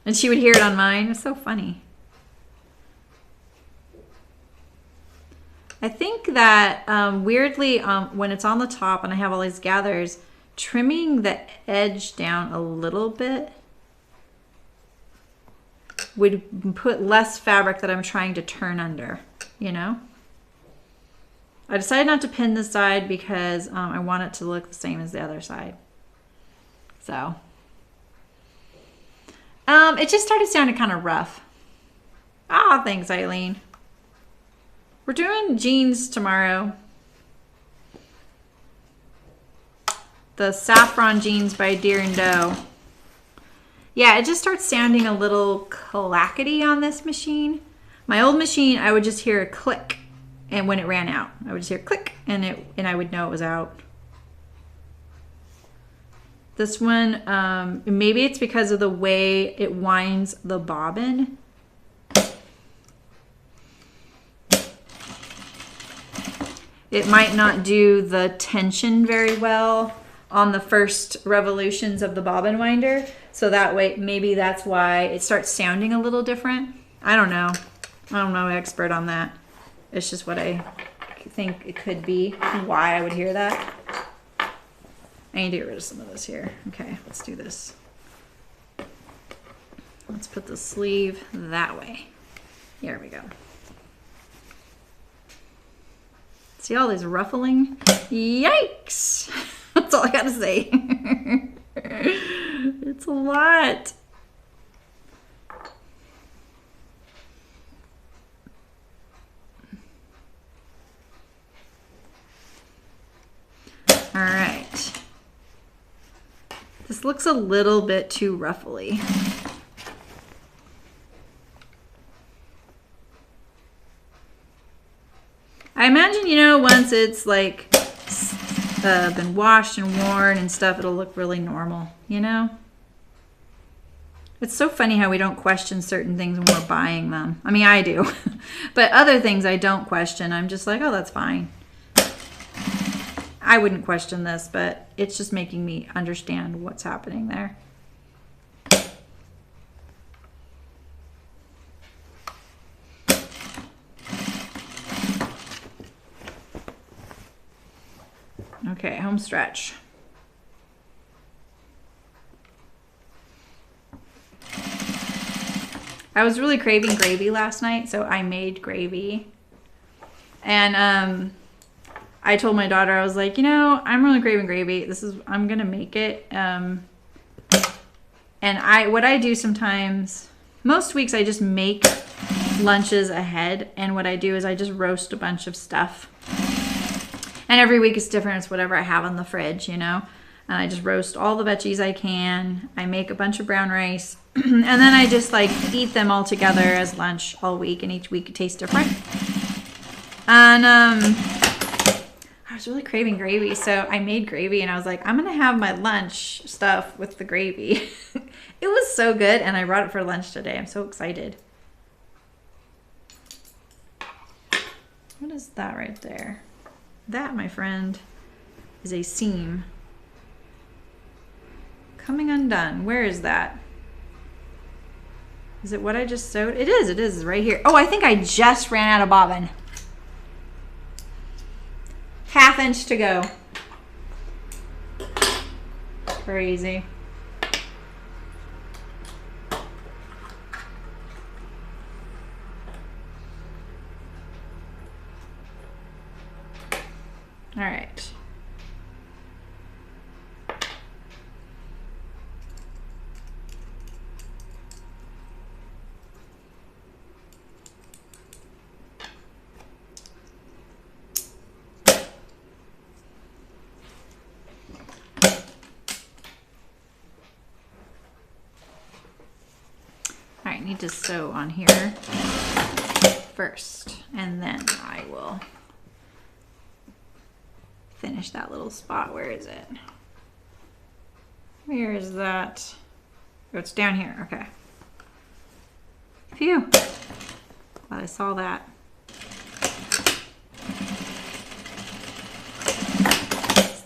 And she would hear it on mine. It's so funny. I think that weirdly, when it's on the top and I have all these gathers, trimming the edge down a little bit would put less fabric that I'm trying to turn under, you know? I decided not to pin this side because I want it to look the same as the other side. So, it just started sounding kind of rough. Ah, thanks, Eileen. We're doing jeans tomorrow. The saffron jeans by Deer and Doe. Yeah, it just starts sounding a little clackety on this machine. My old machine, I would just hear a click, and when it ran out, I would just hear click, and I would know it was out. This one, maybe it's because of the way it winds the bobbin. It might not do the tension very well on the first revolutions of the bobbin winder. So that way, maybe that's why it starts sounding a little different. I don't know. I'm no expert on that. It's just what I think it could be, why I would hear that. I need to get rid of some of this here. Okay, let's do this. Let's put the sleeve that way. Here we go. See all this ruffling? Yikes! That's all I gotta say. It's a lot. All right. This looks a little bit too ruffly. I imagine, you know, once it's like been washed and worn and stuff, it'll look really normal, you know? It's so funny how we don't question certain things when we're buying them. I mean, I do. But other things I don't question. I'm just like, oh, that's fine. I wouldn't question this, but it's just making me understand what's happening there. Okay, home stretch. I was really craving gravy last night, so I made gravy. And I told my daughter, I was like, you know, I'm really craving gravy. I'm gonna make it. And what I do sometimes, most weeks I just make lunches ahead, and what I do is I just roast a bunch of stuff. And every week is different. It's whatever I have on the fridge, you know. And I just roast all the veggies I can. I make a bunch of brown rice. And then I just like eat them all together as lunch all week. And each week it tastes different. And I was really craving gravy. So I made gravy and I was like, I'm going to have my lunch stuff with the gravy. It was so good. And I brought it for lunch today. I'm so excited. What is that right there? That, my friend, is a seam coming undone. Where is that? Is it what I just sewed? It is right here. Oh, I think I just ran out of bobbin. Half inch to go. Crazy. All right. All right, need to sew on here first, and then I will finish that little spot. Where is it? Where is that? Oh, it's down here. Okay. Phew. Glad I saw that.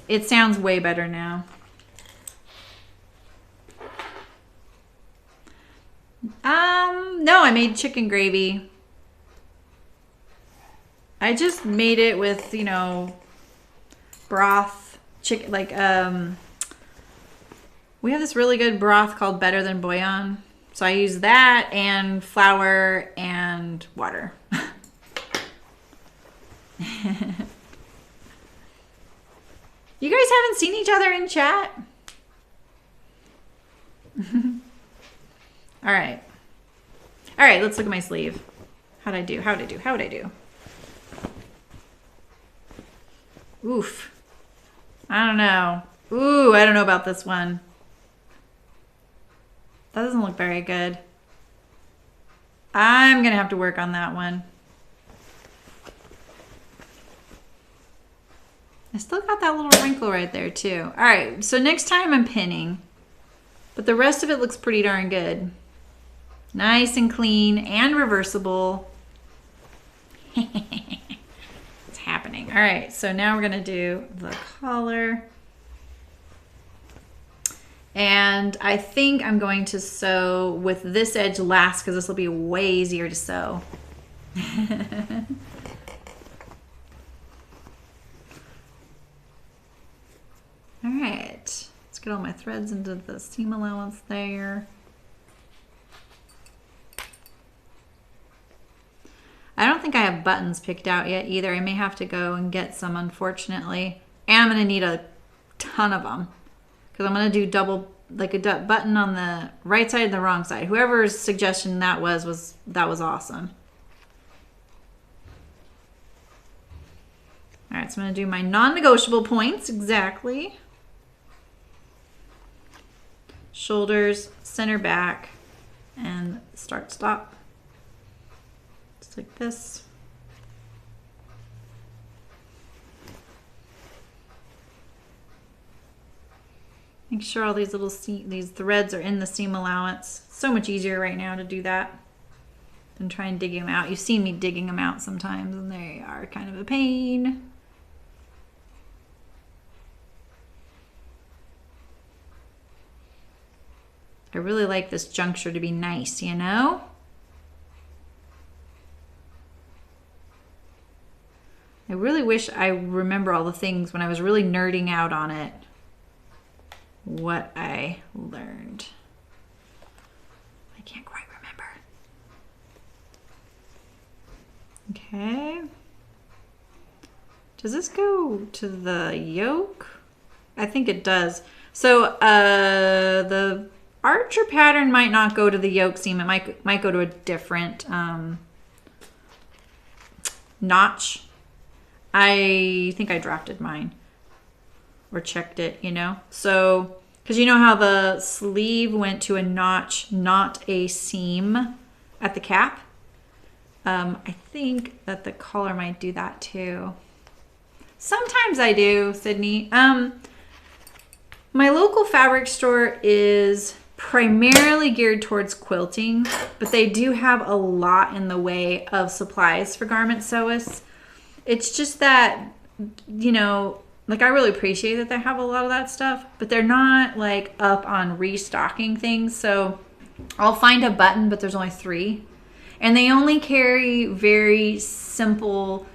It sounds way better now. No, I made chicken gravy. I just made it with, you know, broth, chicken, like, we have this really good broth called Better Than Bouillon. So I use that and flour and water. You guys haven't seen each other in chat? All right. All right, let's look at my sleeve. How'd I do? How'd I do? How'd I do? Oof. I don't know. Ooh, I don't know about this one. That doesn't look very good. I'm gonna have to work on that one. I still got that little wrinkle right there too. All right, so next time I'm pinning, but the rest of it looks pretty darn good. Nice and clean and reversible. It's happening. All right, so now we're gonna do the collar. And I think I'm going to sew with this edge last because this will be way easier to sew. All right, let's get all my threads into the seam allowance there. buttons picked out yet either. I may have to go and get some, unfortunately. And I'm going to need a ton of them because I'm going to do double, like a button on the right side and the wrong side. Whoever's suggestion that was awesome. All right, so I'm going to do my non-negotiable points exactly. Shoulders, center back, and start stop. Just like this. Make sure all these little these threads are in the seam allowance. So much easier right now to do that than try and dig them out. You've seen me digging them out sometimes, and they are kind of a pain. I really like this juncture to be nice, you know? I really wish I remember all the things when I was really nerding out on it, what I learned. I can't quite remember. Okay. Does this go to the yoke? I think it does. So the archer pattern might not go to the yoke seam. It might go to a different notch. I think I drafted mine or checked it, you know. So, because you know how the sleeve went to a notch, not a seam at the cap. I think that the collar might do that too. Sometimes I do, Sydney. My local fabric store is primarily geared towards quilting, but they do have a lot in the way of supplies for garment sewists. It's just that, you know, like I really appreciate that they have a lot of that stuff, but they're not like up on restocking things. So I'll find a button, but there's only 3. And they only carry very simple,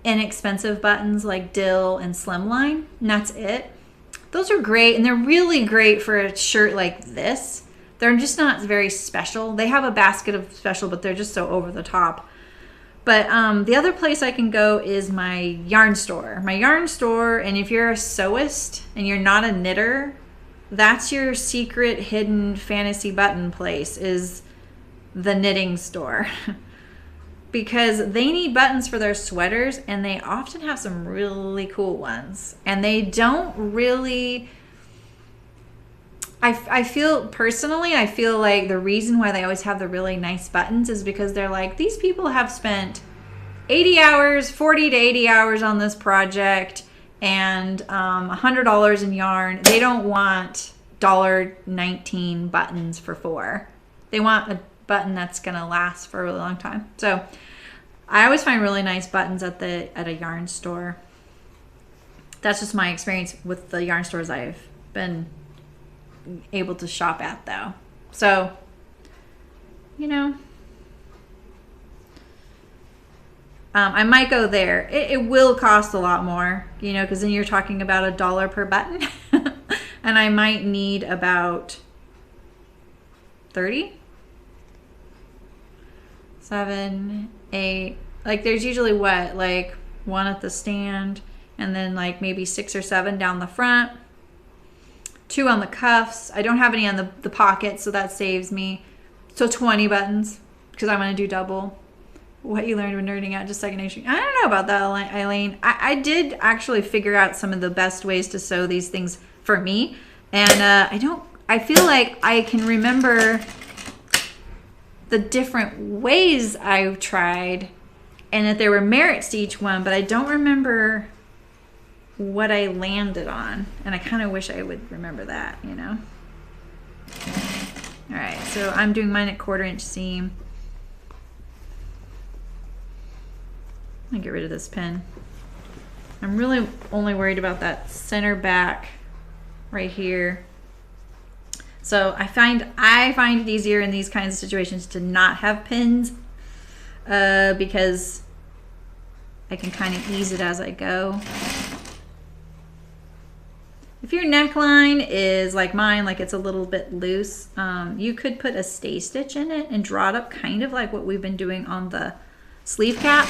inexpensive buttons like Dill and Slimline, and that's it. Those are great, and they're really great for a shirt like this. They're just not very special. They have a basket of special, but they're just so over the top. But the other place I can go is my yarn store. My yarn store, and if you're a sewist and you're not a knitter, that's your secret hidden fantasy button place, is the knitting store. Because they need buttons for their sweaters, and they often have some really cool ones. And they don't really... I feel, personally, I feel like the reason why they always have the really nice buttons is because they're like, these people have spent 80 hours, 40 to 80 hours on this project, and $100 in yarn. They don't want $19 buttons for $4. They want a button that's gonna last for a really long time. So I always find really nice buttons at a yarn store. That's just my experience with the yarn stores I've been able to shop at, though. So, you know, I might go there. It will cost a lot more, you know, because then you're talking about $1 per button. And I might need about 30, 7, 8. Like there's usually what, like 1 at the stand, and then like maybe 6 or 7 down the front, 2 on the cuffs. I don't have any on the pocket, so that saves me. So 20 buttons, because I'm going to do double. What you learned when nerding out just second nature. I don't know about that, Eileen. I did actually figure out some of the best ways to sew these things for me. And I feel like I can remember the different ways I've tried and that there were merits to each one, but I don't remember what I landed on. And I kind of wish I would remember that, you know? All right, so I'm doing mine at 1/4 inch seam. I'm gonna get rid of this pin. I'm really only worried about that center back right here. So I find it easier in these kinds of situations to not have pins because I can kind of ease it as I go. If your neckline is like mine, like it's a little bit loose, you could put a stay stitch in it and draw it up kind of like what we've been doing on the sleeve cap.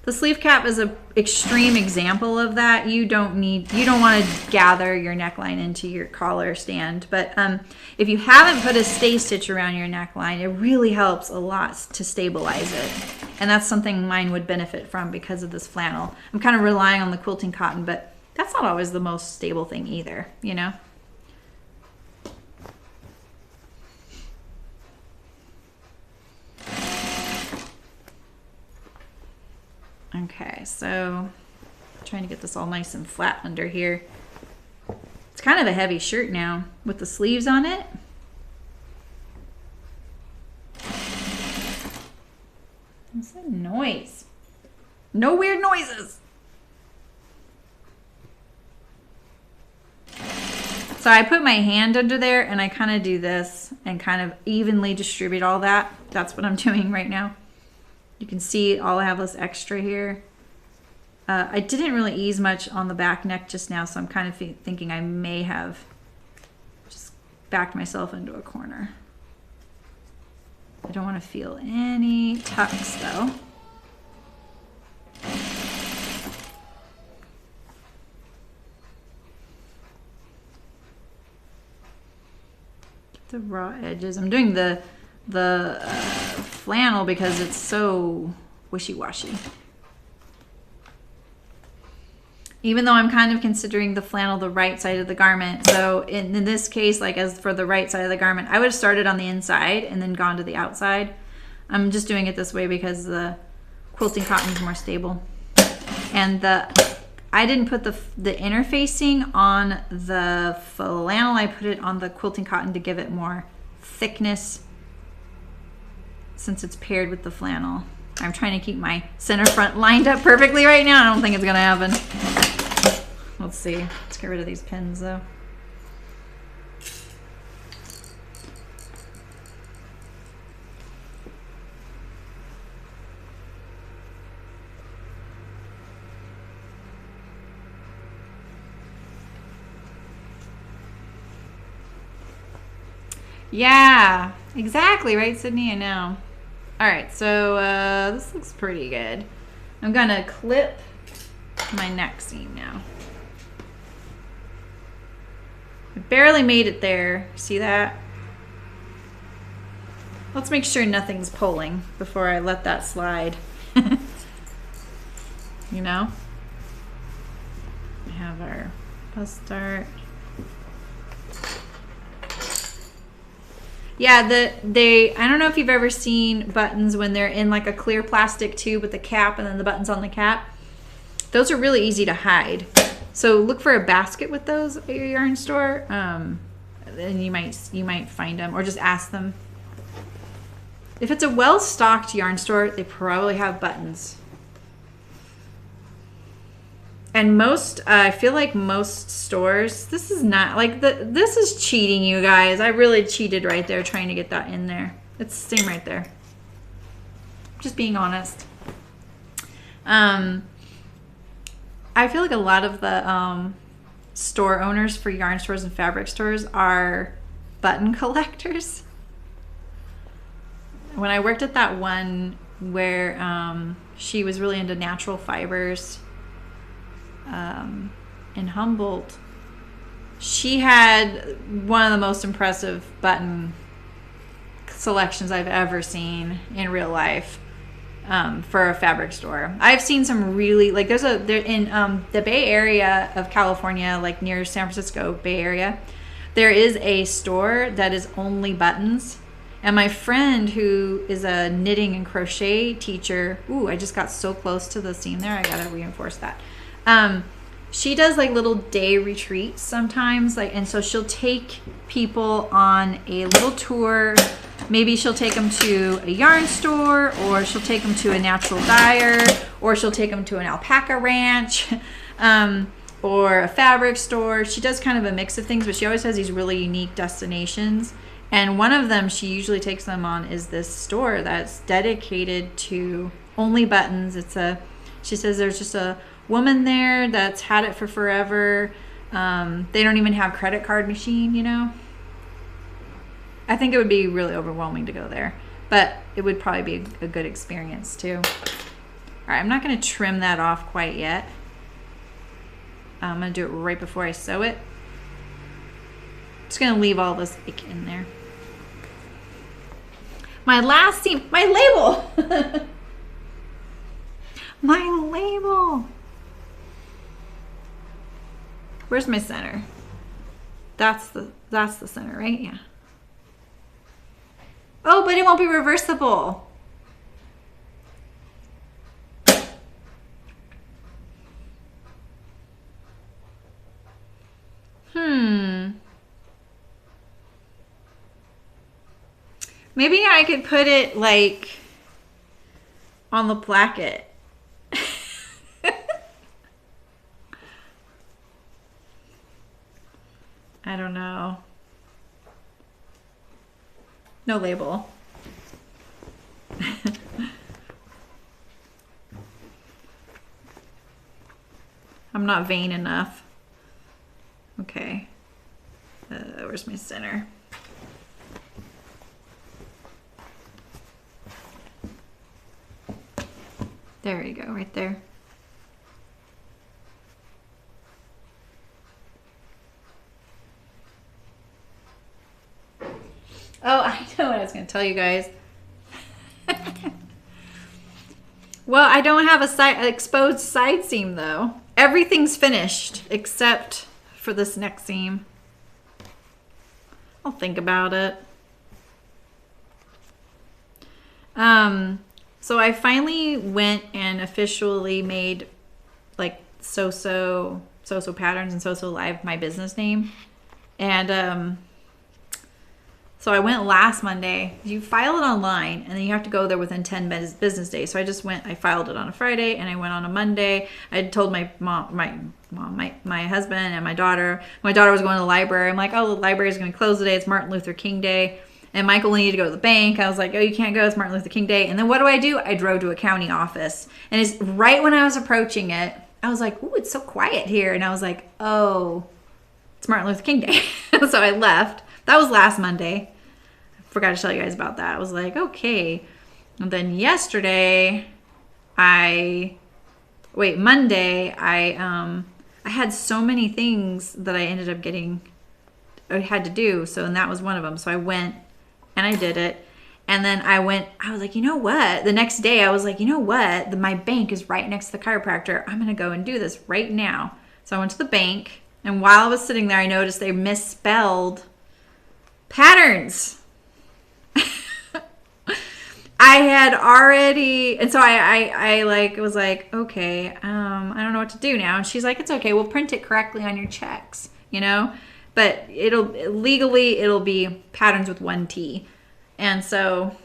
The sleeve cap is an extreme example of that. You don't want to gather your neckline into your collar stand. But if you haven't put a stay stitch around your neckline, it really helps a lot to stabilize it. And that's something mine would benefit from because of this flannel. I'm kind of relying on the quilting cotton, but that's not always the most stable thing either, you know? Okay, so I'm trying to get this all nice and flat under here. It's kind of a heavy shirt now with the sleeves on it. What's that noise? No weird noises. So I put my hand under there and I kind of do this and kind of evenly distribute all that. That's what I'm doing right now. You can see all I have is extra here. I didn't really ease much on the back neck just now, so I'm kind of thinking I may have just backed myself into a corner. I don't want to feel any tucks though. Get the raw edges. I'm doing the flannel because it's so wishy-washy. Even though I'm kind of considering the flannel the right side of the garment. So in this case, like as for the right side of the garment, I would have started on the inside and then gone to the outside. I'm just doing it this way because the quilting cotton is more stable. And I didn't put the interfacing on the flannel. I put it on the quilting cotton to give it more thickness since it's paired with the flannel. I'm trying to keep my center front lined up perfectly right now. I don't think it's gonna happen. Let's see. Let's get rid of these pins though. Yeah, exactly, right, Sydney? I know. All right, so this looks pretty good. I'm gonna clip my neck seam now. I barely made it there. See that? Let's make sure nothing's pulling before I let that slide. You know? We have our bust dart. Yeah, I don't know if you've ever seen buttons when they're in like a clear plastic tube with the cap and then the buttons on the cap. Those are really easy to hide. So look for a basket with those at your yarn store. And you might find them or just ask them. If it's a well-stocked yarn store, they probably have buttons. And I feel like most stores, this is not like this is cheating, you guys. I really cheated right there trying to get that in there. It's the same right there. Just being honest. I feel like a lot of the store owners for yarn stores and fabric stores are button collectors. When I worked at that one where she was really into natural fibers, in Humboldt, she had one of the most impressive button selections I've ever seen in real life for a fabric store. I've seen some really, like they're in the Bay Area of California, like near San Francisco Bay Area, there is a store that is only buttons. And my friend who is a knitting and crochet teacher, ooh, I just got so close to the seam there, I gotta reinforce that. She does like little day retreats sometimes, like, and so she'll take people on a little tour. Maybe she'll take them to a yarn store, or she'll take them to a natural dyer, or she'll take them to an alpaca ranch, or a fabric store. She does kind of a mix of things, but she always has these really unique destinations. And one of them she usually takes them on is this store that's dedicated to only buttons. She says there's just a woman there that's had it for forever. They don't even have credit card machine, you know. I think it would be really overwhelming to go there, but it would probably be a good experience too. All right, I'm not going to trim that off quite yet. I'm going to do it right before I sew it. Just going to leave all this in there. My last seam, my label. My label. Where's my center? That's the center, right? Yeah. Oh, but it won't be reversible. Maybe I could put it like on the placket. I don't know. No label. I'm not vain enough. Okay. Where's my center? There you go, right there. Oh, I know what I was going to tell you guys. Well, I don't have an exposed side seam though. Everything's finished except for this neck seam. I'll think about it. So I finally went and officially made like So-So Patterns and So-So Live my business name. And so I went last Monday. You file it online and then you have to go there within 10 business days. So I just went, I filed it on a Friday and I went on a Monday. I told my husband and my daughter was going to the library. I'm like, oh, the library is going to close today. It's Martin Luther King Day. And Michael needed to go to the bank. I was like, oh, you can't go. It's Martin Luther King Day. And then what do? I drove to a county office. And it's right when I was approaching it, I was like, ooh, it's so quiet here. And I was like, oh, it's Martin Luther King Day. So I left. That was last Monday. I forgot to tell you guys about that. I was like, okay. And then yesterday, Monday, I had so many things that I ended up I had to do. So, and that was one of them. So I went and I did it. And then I was like, you know what? The next day I was like, you know what? My bank is right next to the chiropractor. I'm going to go and do this right now. So I went to the bank. And while I was sitting there, I noticed they misspelled patterns. I had already, and so I was like, okay, I don't know what to do now. And she's like, it's okay. We'll print it correctly on your checks, but it'll be patterns with one T. And so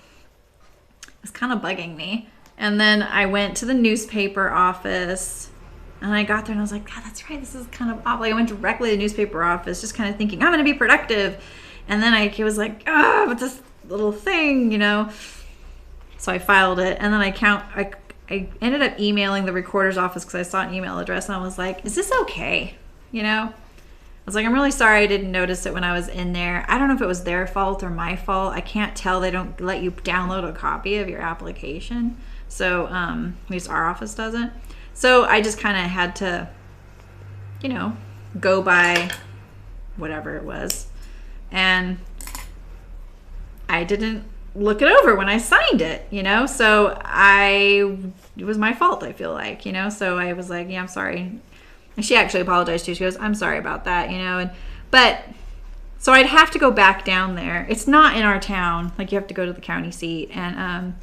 it's kind of bugging me. And then I went to the newspaper office and I got there and I was like, God, that's right. This is kind of odd. Like I went directly to the newspaper office, just kind of thinking I'm going to be productive. And then I was like, but this little thing, So I filed it, and then I ended up emailing the recorder's office because I saw an email address, and I was like, is this okay? I was like, I'm really sorry I didn't notice it when I was in there. I don't know if it was their fault or my fault. I can't tell. They don't let you download a copy of your application. So at least our office doesn't. So I just kind of had to, go by whatever it was. And I didn't look it over when I signed it, so it was my fault, I feel like, so I was like, yeah, I'm sorry. And she actually apologized too. She goes, I'm sorry about that, but so I'd have to go back down there. It's not in our town. Like you have to go to the county seat, and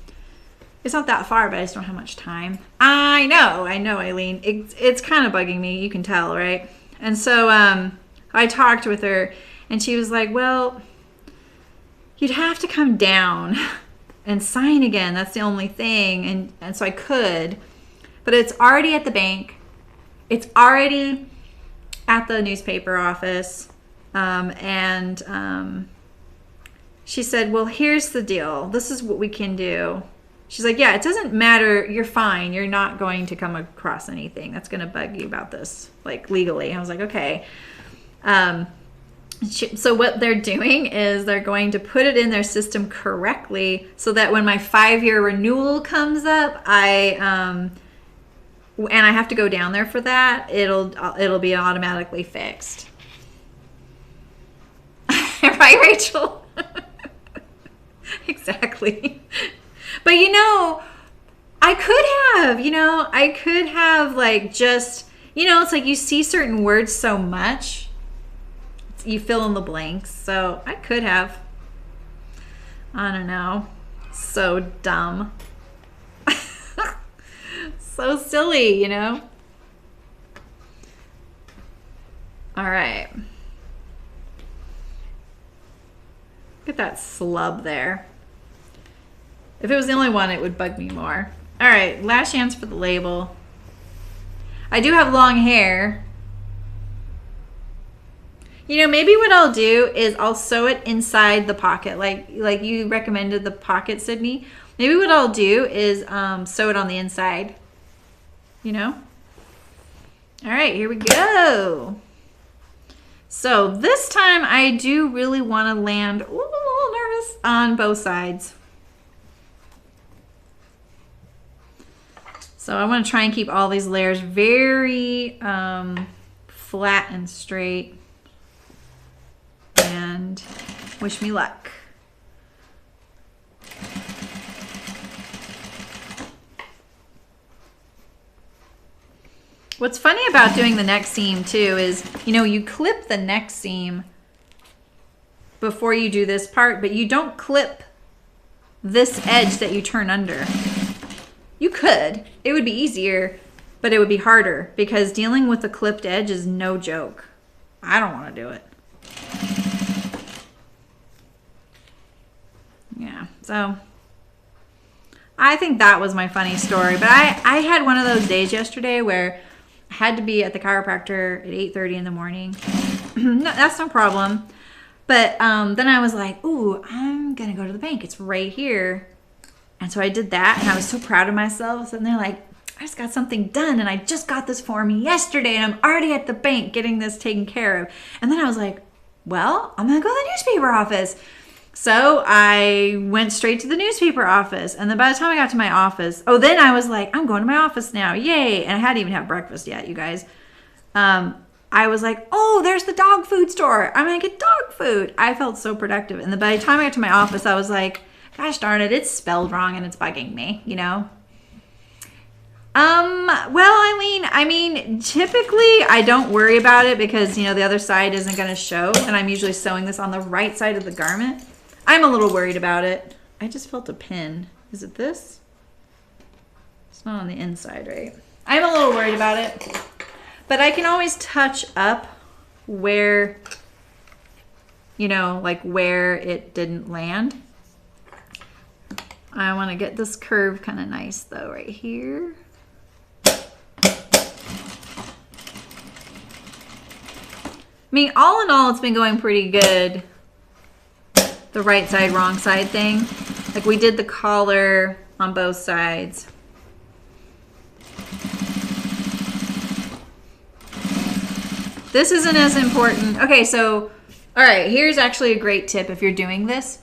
it's not that far, but I just don't have much time. I know, Eileen. It's kind of bugging me. You can tell, right? And so I talked with her, and she was like, well, you'd have to come down and sign again. That's the only thing. And so I could, but it's already at the bank. It's already at the newspaper office. She said, well, here's the deal. This is what we can do. She's like, yeah, it doesn't matter. You're fine. You're not going to come across anything that's going to bug you about this, like legally. I was like, okay. So what they're doing is they're going to put it in their system correctly so that when my 5-year renewal comes up, and I have to go down there for that, it'll be automatically fixed. Right, Rachel? Exactly. But you know, I could have like just, it's like you see certain words so much, you fill in the blanks. So I could have, I don't know, so dumb. So silly, All right. Look at that slub there. If it was the only one, it would bug me more. All right, last chance for the label. I do have long hair. Maybe what I'll do is I'll sew it inside the pocket, like you recommended the pocket, Sydney. Maybe what I'll do is sew it on the inside. All right, here we go. So this time I do really want to land, ooh, a little nervous, on both sides. So I want to try and keep all these layers very flat and straight. And wish me luck. What's funny about doing the neck seam too is, you clip the neck seam before you do this part, but you don't clip this edge that you turn under. You could. It would be easier, but it would be harder because dealing with a clipped edge is no joke. I don't want to do it. Yeah, so I think that was my funny story. But I had one of those days yesterday where I had to be at the chiropractor at 8:30 in the morning. No, that's no problem. But then I was like, ooh, I'm going to go to the bank. It's right here. And so I did that, and I was so proud of myself. And they're like, I just got something done, and I just got this form yesterday, and I'm already at the bank getting this taken care of. And then I was like, well, I'm going to go to the newspaper office. So I went straight to the newspaper office. And then by the time I got to my office, then I was like, I'm going to my office now. Yay. And I hadn't even had breakfast yet, you guys. I was like, oh, there's the dog food store. I'm going to get dog food. I felt so productive. And then by the time I got to my office, I was like, gosh darn it, it's spelled wrong and it's bugging me, Well, I mean, typically I don't worry about it because, the other side isn't going to show. And I'm usually sewing this on the right side of the garment. I'm a little worried about it. I just felt a pin. Is it this? It's not on the inside, right? I'm a little worried about it. But I can always touch up where, like where it didn't land. I want to get this curve kind of nice though, right here. I mean, all in all, it's been going pretty good. The right side, wrong side thing. Like we did the collar on both sides. This isn't as important. Okay, so, all right, here's actually a great tip if you're doing this.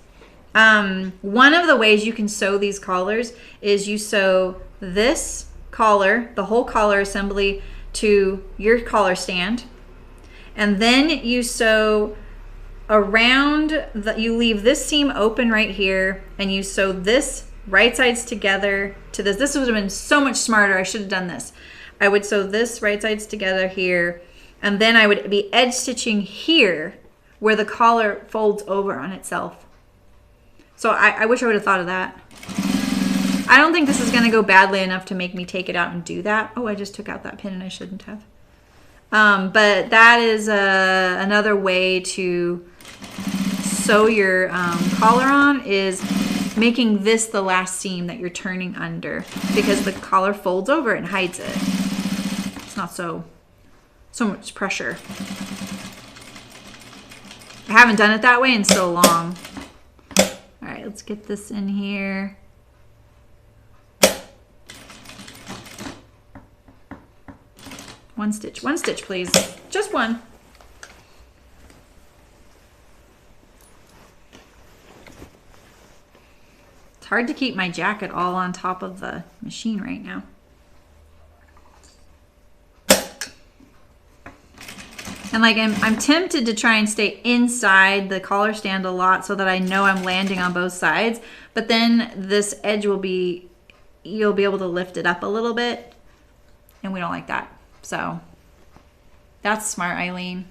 One of the ways you can sew these collars is you sew this collar, the whole collar assembly, to your collar stand. And then you sew around, you leave this seam open right here, and you sew this right sides together to this. This would have been so much smarter. I should have done this. I would sew this right sides together here, and then I would be edge stitching here where the collar folds over on itself. So I wish I would have thought of that. I don't think this is going to go badly enough to make me take it out and do that. Oh, I just took out that pin and I shouldn't have. But that is another way to sew your collar on, is making this the last seam that you're turning under, because the collar folds over and hides it. It's not so much pressure. I haven't done it that way in so long. All right, let's get this in here. One stitch, please. Just one. hard to keep my jacket all on top of the machine right now. And like I'm tempted to try and stay inside the collar stand a lot so that I know I'm landing on both sides. But then this edge will be, you'll be able to lift it up a little bit. And we don't like that. So that's smart, Eileen.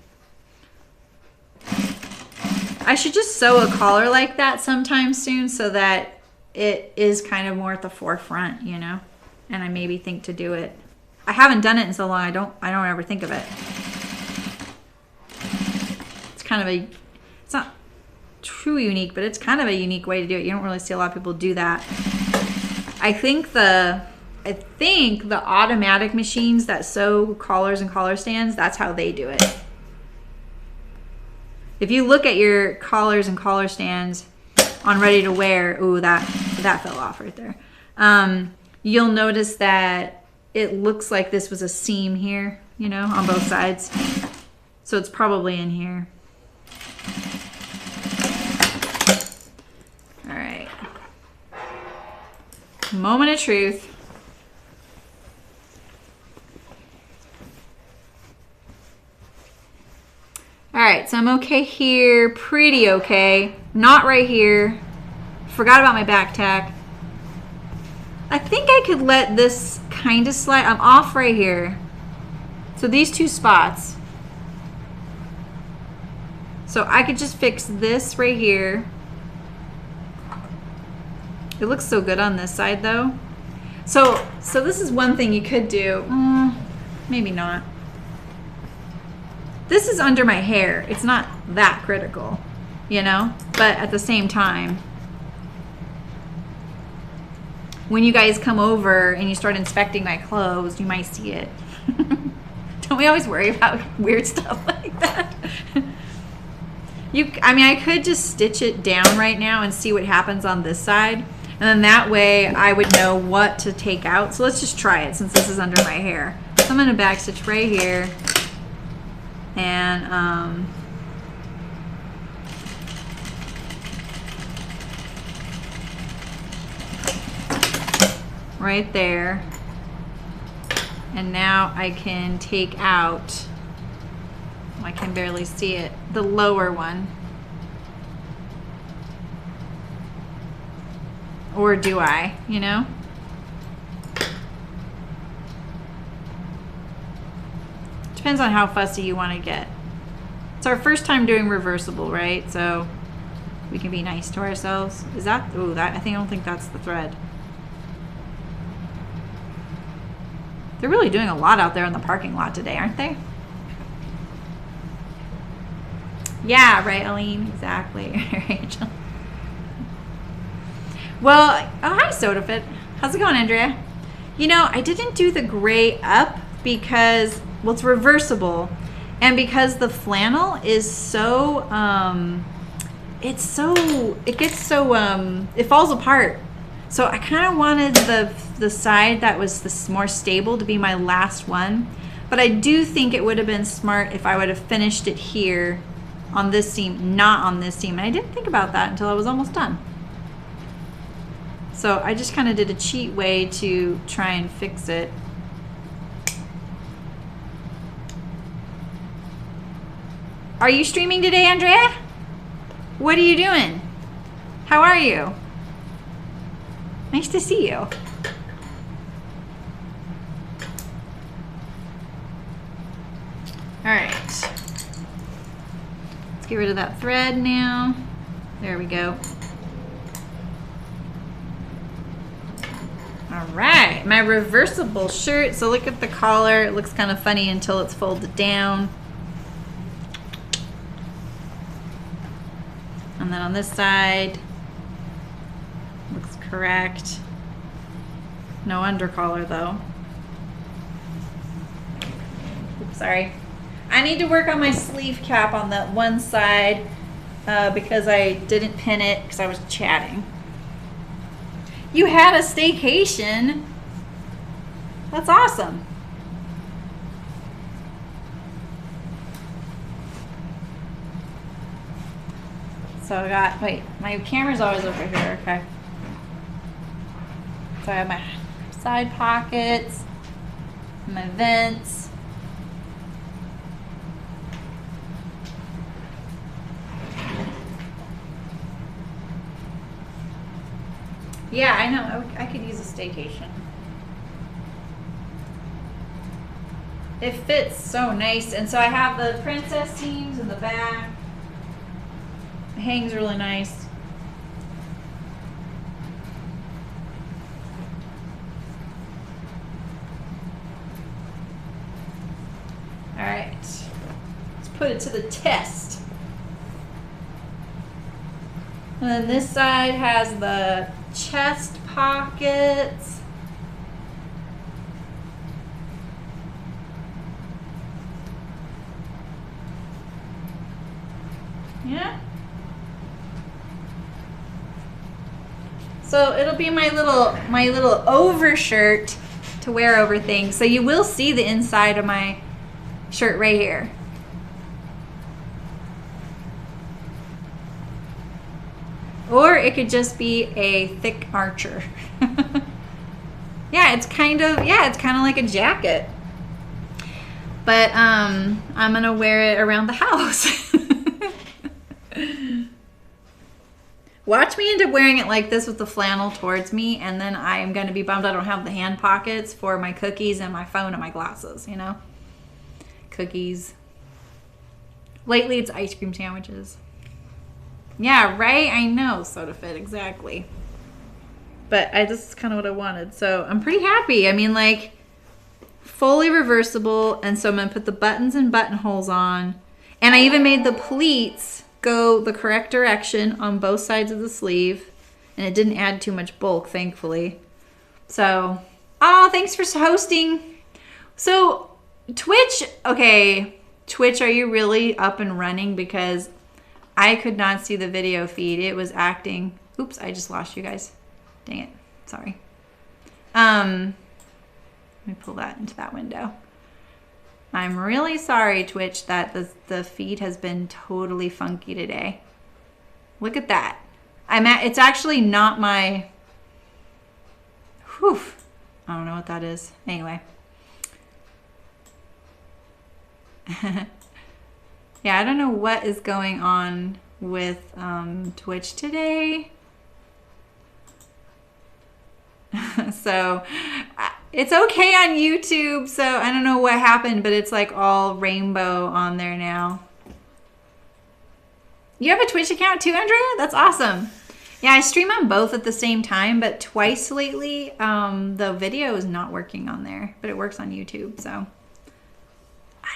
I should just sew a collar like that sometime soon so that it is kind of more at the forefront, you know? And I maybe think to do it. I haven't done it in so long, I don't ever think of it. It's kind of a, it's not too unique, but it's kind of a unique way to do it. You don't really see a lot of people do that. I think the automatic machines that sew collars and collar stands, that's how they do it. If you look at your collars and collar stands on ready to wear, ooh, that fell off right there. You'll notice that it looks like this was a seam here, you know, on both sides. So it's probably in here. All right. Moment of truth. All right, so I'm okay here, pretty okay. Not right here. Forgot about my back tack. I think I could let this kind of slide. I'm off right here. So these two spots. So I could just fix this right here. It looks so good on this side though. So this is one thing you could do. Maybe not. This is under my hair. It's not that critical, you know? But at the same time, when you guys come over and you start inspecting my clothes, you might see it. Don't we always worry about weird stuff like that? I mean, I could just stitch it down right now and see what happens on this side. And then that way I would know what to take out. So let's just try it since this is under my hair. So I'm going to backstitch right here. And right there. And now I can take out, I can barely see it, the lower one. Or do I, you know? Depends on how fussy you want to get. It's our first time doing reversible, right? So we can be nice to ourselves. Is that, oh, that, I don't think that's the thread. They're really doing a lot out there in the parking lot today, aren't they? Yeah, right, Aline, exactly. Rachel. Well, oh, hi, SodaFit. How's it going, Andrea? You know, I didn't do the gray up because, well, it's reversible. And because the flannel is so, it falls apart. So I kind of wanted the side that was more stable to be my last one. But I do think it would have been smart if I would have finished it here on this seam, not on this seam. And I didn't think about that until I was almost done. So I just kind of did a cheat way to try and fix it. Are you streaming today, Andrea? What are you doing? How are you? Nice to see you. All right. Let's get rid of that thread now. There we go. All right, my reversible shirt. So look at the collar. It looks kind of funny until it's folded down. And then on this side, looks correct. No under collar though. Oops, sorry. I need to work on my sleeve cap on that one side because I didn't pin it because I was chatting. You had a staycation. That's awesome. So I got, wait, my camera's always over here, okay. So I have my side pockets, my vents. Yeah, I know. I could use a staycation. It fits so nice. And so I have the princess seams in the back. It hangs really nice. All right, let's put it to the test. And then this side has the chest pockets. Yeah. So it'll be my little overshirt to wear over things. So you will see the inside of my shirt right here. Or it could just be a thick archer. Yeah, it's kind of like a jacket. But I'm gonna wear it around the house. Watch me end up wearing it like this with the flannel towards me, and then I'm gonna be bummed I don't have the hand pockets for my cookies and my phone and my glasses, you know? Cookies. Lately it's ice cream sandwiches. Yeah, right? I know, soda fit, exactly. But this is kind of what I wanted, so I'm pretty happy. I mean, like, fully reversible, and so I'm gonna put the buttons and buttonholes on. And I even made the pleats go the correct direction on both sides of the sleeve, and it didn't add too much bulk, thankfully. So, oh, thanks for hosting. So, Twitch, okay, Twitch, are you really up and running? Because I could not see the video feed. It was acting. Oops, I just lost you guys. Dang it. Sorry. Let me pull that into that window. I'm really sorry, Twitch, that the feed has been totally funky today. Look at that. It's actually not my, whew, I don't know what that is. Anyway. Yeah, I don't know what is going on with Twitch today. So it's okay on YouTube. So I don't know what happened, but it's like all rainbow on there now. You have a Twitch account too, Andrea? That's awesome. Yeah, I stream on both at the same time, but twice lately, the video is not working on there, but it works on YouTube. So I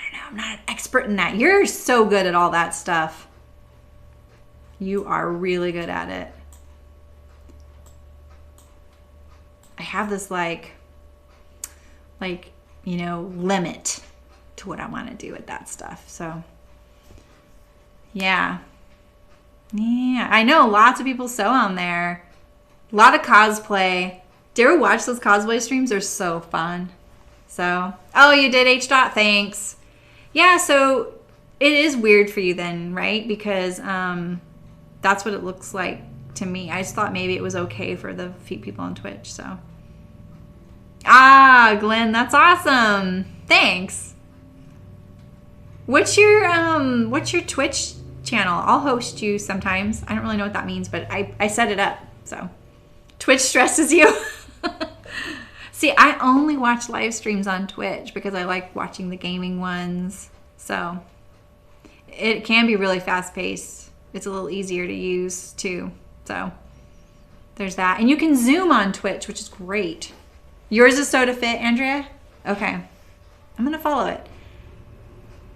don't know. I'm not an expert in that. You're so good at all that stuff. You are really good at it. I have this like, you know, limit to what I want to do with that stuff. So yeah. Yeah, I know lots of people sew on there. A lot of cosplay. Do you ever watch those cosplay streams? They're so fun. So, oh, you did, H. Dot, thanks. Yeah, so it is weird for you then, right? Because that's what it looks like to me. I just thought maybe it was okay for the people on Twitch, so. Ah, Glenn, that's awesome. Thanks. What's your Twitch channel? I'll host you sometimes. I don't really know what that means, but I set it up, so. Twitch stresses you? See, I only watch live streams on Twitch because I like watching the gaming ones. So it can be really fast paced. It's a little easier to use too. So there's that. And you can zoom on Twitch, which is great. Yours is Soda Fit, Andrea? Okay. I'm going to follow it.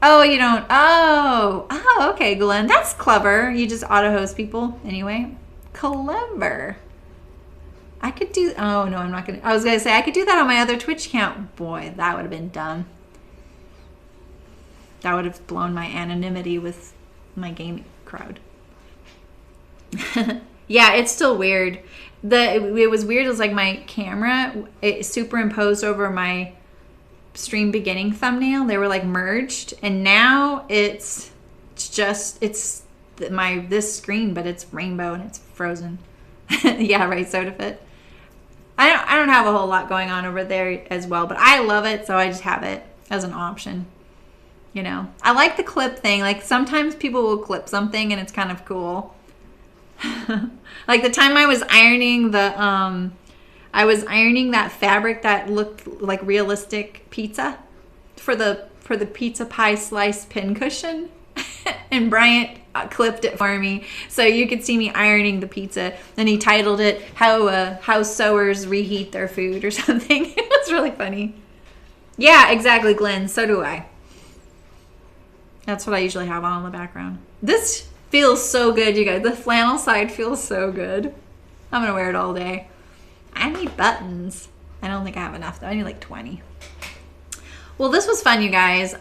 Oh, you don't. Oh, okay, Glenn. That's clever. You just auto-host people anyway. Clever. I could do, oh no, I'm not going to, I was going to say I could do that on my other Twitch account. Boy, that would have been dumb. That would have blown my anonymity with my gaming crowd. Yeah, it's still weird. It was weird. It was like my camera, it superimposed over my stream beginning thumbnail. They were like merged, and now it's this screen, but it's rainbow and it's frozen. Yeah, right, Soda Fit. I don't have a whole lot going on over there as well, but I love it, so I just have it as an option. You know, I like the clip thing. Like sometimes people will clip something and it's kind of cool. Like the time I was ironing that fabric that looked like realistic pizza for the pizza pie slice pin cushion. And Bryant clipped it for me, so you could see me ironing the pizza. Then he titled it "How Sewers Reheat Their Food" or something. It was really funny. Yeah, exactly, Glenn. So do I. That's what I usually have on in the background. This feels so good, you guys. The flannel side feels so good. I'm gonna wear it all day. I need buttons. I don't think I have enough though. I need like 20. Well, this was fun, you guys.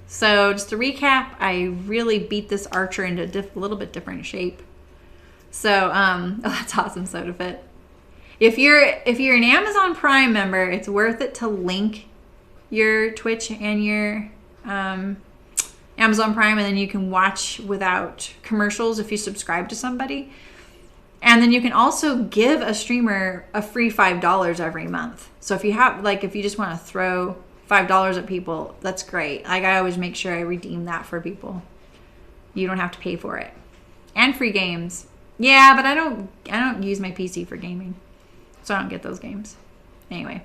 So just to recap, I really beat this Archer into a little bit different shape. So, oh, that's awesome, Soda Fit. If you're an Amazon Prime member, it's worth it to link your Twitch and your Amazon Prime, and then you can watch without commercials if you subscribe to somebody. And then you can also give a streamer a free $5 every month. So if you have, like, if you just want to throw $5 at people, that's great. Like, I always make sure I redeem that for people. You don't have to pay for it. And free games. Yeah, but I don't use my PC for gaming, so I don't get those games. Anyway.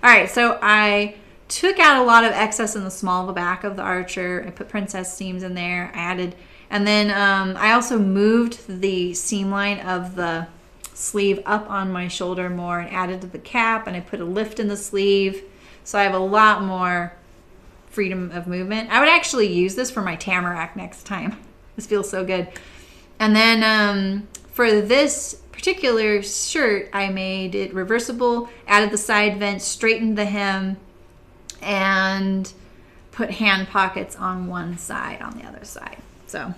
All right, so I took out a lot of excess in the small of the back of the Archer. I put princess seams in there. I added, and then I also moved the seam line of the sleeve up on my shoulder more and added to the cap, and I put a lift in the sleeve. So I have a lot more freedom of movement. I would actually use this for my tamarack next time. This feels so good. And then for this particular shirt, I made it reversible, added the side vent, straightened the hem, and put hand pockets on one side, on the other side. So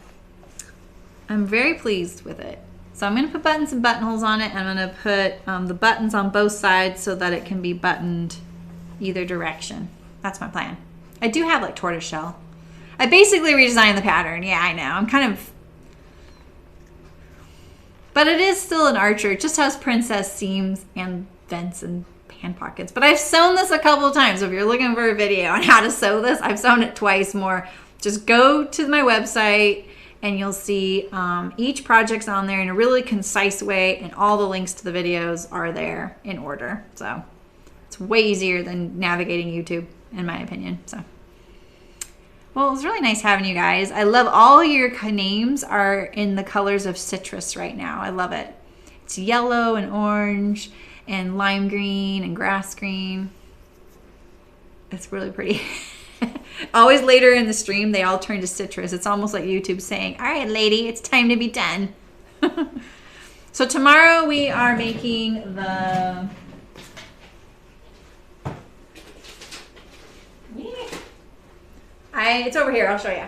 I'm very pleased with it. So I'm going to put buttons and buttonholes on it. I'm going to put the buttons on both sides so that it can be buttoned either direction. That's my plan. I do have like tortoiseshell. I basically redesigned the pattern. Yeah, I know. I'm kind of... But it is still an Archer. It just has princess seams and vents and hand pockets. But I've sewn this a couple of times. So if you're looking for a video on how to sew this, I've sewn it twice more. Just go to my website and you'll see each project's on there in a really concise way, and all the links to the videos are there in order. So it's way easier than navigating YouTube, in my opinion. So, well, it was really nice having you guys. I love all your names are in the colors of citrus right now. I love it. It's yellow and orange and lime green and grass green. It's really pretty. Always later in the stream, they all turn to citrus. It's almost like YouTube saying, all right, lady, it's time to be done. So tomorrow we are making the... It's over here. I'll show you.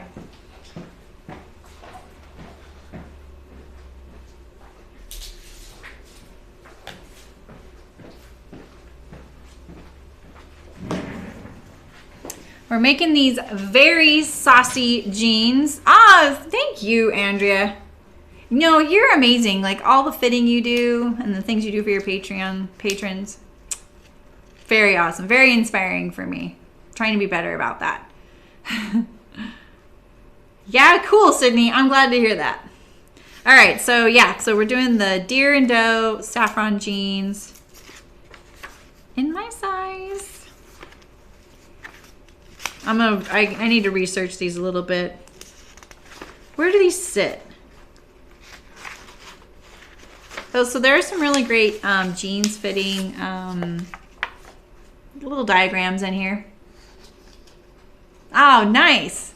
We're making these very saucy jeans. Ah, thank you, Andrea. No, you're amazing. Like all the fitting you do and the things you do for your Patreon patrons. Very awesome. Very inspiring for me. Trying to be better about that. Yeah, cool, Sydney. I'm glad to hear that. All right, so yeah, so we're doing the deer and doe saffron jeans in my size. I need to research these a little bit. Where do these sit? Oh, so there are some really great jeans fitting little diagrams in here. Oh, nice.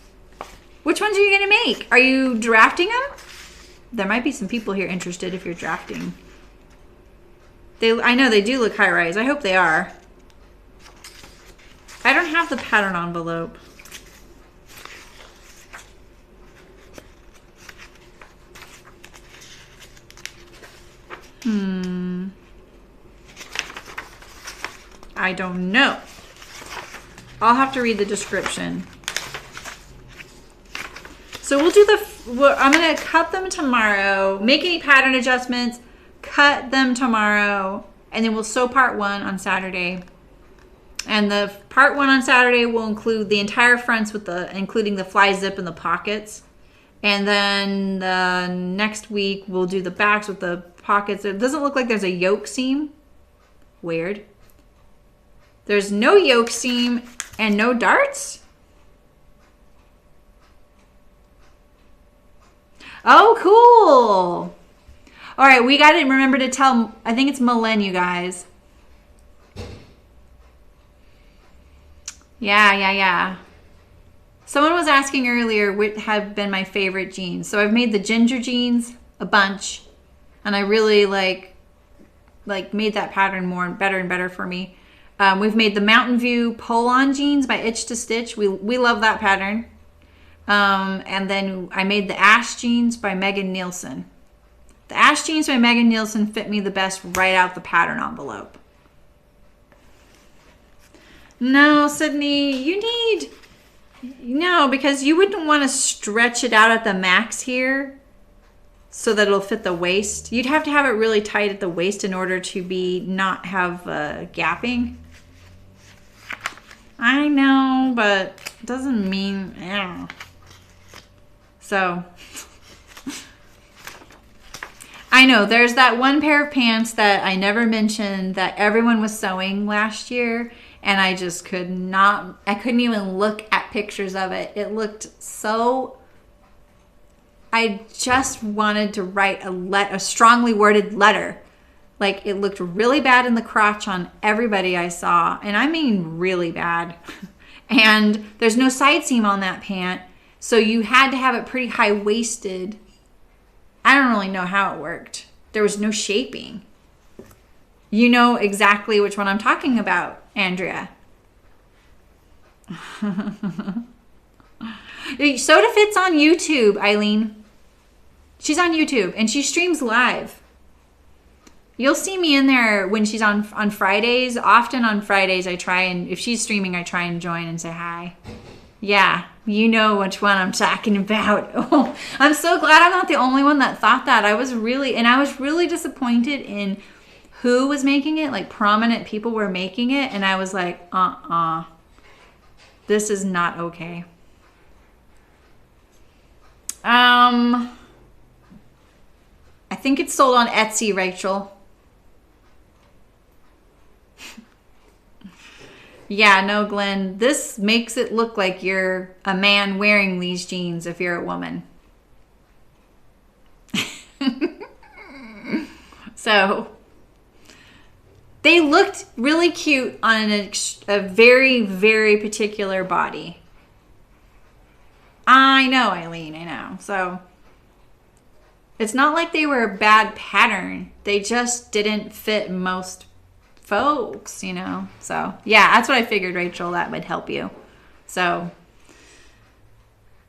Which ones are you going to make? Are you drafting them? There might be some people here interested if you're drafting. I know they do look high rise. I hope they are. I don't have the pattern envelope. I don't know. I'll have to read the description. So we'll do I'm going to cut them tomorrow, make any pattern adjustments, cut them tomorrow, and then we'll sew part 1 on Saturday. And the part 1 on Saturday will include the entire fronts with including the fly zip and the pockets. And then the next week we'll do the backs with the pockets. It doesn't look like there's a yoke seam. Weird. There's no yoke seam and no darts. Oh, cool. All right, we got to remember to tell, I think it's Malen, you guys. Yeah. Someone was asking earlier what have been my favorite jeans. So I've made the ginger jeans a bunch, and I really like made that pattern more and better for me. We've made the Mountain View pull-on jeans by Itch to Stitch. We love that pattern. And then I made the Ash jeans by Megan Nielsen. The Ash jeans by Megan Nielsen fit me the best right out the pattern envelope. No, Sydney, no, because you wouldn't want to stretch it out at the max here so that it'll fit the waist. You'd have to have it really tight at the waist in order to not have gapping. I know, but it doesn't mean, yeah. So, I know there's that one pair of pants that I never mentioned that everyone was sewing last year, and I just couldn't even look at pictures of it. It looked so, I just wanted to write a strongly worded letter. Like, it looked really bad in the crotch on everybody I saw, and I mean really bad. And there's no side seam on that pant, so you had to have it pretty high-waisted. I don't really know how it worked. There was no shaping. You know exactly which one I'm talking about, Andrea. Soda Fit's on YouTube, Eileen. She's on YouTube, and she streams live. You'll see me in there when she's on Fridays. Often on Fridays, if she's streaming, I try and join and say hi. Yeah, you know which one I'm talking about. Oh, I'm so glad I'm not the only one that thought that. I was really disappointed in who was making it. Like, prominent people were making it, and I was like, this is not okay. I think it's sold on Etsy, Rachel. Yeah, no, Glenn, this makes it look like you're a man wearing these jeans if you're a woman. So, they looked really cute on a very, very particular body. I know, Eileen, I know. So, it's not like they were a bad pattern. They just didn't fit most folks, you know. So, yeah, that's what I figured, Rachel, that would help you. So,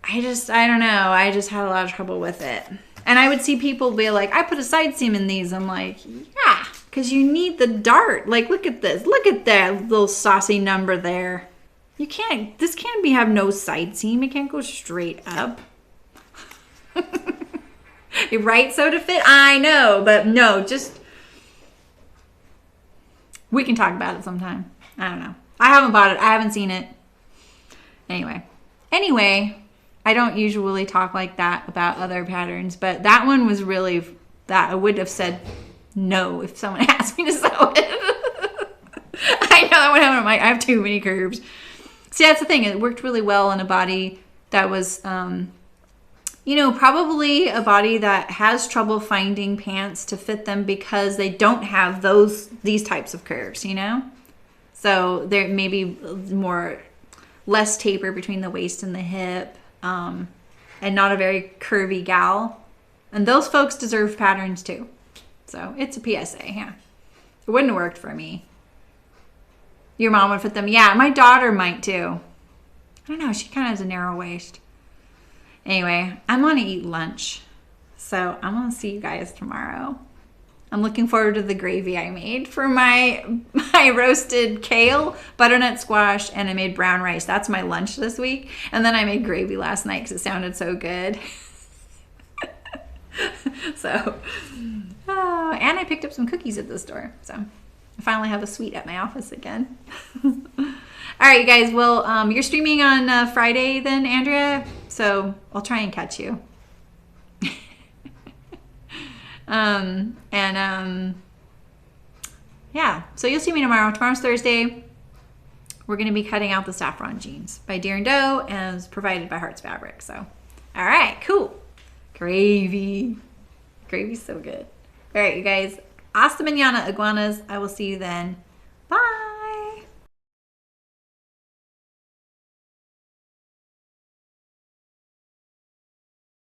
I don't know. I just had a lot of trouble with it. And I would see people be like, I put a side seam in these. I'm like, yeah, because you need the dart. Like, look at this. Look at that little saucy number there. This can't have no side seam. It can't go straight up. Right, Soda Fit? I know, but no, we can talk about it sometime. I don't know. I haven't bought it. I haven't seen it. Anyway, I don't usually talk like that about other patterns, but that one was really, that I would have said no if someone asked me to sew it. I know that would happen. I have too many curves. See, that's the thing. It worked really well on a body that was, probably a body that has trouble finding pants to fit them because they don't have these types of curves, you know? So there may be less taper between the waist and the hip, and not a very curvy gal. And those folks deserve patterns too. So it's a PSA, yeah. It wouldn't have worked for me. Your mom would fit them. Yeah, my daughter might too. I don't know. She kind of has a narrow waist. Anyway, I'm going to eat lunch. So I'm going to see you guys tomorrow. I'm looking forward to the gravy I made for my roasted kale, butternut squash, and I made brown rice. That's my lunch this week. And then I made gravy last night because it sounded so good. So, and I picked up some cookies at the store. So, I finally have a suite at my office again. All right, you guys. Well, you're streaming on Friday then, Andrea. So I'll try and catch you. Yeah. So you'll see me tomorrow. Tomorrow's Thursday. We're going to be cutting out the saffron jeans by Deer and Doe, as provided by Hearts Fabric. So, all right, cool. Gravy. Gravy's so good. All right, you guys. Hasta mañana, iguanas. I will see you then.